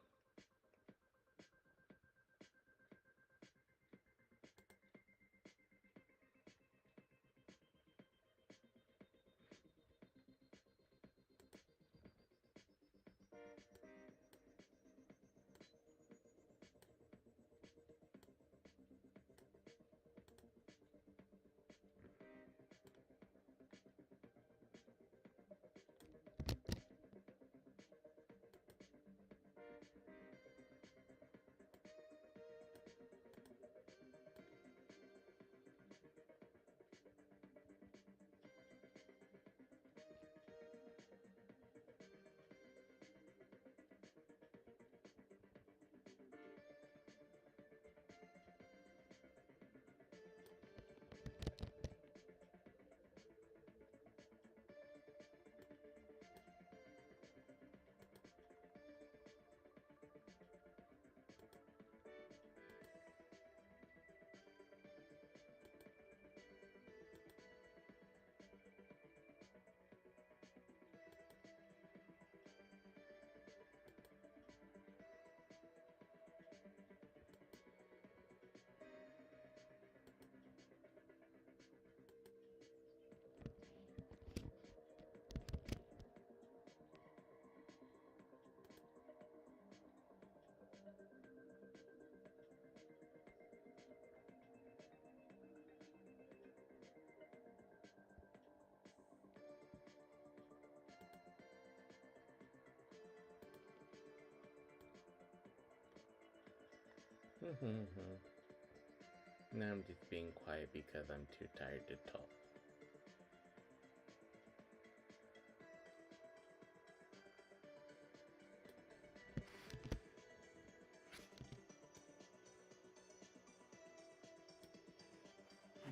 Now I'm just being quiet because I'm too tired to talk.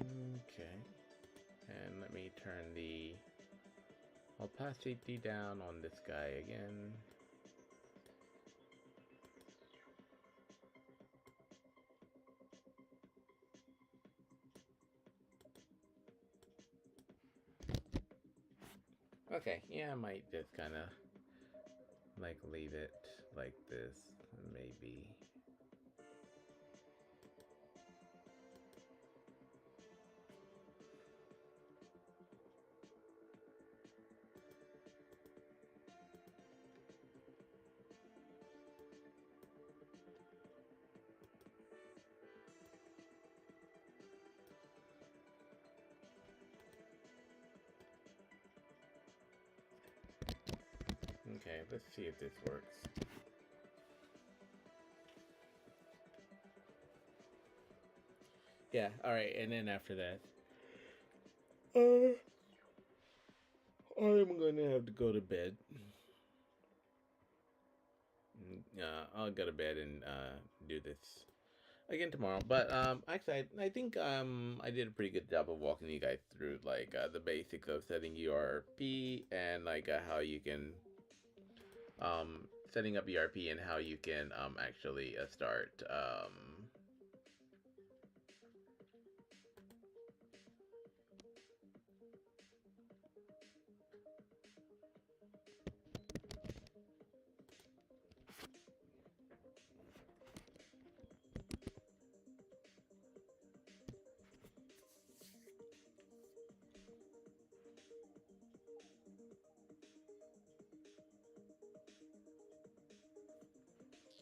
Okay, and let me turn the opacity down on this guy again. Okay, yeah, I might just kind of like leave it like this, maybe. Okay, let's see if this works. Yeah, alright, and then after that, uh, I'm gonna have to go to bed. I'll go to bed and do this again tomorrow. But actually, I think I did a pretty good job of walking you guys through like the basics of setting URP and like how you can setting up ERP and how you can actually start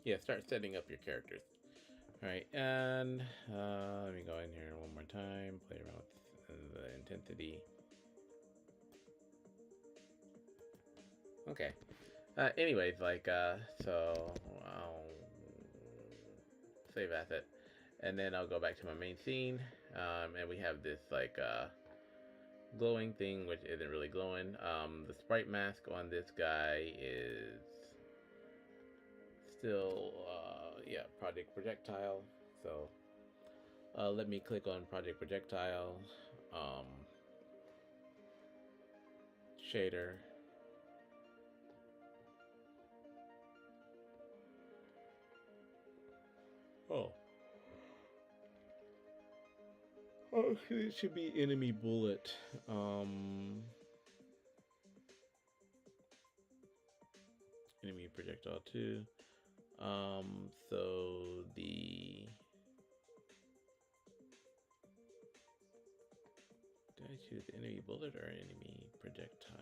yeah, start setting up your characters. All right, and let me go in here one more time, play around with the intensity. Okay. Anyways, like, so I'll save asset, and then I'll go back to my main scene, and we have this, like, glowing thing, which isn't really glowing. The sprite mask on this guy is still, yeah, Project Projectile. So, let me click on Project Projectile, um, shader. Oh. Oh, it should be enemy bullet. Enemy projectile 2. So the did I choose enemy bullet or enemy projectile?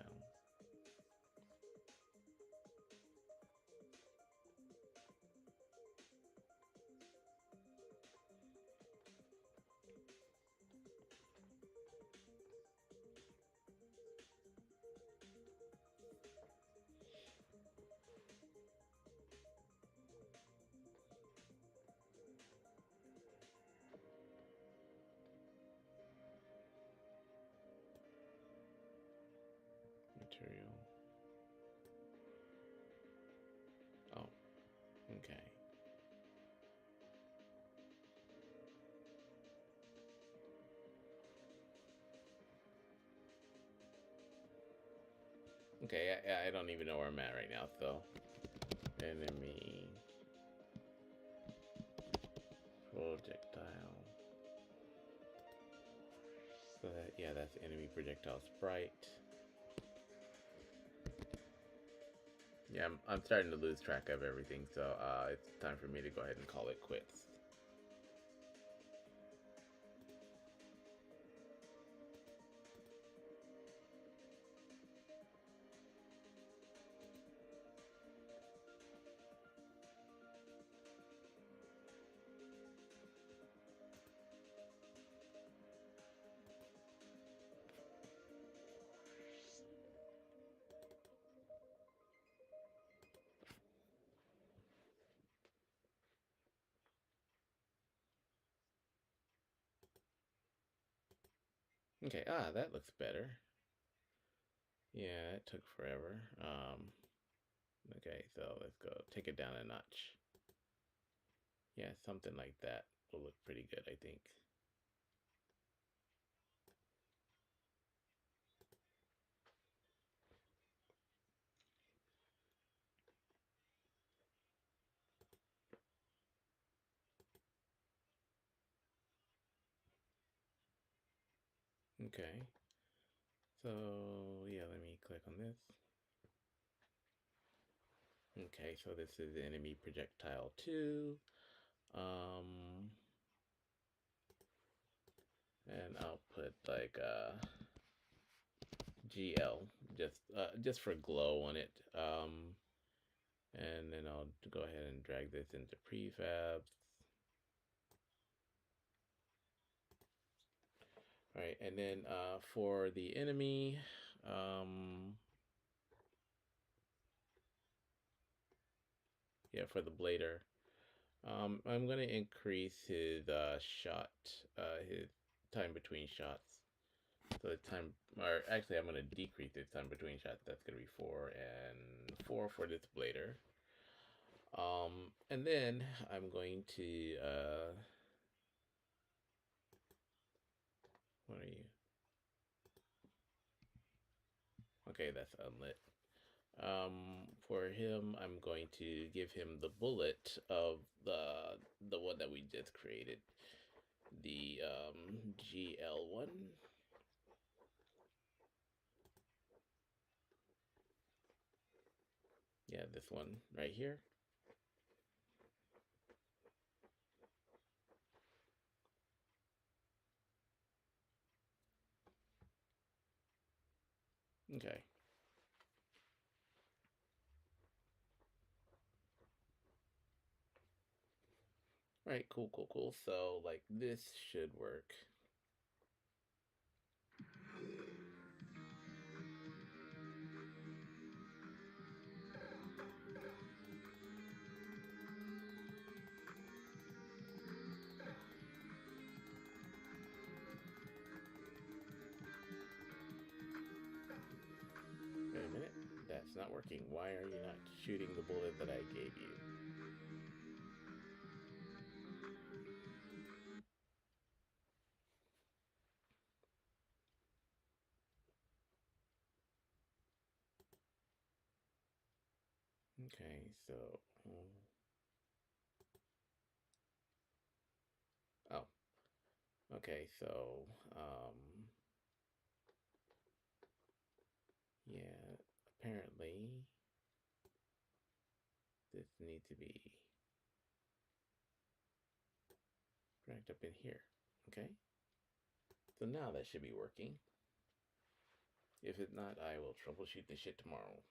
Material. Oh, okay. Okay, I don't even know where I'm at right now, so enemy projectile. So that, yeah, that's enemy projectile sprite. Yeah, I'm starting to lose track of everything, so it's time for me to go ahead and call it quits. Okay, that looks better. Yeah, it took forever. Okay, so let's go take it down a notch. Yeah, something like that will look pretty good, I think. Okay, So yeah, let me click on this. Okay, so this is enemy projectile 2. And I'll put like GL just for glow on it. And then I'll go ahead and drag this into prefabs. All right, and then for the enemy, yeah, for the blader, I'm gonna increase his his time between shots. So the time, or actually, I'm gonna decrease his time between shots. That's gonna be 4 and 4 for this blader. And then I'm going to what are you? Okay, that's unlit. For him, I'm going to give him the bullet of the one that we just created, the GL one. Yeah, this one right here. Okay. All right, cool, cool, cool. So like this should work. Wait a minute, that's not working. Why are you not shooting the bullet that I gave you? Okay, so oh, okay, so yeah, apparently this needs to be dragged up in here. Okay, so now that should be working. If it's not, I will troubleshoot this shit tomorrow.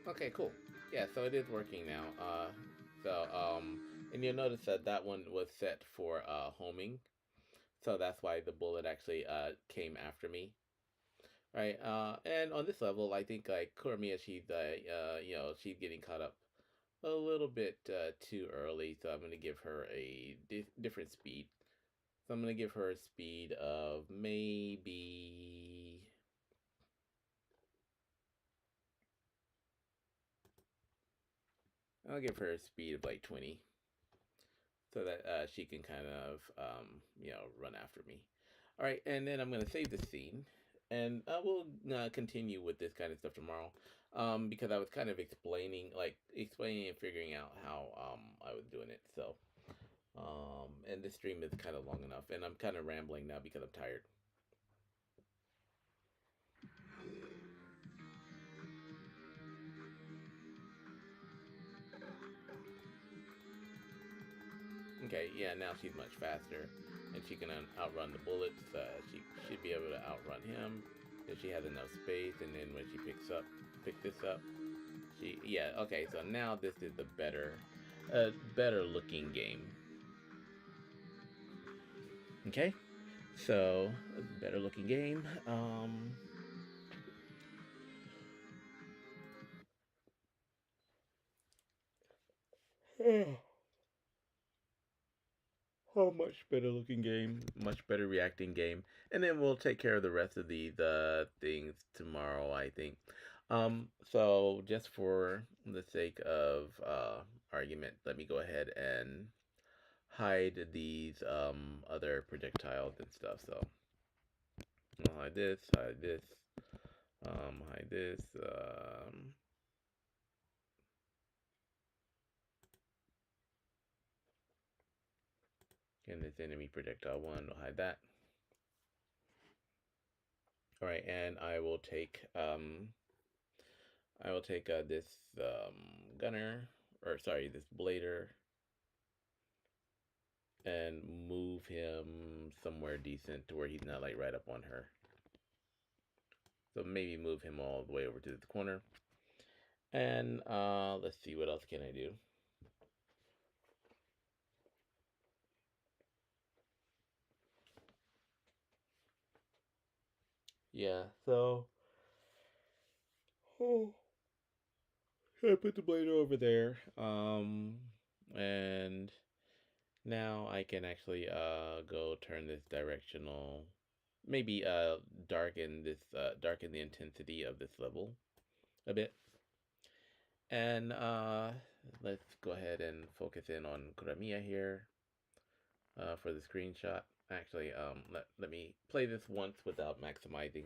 Okay, cool. Yeah, so it is working now. And you'll notice that that one was set for homing, so that's why the bullet actually came after me. Right. And on this level, I think like Cormia, she's she's getting caught up a little bit too early, so I'm gonna give her a different speed. So I'm gonna give her a speed of maybe. I'll give her a speed of like 20, so that she can kind of run after me. All right, and then I'm gonna save the scene, and I will continue with this kind of stuff tomorrow, because I was kind of explaining and figuring out how I was doing it. So, and this stream is kind of long enough, and I'm kind of rambling now because I'm tired. Okay, yeah, now she's much faster, and she can outrun the bullets. She should be able to outrun him if she has enough space. And then when she pick this up, okay. So now this is the better looking game. Okay, so better looking game. Oh, much better looking game, much better reacting game, and then we'll take care of the rest of the things tomorrow, I think. So just for the sake of argument, let me go ahead and hide these other projectiles and stuff. So I'll hide this, hide this, hide this. And this enemy projectile one, I'll hide that. All right, and I will take this gunner, or sorry, this blader, and move him somewhere decent to where he's not like right up on her. So maybe move him all the way over to the corner. And let's see, what else can I do? Yeah, so I put the blader over there. And now I can actually go turn this directional, maybe darken the intensity of this level a bit. And let's go ahead and focus in on Kuramiya here for the screenshot. Actually, let me play this once without maximizing.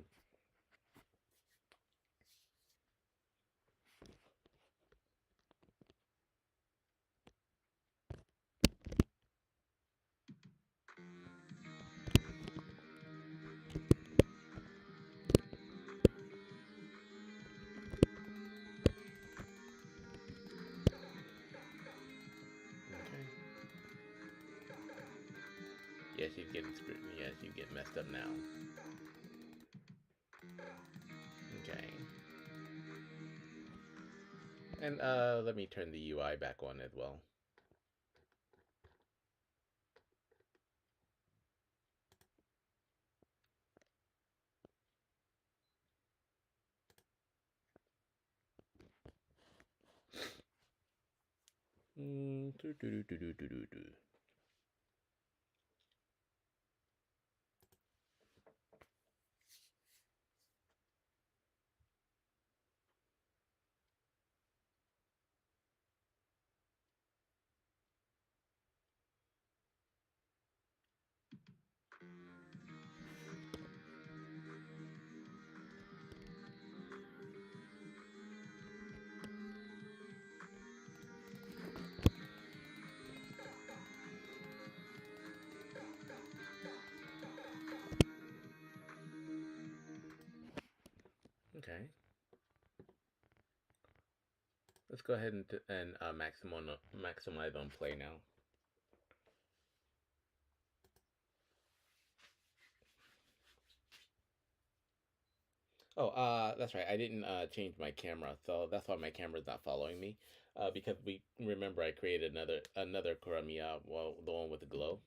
Okay. Yes, she's getting screwed. Yes, you get messed up now. Okay. And let me turn the UI back on as well. Do, do, do, do, do, do, do. Okay. Let's go ahead and maximize on play now. Oh, that's right. I didn't change my camera, so that's why my camera's not following me. Because we remember I created another Kuramiya, well, the one with the glow.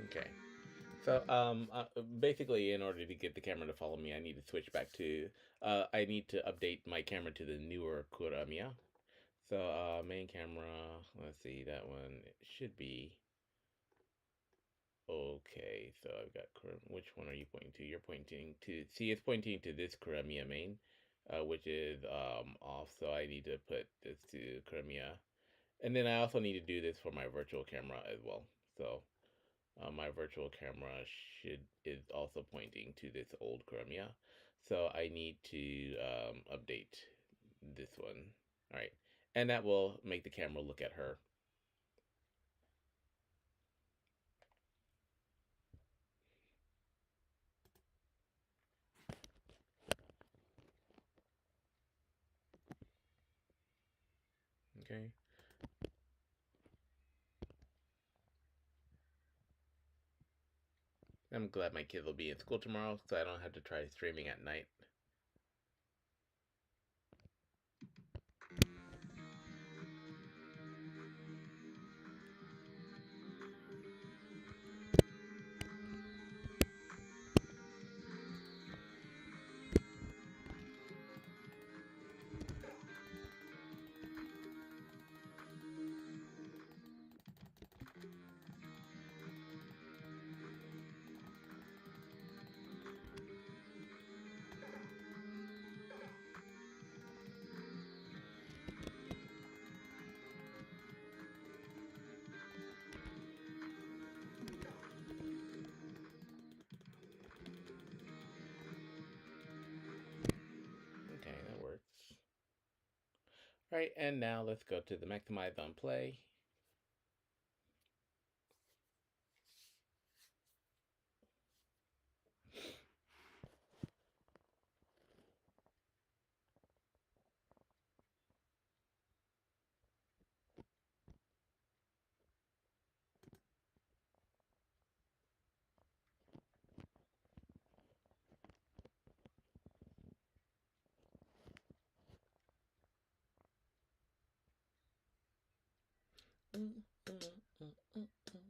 Okay. So, basically, in order to get the camera to follow me, I need to switch back to, I need to update my camera to the newer Kuramiya. So, main camera, let's see, that one should be okay. So I've got, which one are you pointing to? You're pointing to, see, it's pointing to this Kuramiya main, which is, off. So I need to put this to Kuramiya. And then I also need to do this for my virtual camera as well. So, my virtual camera is also pointing to this old Chromia. So I need to update this one. All right. And that will make the camera look at her. Okay. I'm glad my kids will be in school tomorrow, so I don't have to try streaming at night. All right, and now let's go to the maximize on play. Mm, mm, mm, mm, mm.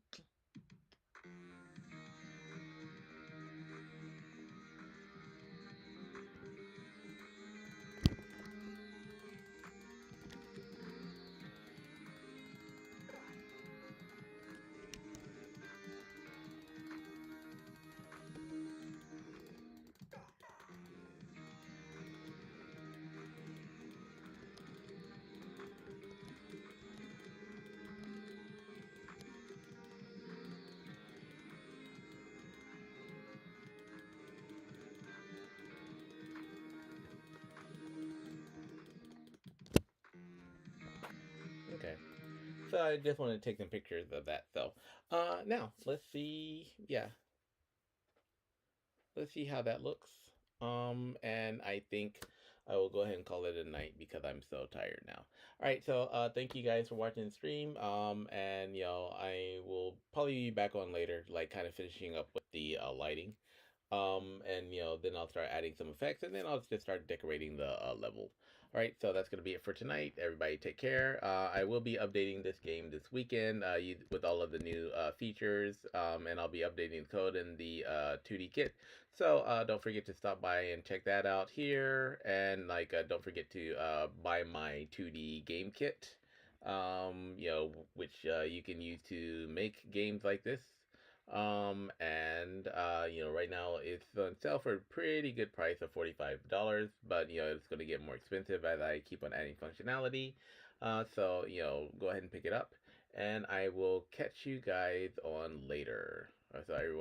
Okay. So I just want to take some pictures of that. So, now let's see. Yeah, let's see how that looks. And I think I will go ahead and call it a night because I'm so tired now. All right, so thank you guys for watching the stream. And I will probably be back on later, like kind of finishing up with the lighting. And then I'll start adding some effects, and then I'll just start decorating the level. All right, so that's gonna be it for tonight. Everybody, take care. I will be updating this game this weekend with all of the new features, and I'll be updating the code in the 2D kit. So don't forget to stop by and check that out here, and like don't forget to buy my 2D game kit, which you can use to make games like this. And right now it's on sale for a pretty good price of $45, but it's going to get more expensive as I keep on adding functionality. So go ahead and pick it up, and I will catch you guys on later. So everyone.